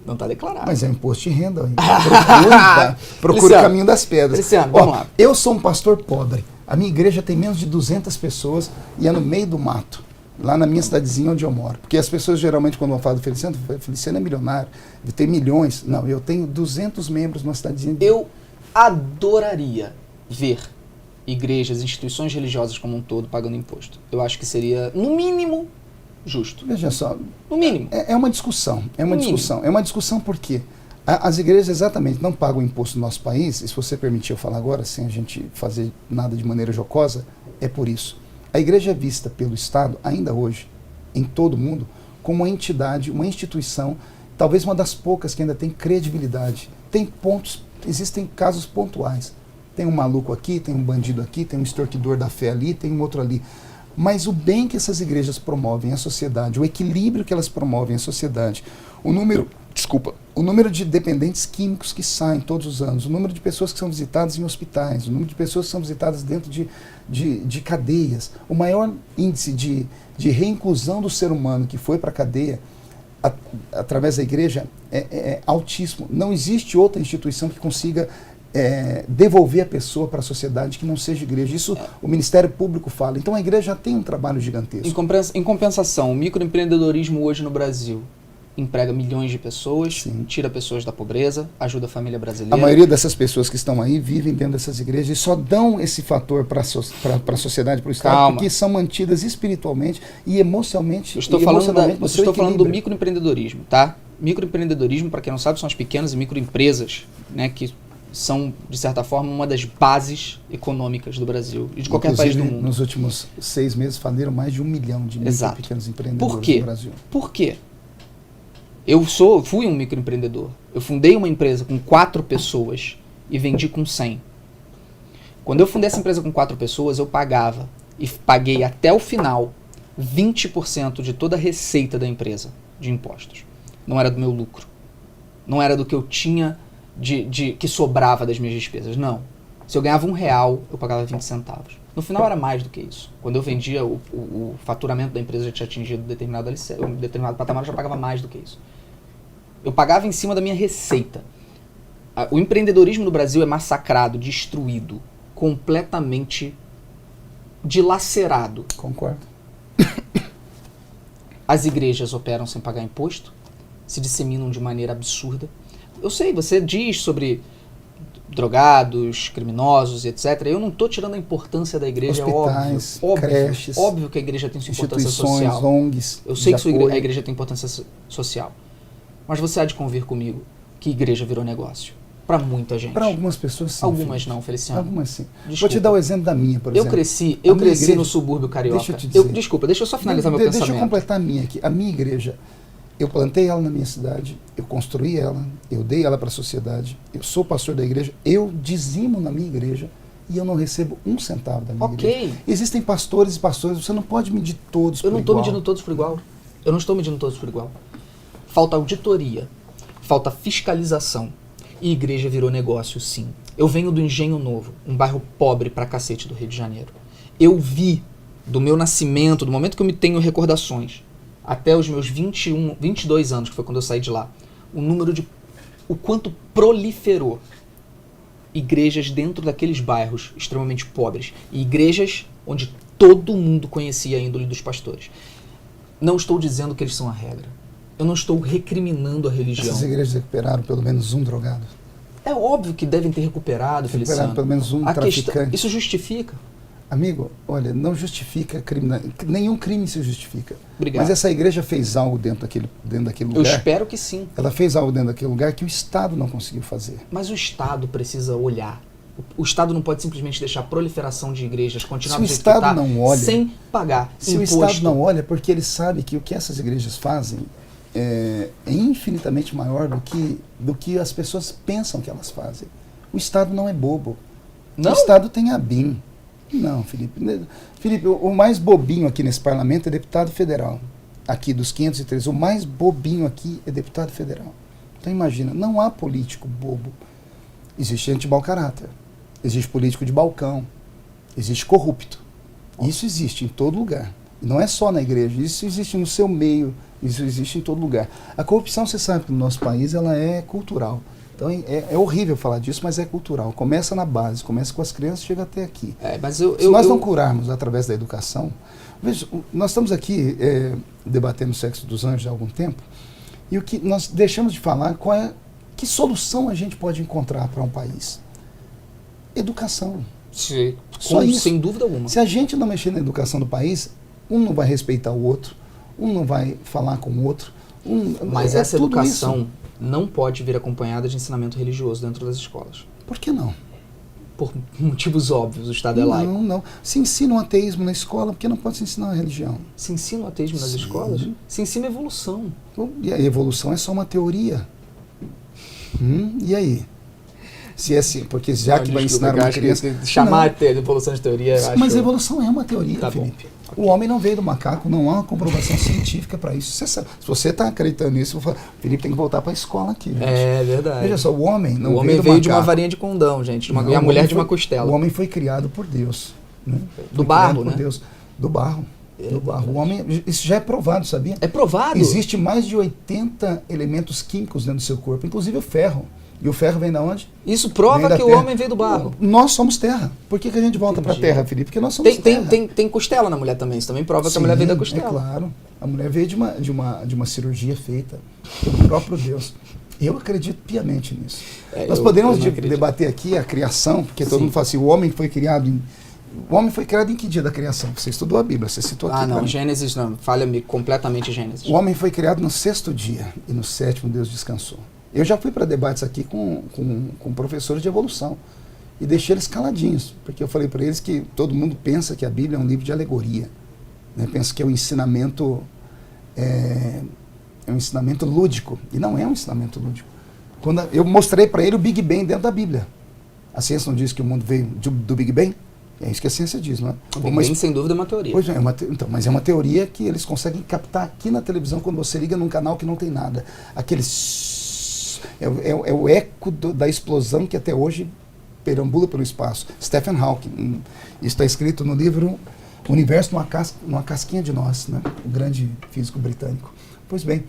[SPEAKER 1] Não está declarado.
[SPEAKER 2] Mas é imposto de renda. Procure o caminho das pedras.
[SPEAKER 1] Feliciano, vamos lá.
[SPEAKER 2] Eu sou um pastor pobre. A minha igreja tem menos de 200 pessoas e é no meio do mato. Lá na minha cidadezinha onde eu moro. Porque as pessoas geralmente quando vão falar do Feliciano é milionário, ele tem milhões. Não, eu tenho 200 membros numa cidadezinha.
[SPEAKER 1] Eu adoraria ver igrejas, instituições religiosas como um todo pagando imposto. Eu acho que seria, no mínimo, justo.
[SPEAKER 2] Veja só.
[SPEAKER 1] No mínimo.
[SPEAKER 2] É uma discussão. É uma discussão porque as igrejas exatamente não pagam imposto no nosso país, e se você permitir eu falar agora, sem a gente fazer nada de maneira jocosa, é por isso. A igreja é vista pelo Estado, ainda hoje, em todo o mundo, como uma entidade, uma instituição, talvez uma das poucas que ainda tem credibilidade. Existem casos pontuais. Tem um maluco aqui, tem um bandido aqui, tem um extorquidor da fé ali, tem um outro ali. Mas o bem que essas igrejas promovem à sociedade, o equilíbrio que elas promovem à sociedade, o número de dependentes químicos que saem todos os anos, o número de pessoas que são visitadas em hospitais, o número de pessoas que são visitadas dentro de cadeias, o maior índice de reinclusão do ser humano que foi para a cadeia através da igreja é altíssimo. Não existe outra instituição que consiga devolver a pessoa para a sociedade que não seja igreja. Isso o Ministério Público fala. Então a igreja já tem um trabalho gigantesco.
[SPEAKER 1] Em compensação, o microempreendedorismo hoje no Brasil emprega milhões de pessoas,
[SPEAKER 2] Sim.
[SPEAKER 1] Tira pessoas da pobreza, ajuda a família brasileira.
[SPEAKER 2] A maioria dessas pessoas que estão aí vivem dentro dessas igrejas e só dão esse fator para a sociedade, para o Estado, porque são mantidas espiritualmente e emocionalmente.
[SPEAKER 1] Eu estou falando do microempreendedorismo, tá? Microempreendedorismo, para quem não sabe, são as pequenas e microempresas, né, que são, de certa forma, uma das bases econômicas do Brasil e de qualquer país do mundo.
[SPEAKER 2] Nos últimos 6 meses faliram mais de 1 milhão de micro e pequenos empreendedores no Brasil.
[SPEAKER 1] Por quê? Eu fui um microempreendedor. Eu fundei uma empresa com 4 pessoas e vendi com 100. Quando eu fundei essa empresa com 4 pessoas, eu pagava e paguei até o final 20% de toda a receita da empresa de impostos. Não era do meu lucro. Não era do que eu tinha que sobrava das minhas despesas. Não. Se eu ganhava R$1, eu pagava 20 centavos. No final era mais do que isso. Quando eu vendia, o faturamento da empresa já tinha atingido um determinado patamar, eu já pagava mais do que isso. Eu pagava em cima da minha receita. O empreendedorismo no Brasil é massacrado, destruído, completamente dilacerado.
[SPEAKER 2] Concordo.
[SPEAKER 1] As igrejas operam sem pagar imposto, se disseminam de maneira absurda. Eu sei, você diz sobre drogados, criminosos, etc. Eu não estou tirando a importância da igreja,
[SPEAKER 2] hospitais, creches,
[SPEAKER 1] óbvio que a igreja tem sua importância social.
[SPEAKER 2] ONGs,
[SPEAKER 1] eu sei que a igreja tem importância social. Mas você há de convir comigo que igreja virou negócio. Pra muita gente.
[SPEAKER 2] Para algumas pessoas, sim.
[SPEAKER 1] Algumas
[SPEAKER 2] Felipe.
[SPEAKER 1] não, Feliciano.
[SPEAKER 2] Algumas, sim.
[SPEAKER 1] Desculpa.
[SPEAKER 2] Vou te dar o exemplo da minha, por
[SPEAKER 1] Eu
[SPEAKER 2] exemplo.
[SPEAKER 1] cresci
[SPEAKER 2] A minha igreja-
[SPEAKER 1] no subúrbio carioca.
[SPEAKER 2] Deixa eu te dizer.
[SPEAKER 1] Desculpa, deixa eu só finalizar meu
[SPEAKER 2] Deixa
[SPEAKER 1] pensamento.
[SPEAKER 2] eu completar a minha aqui. A minha igreja, eu plantei ela na minha cidade, eu construí ela, eu dei ela para a sociedade, eu sou pastor da igreja, eu dizimo na minha igreja e eu não recebo um centavo da minha igreja. Existem pastores e pastores, você não pode medir todos por igual.
[SPEAKER 1] Eu não estou medindo todos por igual. Eu não estou medindo todos por igual. Falta auditoria, falta fiscalização. E igreja virou negócio, sim. Eu venho do Engenho Novo, um bairro pobre pra cacete do Rio de Janeiro. Eu vi, do meu nascimento, do momento que eu me tenho recordações, até os meus 22 anos, que foi quando eu saí de lá, o quanto proliferou igrejas dentro daqueles bairros extremamente pobres. E igrejas onde todo mundo conhecia a índole dos pastores. Não estou dizendo que eles são a regra. Eu não estou recriminando a religião.
[SPEAKER 2] Essas igrejas recuperaram pelo menos um drogado.
[SPEAKER 1] É óbvio que devem ter recuperado, Feliciano.
[SPEAKER 2] Pelo menos um traficante.
[SPEAKER 1] Isso justifica?
[SPEAKER 2] Amigo, olha, não justifica crime. Nenhum crime se justifica.
[SPEAKER 1] Obrigado.
[SPEAKER 2] Mas essa igreja fez algo dentro daquele lugar.
[SPEAKER 1] Eu espero que sim.
[SPEAKER 2] Ela fez algo dentro daquele lugar que o Estado não conseguiu fazer.
[SPEAKER 1] Mas o Estado precisa olhar. O Estado não pode simplesmente deixar a proliferação de igrejas continuar do jeito que está, sem pagar
[SPEAKER 2] se
[SPEAKER 1] imposto.
[SPEAKER 2] O Estado não olha, porque ele sabe que o que essas igrejas fazem é infinitamente maior do que as pessoas pensam que elas fazem. O Estado não é bobo.
[SPEAKER 1] Não?
[SPEAKER 2] O Estado tem a BIM. Não, Felipe. Felipe, o mais bobinho aqui nesse parlamento é deputado federal. Aqui dos 503, o mais bobinho aqui é deputado federal. Então imagina, não há político bobo. Existe gente de mau caráter. Existe político de balcão. Existe corrupto. Isso existe em todo lugar. E não é só na igreja. Isso existe no seu meio. Isso existe em todo lugar. A corrupção, você sabe que no nosso país, ela é cultural. Então é horrível falar disso, mas é cultural. Começa na base, começa com as crianças, chega até aqui. Se nós não curarmos através da educação... Veja, nós estamos aqui debatendo o sexo dos anjos há algum tempo, e o que nós deixamos de falar, que solução a gente pode encontrar para um país? Educação.
[SPEAKER 1] Sim,
[SPEAKER 2] Só isso.
[SPEAKER 1] Sem dúvida alguma.
[SPEAKER 2] Se a gente não mexer na educação do país, um não vai respeitar o outro, um não vai falar com o outro.
[SPEAKER 1] Mas essa educação não pode vir acompanhada de ensinamento religioso dentro das escolas.
[SPEAKER 2] Por que não?
[SPEAKER 1] Por motivos óbvios, o Estado é laico.
[SPEAKER 2] Não. Se ensina o ateísmo na escola, porque não pode se ensinar a religião?
[SPEAKER 1] Se ensina o ateísmo nas escolas? Se ensina a evolução.
[SPEAKER 2] E a evolução é só uma teoria. E aí? Se é assim, porque já que vai ensinar uma criança...
[SPEAKER 1] Chamar a evolução de teoria...
[SPEAKER 2] Mas a evolução é uma teoria,
[SPEAKER 1] tá,
[SPEAKER 2] Felipe.
[SPEAKER 1] Okay.
[SPEAKER 2] O homem não veio do macaco, não há uma comprovação científica para isso. Se você está acreditando nisso, eu vou falar, Felipe tem que voltar para a escola aqui, gente.
[SPEAKER 1] É verdade.
[SPEAKER 2] Veja só, o homem não veio do macaco.
[SPEAKER 1] O homem veio de uma varinha de condão, gente. E a mulher de uma costela.
[SPEAKER 2] O homem foi criado por Deus. Né?
[SPEAKER 1] Do barro, né?
[SPEAKER 2] Deus. Do barro. Do barro. O homem, isso já é provado, sabia?
[SPEAKER 1] É provado?
[SPEAKER 2] Existe mais de 80 elementos químicos dentro do seu corpo, inclusive o ferro. E o ferro vem de onde?
[SPEAKER 1] Isso prova que o homem veio do barro.
[SPEAKER 2] Nós somos terra. Por que a gente volta para a terra, Felipe? Porque nós somos terra.
[SPEAKER 1] Tem costela na mulher também. Isso também prova que a mulher veio da costela.
[SPEAKER 2] É claro. A mulher veio de uma cirurgia feita pelo próprio Deus. Eu acredito piamente nisso. Nós podemos debater aqui a criação, porque todo mundo fala assim, o homem foi criado em que dia da criação? Você estudou a Bíblia, você citou aqui.
[SPEAKER 1] Não, Gênesis não. Falha-me completamente Gênesis.
[SPEAKER 2] O homem foi criado no 6º dia e no 7º Deus descansou. Eu já fui para debates aqui com professores de evolução e deixei eles caladinhos, porque eu falei para eles que todo mundo pensa que a Bíblia é um livro de alegoria, né? Pensa que é um ensinamento lúdico, e não é um ensinamento lúdico. Quando eu mostrei para ele o Big Bang dentro da Bíblia. A ciência não diz que o mundo veio do Big Bang? É isso que a ciência diz, não é?
[SPEAKER 1] O Big Bang, sem dúvida, é uma teoria.
[SPEAKER 2] Pois é, mas é uma teoria que eles conseguem captar aqui na televisão quando você liga num canal que não tem nada. É o eco da explosão que até hoje perambula pelo espaço. Stephen Hawking. Isso está escrito no livro O Universo numa Casquinha de Nós, né? O grande físico britânico. Pois bem,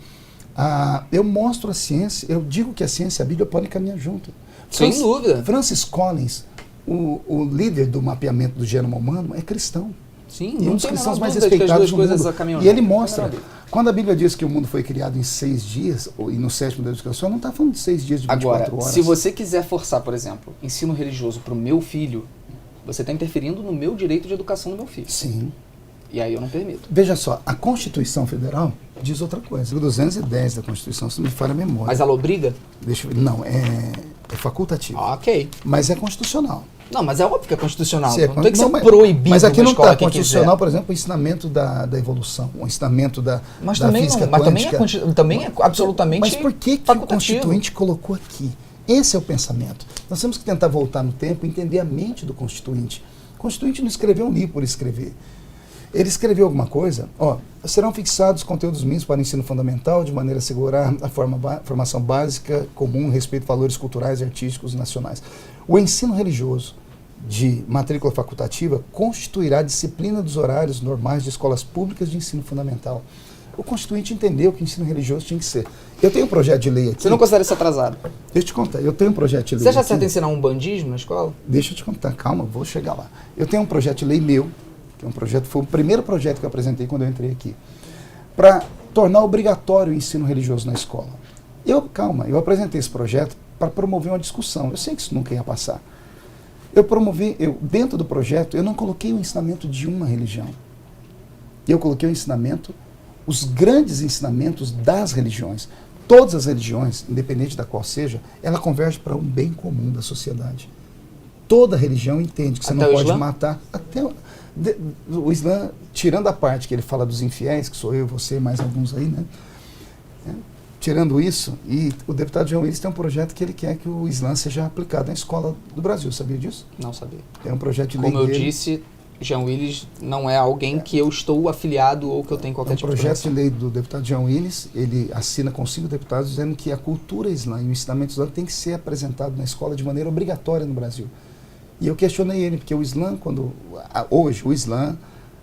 [SPEAKER 2] eu mostro a ciência, eu digo que a ciência e a Bíblia podem caminhar junto.
[SPEAKER 1] Sem dúvida.
[SPEAKER 2] Francis Collins, o líder do mapeamento do genoma humano, é cristão.
[SPEAKER 1] Sim,
[SPEAKER 2] e um dos cristãos mais respeitados do mundo. E ele mostra, quando a Bíblia diz que o mundo foi criado em 6 dias, e no 7º Deus descansou, não está falando de 6 dias de 24 horas.
[SPEAKER 1] Se você quiser forçar, por exemplo, ensino religioso para o meu filho, você está interferindo no meu direito de educação do meu filho.
[SPEAKER 2] Sim.
[SPEAKER 1] E aí eu não permito.
[SPEAKER 2] Veja só, a Constituição Federal diz outra coisa. O 210 da Constituição, se não me falha a memória.
[SPEAKER 1] Mas ela obriga?
[SPEAKER 2] Deixa eu ver. Não, é facultativo.
[SPEAKER 1] Ok.
[SPEAKER 2] Mas é constitucional.
[SPEAKER 1] Não, mas é óbvio que é constitucional.
[SPEAKER 2] Se é
[SPEAKER 1] Não tem que ser
[SPEAKER 2] mas,
[SPEAKER 1] proibido.
[SPEAKER 2] Mas aqui
[SPEAKER 1] uma
[SPEAKER 2] não
[SPEAKER 1] escola
[SPEAKER 2] está
[SPEAKER 1] que
[SPEAKER 2] constitucional,
[SPEAKER 1] quiser.
[SPEAKER 2] por exemplo, o ensinamento da evolução, o ensinamento da
[SPEAKER 1] Mas
[SPEAKER 2] da
[SPEAKER 1] também
[SPEAKER 2] física
[SPEAKER 1] não. Mas
[SPEAKER 2] quântica.
[SPEAKER 1] também é absolutamente
[SPEAKER 2] Mas por que o
[SPEAKER 1] facultativo.
[SPEAKER 2] Constituinte colocou aqui? Esse é o pensamento. Nós temos que tentar voltar no tempo e entender a mente do Constituinte. O Constituinte não escreveu um livro por escrever. Ele escreveu alguma coisa, serão fixados conteúdos mínimos para o ensino fundamental, de maneira a assegurar a formação básica, comum, respeito a valores culturais e artísticos nacionais. O ensino religioso de matrícula facultativa constituirá a disciplina dos horários normais de escolas públicas de ensino fundamental. O Constituinte entendeu que o ensino religioso tinha que ser. Eu tenho um projeto de lei aqui.
[SPEAKER 1] Você não considera isso atrasado?
[SPEAKER 2] Deixa eu te contar, eu tenho um projeto de lei
[SPEAKER 1] Você já
[SPEAKER 2] aqui.
[SPEAKER 1] certo ensinar um bandismo na escola?
[SPEAKER 2] Deixa eu te contar, calma, vou chegar lá. Eu tenho um projeto de lei meu, que é um projeto, foi o primeiro projeto que eu apresentei quando eu entrei aqui, para tornar obrigatório o ensino religioso na escola. Eu apresentei esse projeto para promover uma discussão. Eu sei que isso nunca ia passar. Dentro do projeto, eu não coloquei o ensinamento de uma religião. Eu coloquei o ensinamento, os grandes ensinamentos das religiões. Todas as religiões, independente da qual seja, ela converge para um bem comum da sociedade. Toda religião entende que você
[SPEAKER 1] Até
[SPEAKER 2] não
[SPEAKER 1] o
[SPEAKER 2] pode
[SPEAKER 1] Islã?
[SPEAKER 2] matar. O Islã, tirando a parte que ele fala dos infiéis, que sou eu, você, mais alguns aí, né? Tirando isso, e o deputado Jean Willis tem um projeto que ele quer que o Islã seja aplicado na escola do Brasil, sabia disso?
[SPEAKER 1] Não sabia.
[SPEAKER 2] É um projeto de lei
[SPEAKER 1] Como eu
[SPEAKER 2] dele.
[SPEAKER 1] disse, Jean Willis não é alguém que eu estou afiliado ou que eu tenho
[SPEAKER 2] É
[SPEAKER 1] qualquer
[SPEAKER 2] um
[SPEAKER 1] tipo de
[SPEAKER 2] projeto de
[SPEAKER 1] relação.
[SPEAKER 2] lei do deputado Jean Willis, ele assina com 5 deputados dizendo que a cultura islã e o ensinamento islã tem que ser apresentado na escola de maneira obrigatória no Brasil. E eu questionei ele, porque o Islã, hoje o Islã,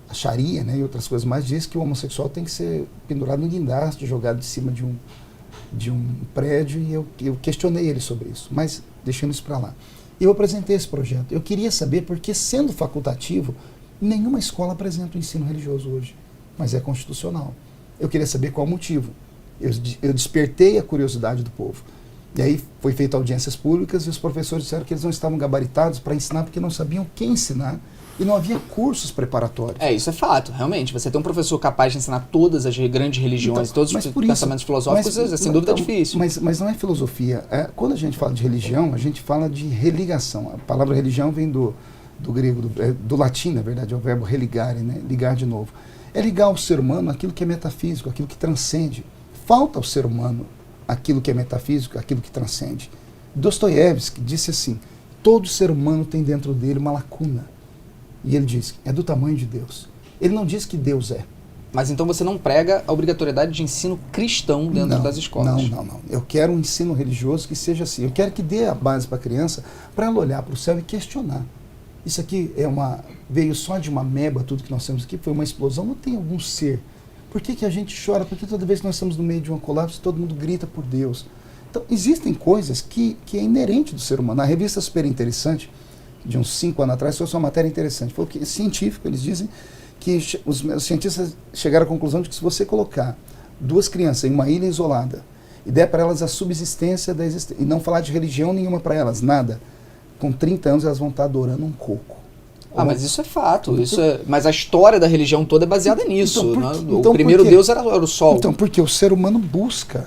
[SPEAKER 2] a Sharia, né, e outras coisas mais, diz que o homossexual tem que ser pendurado no guindaste, jogado de cima de um prédio, e eu questionei ele sobre isso, mas deixando isso para lá. Eu apresentei esse projeto. Eu queria saber porque, sendo facultativo, nenhuma escola apresenta o ensino religioso hoje, mas é constitucional. Eu queria saber qual o motivo. Eu despertei a curiosidade do povo. E aí foi feita audiências públicas e os professores disseram que eles não estavam gabaritados para ensinar porque não sabiam o que ensinar e não havia cursos preparatórios.
[SPEAKER 1] Isso é fato, realmente. Você ter um professor capaz de ensinar todas as grandes religiões, todos os pensamentos filosóficos, sem dúvida é difícil.
[SPEAKER 2] Mas não é filosofia. Quando a gente fala de religião, a gente fala de religação. A palavra religião vem do grego, do latim, na verdade, é o verbo religare, né? Ligar de novo. É ligar ao ser humano aquilo que é metafísico, aquilo que transcende. Falta ao ser humano aquilo que é metafísico, aquilo que transcende. Dostoiévski disse assim, todo ser humano tem dentro dele uma lacuna. E ele diz, é do tamanho de Deus. Ele não diz que Deus é.
[SPEAKER 1] Mas então você não prega a obrigatoriedade de ensino cristão dentro das escolas?
[SPEAKER 2] Não. Eu quero um ensino religioso que seja assim. Eu quero que dê a base para a criança, para ela olhar para o céu e questionar. Isso aqui veio só de uma ameba, tudo que nós temos aqui, foi uma explosão, não tem algum ser. Por que a gente chora? Porque toda vez que nós estamos no meio de um colapso, todo mundo grita por Deus. Então, existem coisas que é inerente do ser humano. Na revista Super Interessante, de uns 5 anos atrás, foi uma matéria interessante. Foi que científico, eles dizem que os cientistas chegaram à conclusão de que se você colocar 2 crianças em uma ilha isolada e der para elas a subsistência da existência, e não falar de religião nenhuma para elas, nada, com 30 anos elas vão estar adorando um coco.
[SPEAKER 1] Mas isso é fato. Mas a história da religião toda é baseada nisso.
[SPEAKER 2] Então,
[SPEAKER 1] o primeiro Deus era o sol.
[SPEAKER 2] Então, porque o ser humano busca.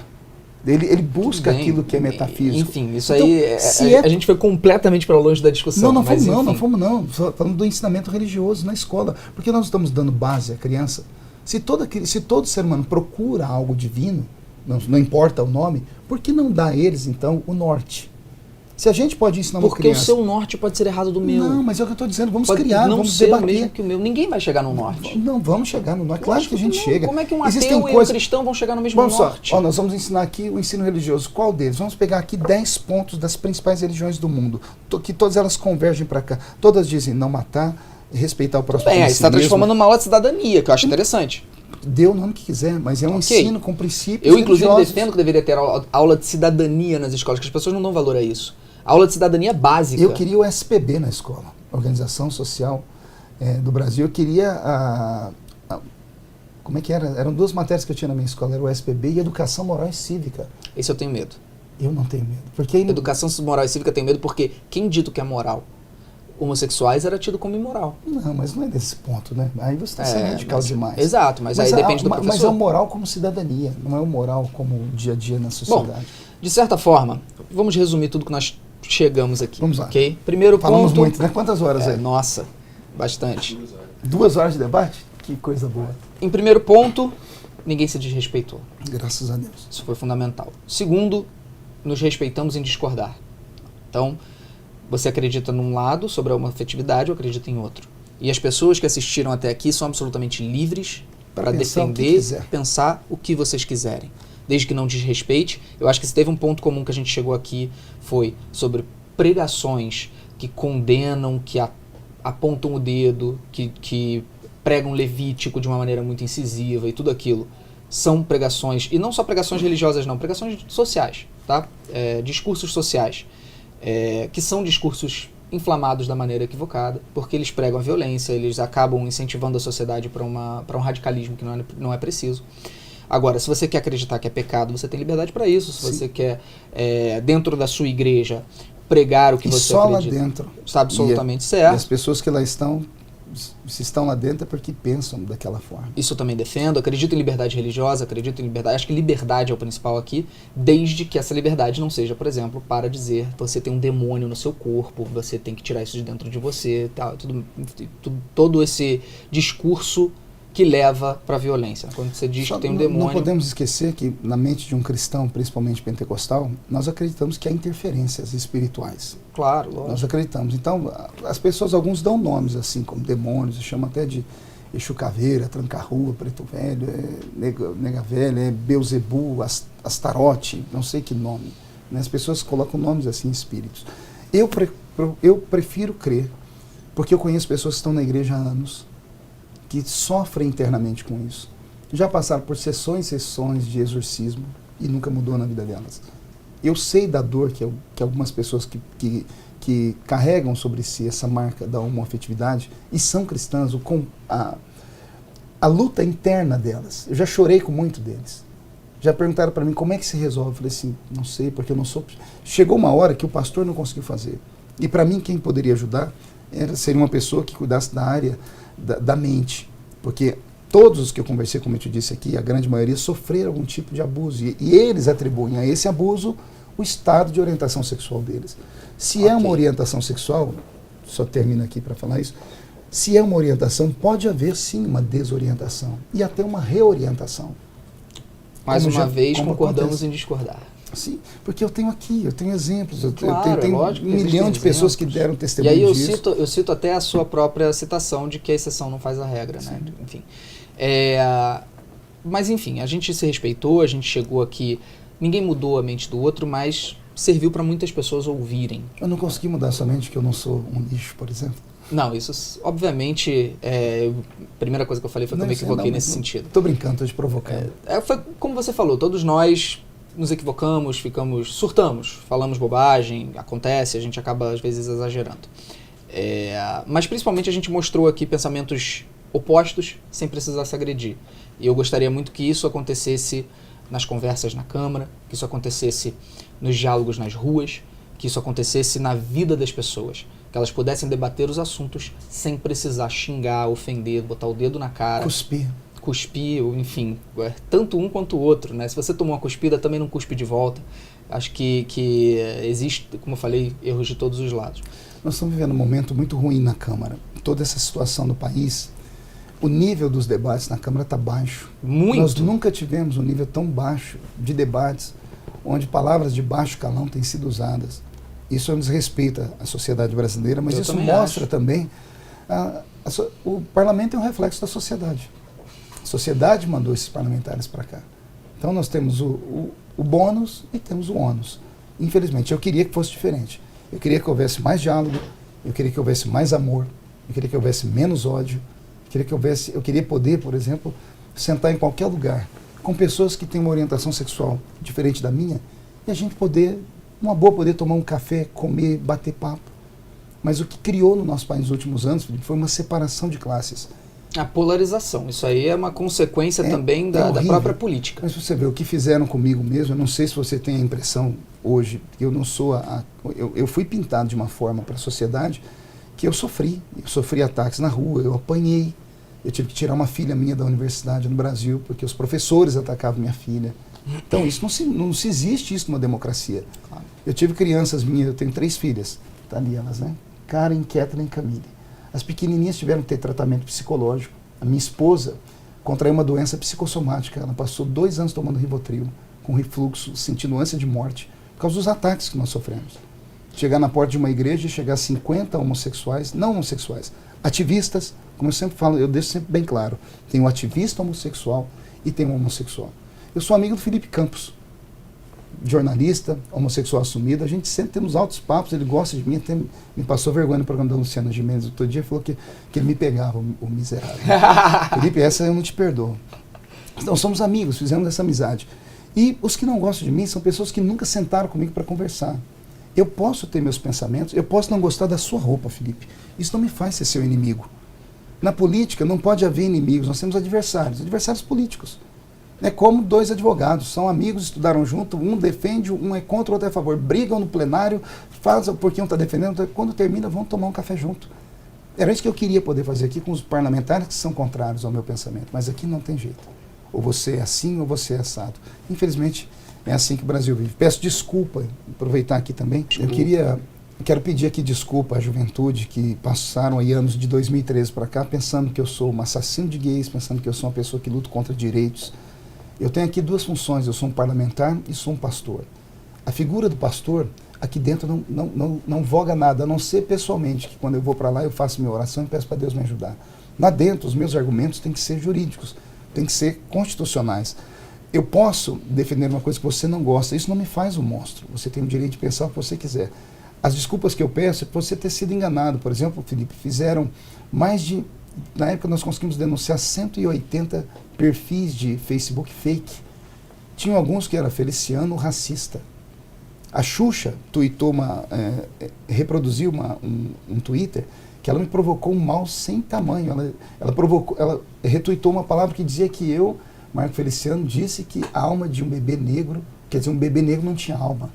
[SPEAKER 2] Ele busca aquilo que é metafísico.
[SPEAKER 1] Enfim, isso
[SPEAKER 2] então,
[SPEAKER 1] aí... A gente foi completamente para longe da discussão.
[SPEAKER 2] Não fomos. Falando do ensinamento religioso na escola. Porque nós estamos dando base à criança. Se todo ser humano procura algo divino, não importa o nome, por que não dá a eles, então, o norte? Se a gente pode ensinar uma criança...
[SPEAKER 1] Porque o seu norte pode ser errado do meu.
[SPEAKER 2] Não, mas é o que eu estou dizendo. Vamos
[SPEAKER 1] pode
[SPEAKER 2] criar,
[SPEAKER 1] não
[SPEAKER 2] vamos
[SPEAKER 1] ser
[SPEAKER 2] debater.
[SPEAKER 1] O mesmo que o meu. Ninguém vai chegar no norte.
[SPEAKER 2] Não, vamos chegar no norte. Claro que a gente chega.
[SPEAKER 1] Como é que um ateu e um cristão vão chegar no mesmo norte?
[SPEAKER 2] Nós vamos ensinar aqui o ensino religioso. Qual deles? Vamos pegar aqui 10 pontos das principais religiões do mundo, que todas elas convergem para cá. Todas dizem não matar, respeitar o próximo.
[SPEAKER 1] Você está transformando uma aula de cidadania, que eu acho interessante.
[SPEAKER 2] Dê o nome que quiser, mas é um ensino com princípios
[SPEAKER 1] Eu, inclusive,
[SPEAKER 2] religiosos.
[SPEAKER 1] defendo que deveria ter aula de cidadania nas escolas, que as pessoas não dão valor a isso. Aula de cidadania básica.
[SPEAKER 2] Eu queria o SPB na escola, Organização Social do Brasil. Eu queria como é que era? Eram 2 matérias que eu tinha na minha escola, era o SPB e Educação Moral e Cívica.
[SPEAKER 1] Esse eu tenho medo.
[SPEAKER 2] Eu não tenho medo. Porque
[SPEAKER 1] Educação moral e cívica eu tenho medo porque quem dita o que é moral? homossexuais era tido como imoral.
[SPEAKER 2] Não, mas não é desse ponto, né? Aí você está sendo radical demais.
[SPEAKER 1] Exato, mas aí depende do professor.
[SPEAKER 2] Mas é o moral como cidadania, não é o moral como dia a dia na sociedade.
[SPEAKER 1] Bom, de certa forma, vamos resumir tudo que nós chegamos aqui.
[SPEAKER 2] Vamos lá.
[SPEAKER 1] Ok? Primeiro
[SPEAKER 2] Falamos
[SPEAKER 1] ponto...
[SPEAKER 2] muito, né? Quantas horas aí?
[SPEAKER 1] Nossa, bastante.
[SPEAKER 2] 2 horas de debate? Que coisa boa.
[SPEAKER 1] Em primeiro ponto, ninguém se desrespeitou.
[SPEAKER 2] Graças a Deus.
[SPEAKER 1] Isso foi fundamental. Segundo, nos respeitamos em discordar. Então, você acredita num lado sobre a homoafetividade, eu acredito em outro. E as pessoas que assistiram até aqui são absolutamente livres para defender, pensar o que vocês quiserem. Desde que não desrespeite. Eu acho que se teve um ponto comum que a gente chegou aqui foi sobre pregações que condenam, que apontam o dedo, que pregam Levítico de uma maneira muito incisiva e tudo aquilo. São pregações, e não só pregações religiosas não, pregações sociais, tá? Discursos sociais. Que são discursos inflamados da maneira equivocada, porque eles pregam a violência, eles acabam incentivando a sociedade para um radicalismo que não é preciso. Agora, se você quer acreditar que é pecado, você tem liberdade para isso. Se você quer, dentro da sua igreja, pregar o que você
[SPEAKER 2] só
[SPEAKER 1] acredita,
[SPEAKER 2] lá dentro.
[SPEAKER 1] está absolutamente certo.
[SPEAKER 2] E as pessoas que lá estão, se estão lá dentro é porque pensam daquela forma.
[SPEAKER 1] Isso eu também defendo. Acredito em liberdade religiosa, acredito em liberdade. Acho que liberdade é o principal aqui, desde que essa liberdade não seja, por exemplo, para dizer você tem um demônio no seu corpo, você tem que tirar isso de dentro de você, tal, todo esse discurso que leva para a violência. Quando você diz que tem um demônio...
[SPEAKER 2] Não podemos esquecer que na mente de um cristão, principalmente pentecostal, nós acreditamos que há interferências espirituais.
[SPEAKER 1] Claro, lógico.
[SPEAKER 2] Nós acreditamos. Então, as pessoas, alguns dão nomes assim, como demônios, chamam até de Exu Caveira, Tranca-Rua, Preto Velho, Nega Velha, Beuzebu, Astarote, não sei que nome. Né? As pessoas colocam nomes assim, espíritos. Eu prefiro crer, porque eu conheço pessoas que estão na igreja há anos, que sofrem internamente com isso. Já passaram por sessões e sessões de exorcismo e nunca mudou na vida delas. Eu sei da dor que algumas pessoas que carregam sobre si essa marca da homoafetividade e são cristãs, a luta interna delas. Eu já chorei com muito deles. Já perguntaram para mim como é que se resolve. Eu falei assim, não sei, porque eu não sou... Chegou uma hora que o pastor não conseguiu fazer. E para mim, quem poderia ajudar seria uma pessoa que cuidasse da área da mente, porque todos os que eu conversei, como eu te disse aqui, a grande maioria sofreram algum tipo de abuso, e eles atribuem a esse abuso o estado de orientação sexual deles. Se é uma orientação sexual, só termino aqui para falar isso, se é uma orientação, pode haver sim uma desorientação, e até uma reorientação.
[SPEAKER 1] Mais uma vez, concordamos
[SPEAKER 2] acontece.
[SPEAKER 1] Em discordar.
[SPEAKER 2] Sim, porque eu tenho exemplos,
[SPEAKER 1] Claro,
[SPEAKER 2] eu tenho
[SPEAKER 1] lógico,
[SPEAKER 2] um milhão de pessoas que deram testemunho disso.
[SPEAKER 1] E aí eu cito até a sua própria citação de que a exceção não faz a regra, né? Enfim. Mas enfim, a gente se respeitou, a gente chegou aqui, ninguém mudou a mente do outro, mas serviu para muitas pessoas ouvirem.
[SPEAKER 2] Eu não consegui mudar sua mente, que eu não sou um lixo, por exemplo.
[SPEAKER 1] Não, isso obviamente, a primeira coisa que eu falei foi que eu me equivoquei nesse sentido.
[SPEAKER 2] Estou brincando, estou te provocando.
[SPEAKER 1] Foi como você falou, todos nós nos equivocamos, surtamos, falamos bobagem, acontece, a gente acaba às vezes exagerando. Mas principalmente a gente mostrou aqui pensamentos opostos sem precisar se agredir. E eu gostaria muito que isso acontecesse nas conversas na Câmara, que isso acontecesse nos diálogos nas ruas, que isso acontecesse na vida das pessoas, que elas pudessem debater os assuntos sem precisar xingar, ofender, botar o dedo na cara. Cuspir, enfim, tanto um quanto o outro, né? Se você tomou uma cuspida, também não cuspe de volta. Acho que existe, como eu falei, erros de todos os lados.
[SPEAKER 2] Nós estamos vivendo um momento muito ruim na Câmara. Toda essa situação do país, o nível dos debates na Câmara está baixo.
[SPEAKER 1] Muito.
[SPEAKER 2] Nós nunca tivemos um nível tão baixo de debates, onde palavras de baixo calão têm sido usadas. Isso é um desrespeito à sociedade brasileira, mas isso mostra também... o parlamento é um reflexo da sociedade. A sociedade mandou esses parlamentares para cá. Então nós temos o bônus e temos o ônus. Infelizmente, eu queria que fosse diferente. Eu queria que houvesse mais diálogo, eu queria que houvesse mais amor, eu queria que houvesse menos ódio, eu queria poder, por exemplo, sentar em qualquer lugar com pessoas que têm uma orientação sexual diferente da minha e a gente poder tomar um café, comer, bater papo. Mas o que criou no nosso país nos últimos anos, Felipe, foi uma separação de classes.
[SPEAKER 1] A polarização, isso aí é uma consequência também da própria política.
[SPEAKER 2] Mas você vê o que fizeram comigo mesmo, eu não sei se você tem a impressão hoje, eu não sou eu fui pintado de uma forma para a sociedade que eu sofri ataques na rua, eu apanhei, eu tive que tirar uma filha minha da universidade no Brasil, porque os professores atacavam minha filha. Então, isso não se existe isso numa democracia. Claro. Eu tive crianças minhas, eu tenho 3 filhas, tá ali elas, né? Karen, Kathleen e Camille. As pequenininhas tiveram que ter tratamento psicológico. A minha esposa contraiu uma doença psicossomática, ela passou 2 anos tomando Rivotril, com refluxo, sentindo ânsia de morte, por causa dos ataques que nós sofremos. Chegar na porta de uma igreja e chegar a 50 homossexuais, não homossexuais, ativistas, como eu sempre falo, eu deixo sempre bem claro, tem o ativista homossexual e tem o homossexual. Eu sou amigo do Felipe Campos, jornalista, homossexual assumido, a gente sempre temos altos papos, ele gosta de mim, até me passou vergonha no programa da Luciana Gimenez outro dia, falou que ele me pegava, o miserável. Felipe, essa eu não te perdoo. Então somos amigos, fizemos essa amizade. E os que não gostam de mim são pessoas que nunca sentaram comigo para conversar. Eu posso ter meus pensamentos, eu posso não gostar da sua roupa, Felipe. Isso não me faz ser seu inimigo. Na política não pode haver inimigos, nós temos adversários políticos. É como 2 advogados, são amigos, estudaram junto, um defende, um é contra, o outro é a favor. Brigam no plenário, fazem porque um está defendendo, quando termina vão tomar um café junto. Era isso que eu queria poder fazer aqui com os parlamentares que são contrários ao meu pensamento, mas aqui não tem jeito. Ou você é assim ou você é assado. Infelizmente, é assim que o Brasil vive. Peço desculpa, aproveitar aqui também. Quero pedir aqui desculpa à juventude que passaram aí anos de 2013 para cá pensando que eu sou um assassino de gays, pensando que eu sou uma pessoa que luta contra direitos. Eu tenho aqui 2 funções, eu sou um parlamentar e sou um pastor. A figura do pastor, aqui dentro não voga nada, a não ser pessoalmente, que quando eu vou para lá eu faço minha oração e peço para Deus me ajudar. Lá dentro, os meus argumentos têm que ser jurídicos, têm que ser constitucionais. Eu posso defender uma coisa que você não gosta, isso não me faz um monstro. Você tem o direito de pensar o que você quiser. As desculpas que eu peço é por você ter sido enganado. Por exemplo, Felipe, fizeram na época nós conseguimos denunciar 180 perfis de Facebook fake. Tinham alguns que era Feliciano racista. A Xuxa tweetou reproduziu um Twitter que ela me provocou um mal sem tamanho. Ela retweetou uma palavra que dizia que eu, Marco Feliciano, disse que a alma de um bebê negro, quer dizer, um bebê negro não tinha alma.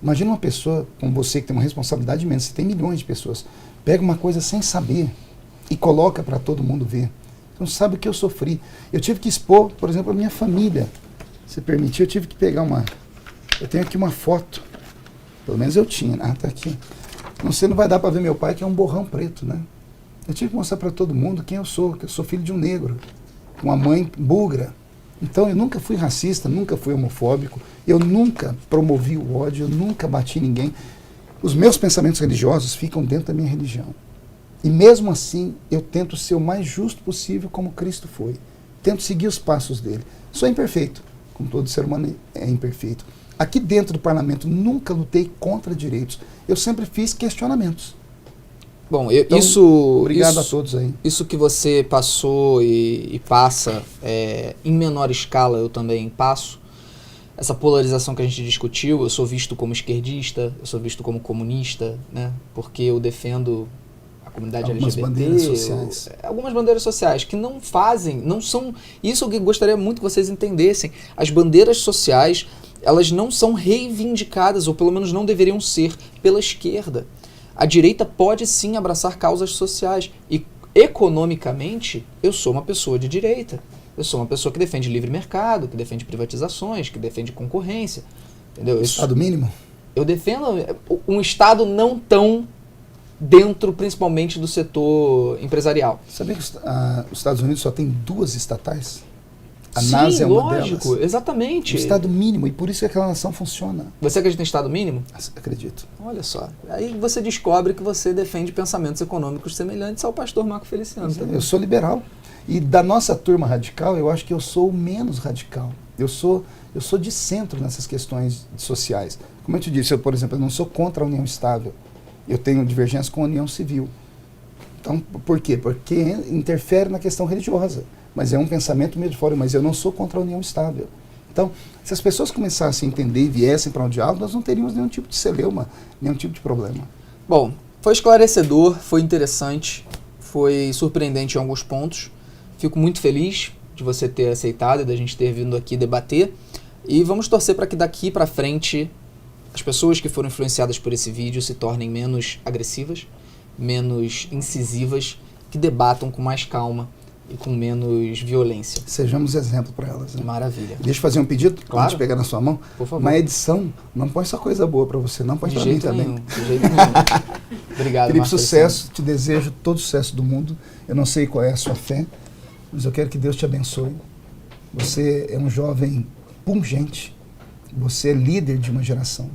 [SPEAKER 2] Imagina uma pessoa como você que tem uma responsabilidade imensa, você tem milhões de pessoas, pega uma coisa sem saber e coloca para todo mundo ver. Você não sabe o que eu sofri. Eu tive que expor, por exemplo, a minha família. Se permitir, eu tive que pegar eu tenho aqui uma foto, pelo menos eu tinha, tá aqui. Não vai dar para ver meu pai, que é um borrão preto, né? Eu tive que mostrar para todo mundo quem eu sou, que eu sou filho de um negro, com uma mãe búlgara. Então eu nunca fui racista, nunca fui homofóbico, eu nunca promovi o ódio, eu nunca bati ninguém. Os meus pensamentos religiosos ficam dentro da minha religião. E mesmo assim, eu tento ser o mais justo possível como Cristo foi. Tento seguir os passos dele. Sou imperfeito, como todo ser humano é imperfeito. Aqui dentro do parlamento, nunca lutei contra direitos. Eu sempre fiz questionamentos.
[SPEAKER 1] Bom,
[SPEAKER 2] então, obrigado a todos aí.
[SPEAKER 1] Isso que você passou e passa, em menor escala eu também passo. Essa polarização que a gente discutiu, eu sou visto como esquerdista, eu sou visto como comunista, né? Porque eu defendo a comunidade LGBT.
[SPEAKER 2] Bandeiras sociais.
[SPEAKER 1] Algumas bandeiras sociais que não são... Isso eu gostaria muito que vocês entendessem. As bandeiras sociais, elas não são reivindicadas, ou pelo menos não deveriam ser, pela esquerda. A direita pode sim abraçar causas sociais e economicamente eu sou uma pessoa de direita. Eu sou uma pessoa que defende livre mercado, que defende privatizações, que defende concorrência. Entendeu?
[SPEAKER 2] Estado mínimo?
[SPEAKER 1] Eu defendo um Estado não tão dentro, principalmente, do setor empresarial.
[SPEAKER 2] Sabia que os Estados Unidos só tem 2 estatais? A
[SPEAKER 1] Sim,
[SPEAKER 2] NASA é uma
[SPEAKER 1] lógico,
[SPEAKER 2] delas.
[SPEAKER 1] Exatamente.
[SPEAKER 2] O Estado mínimo, e por isso que aquela nação funciona.
[SPEAKER 1] Você acredita em Estado mínimo?
[SPEAKER 2] Acredito.
[SPEAKER 1] Olha só. Aí você descobre que você defende pensamentos econômicos semelhantes ao pastor Marco Feliciano.
[SPEAKER 2] Eu sou liberal. E da nossa turma radical, eu acho que eu sou o menos radical. Eu sou de centro nessas questões sociais. Como eu te disse, por exemplo, eu não sou contra a união estável. Eu tenho divergência com a união civil. Então, por quê? Porque interfere na questão religiosa. Mas é um pensamento meio de fora, mas eu não sou contra a união estável. Então, se as pessoas começassem a entender e viessem para um diálogo, nós não teríamos nenhum tipo de celeuma, nenhum tipo de problema.
[SPEAKER 1] Bom, foi esclarecedor, foi interessante, foi surpreendente em alguns pontos. Fico muito feliz de você ter aceitado e da gente ter vindo aqui debater. E vamos torcer para que daqui para frente as pessoas que foram influenciadas por esse vídeo se tornem menos agressivas, menos incisivas, que debatam com mais calma e com menos violência.
[SPEAKER 2] Sejamos exemplo para elas. Né?
[SPEAKER 1] Maravilha.
[SPEAKER 2] Deixa eu fazer um pedido,
[SPEAKER 1] Claro.
[SPEAKER 2] antes de pegar na sua mão.
[SPEAKER 1] Por favor.
[SPEAKER 2] Uma edição, não põe só coisa boa para você, não põe
[SPEAKER 1] De
[SPEAKER 2] para mim
[SPEAKER 1] jeito
[SPEAKER 2] também.
[SPEAKER 1] nenhum, de jeito nenhum. Obrigado,
[SPEAKER 2] Felipe,
[SPEAKER 1] Marco
[SPEAKER 2] sucesso, te desejo todo o sucesso do mundo. Eu não sei qual é a sua fé, mas eu quero que Deus te abençoe. Você é um jovem pungente, você é líder de uma geração.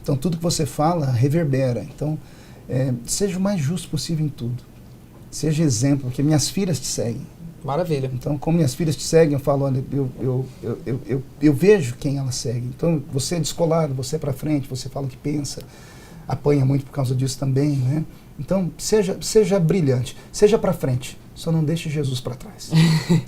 [SPEAKER 2] Então tudo que você fala reverbera. Então seja o mais justo possível em tudo. Seja exemplo, porque minhas filhas te seguem.
[SPEAKER 1] Maravilha.
[SPEAKER 2] Então, como minhas filhas te seguem, eu falo, olha, eu vejo quem elas seguem. Então, você é descolado, você é para frente, você fala o que pensa, apanha muito por causa disso também, né? Então, seja brilhante, seja para frente, só não deixe Jesus para trás.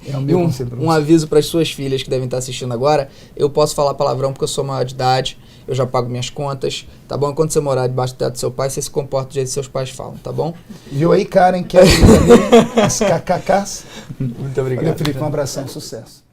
[SPEAKER 2] É o meu conselho para você.
[SPEAKER 1] Um aviso para as suas filhas que devem estar assistindo agora, eu posso falar palavrão porque eu sou maior de idade, eu já pago minhas contas, tá bom? Quando você morar debaixo do teto do seu pai, você se comporta do jeito que seus pais falam, tá bom?
[SPEAKER 2] Viu aí, Karen, que é as KKKs?
[SPEAKER 1] Muito obrigado.
[SPEAKER 2] Olha, Felipe, um abração, sucesso.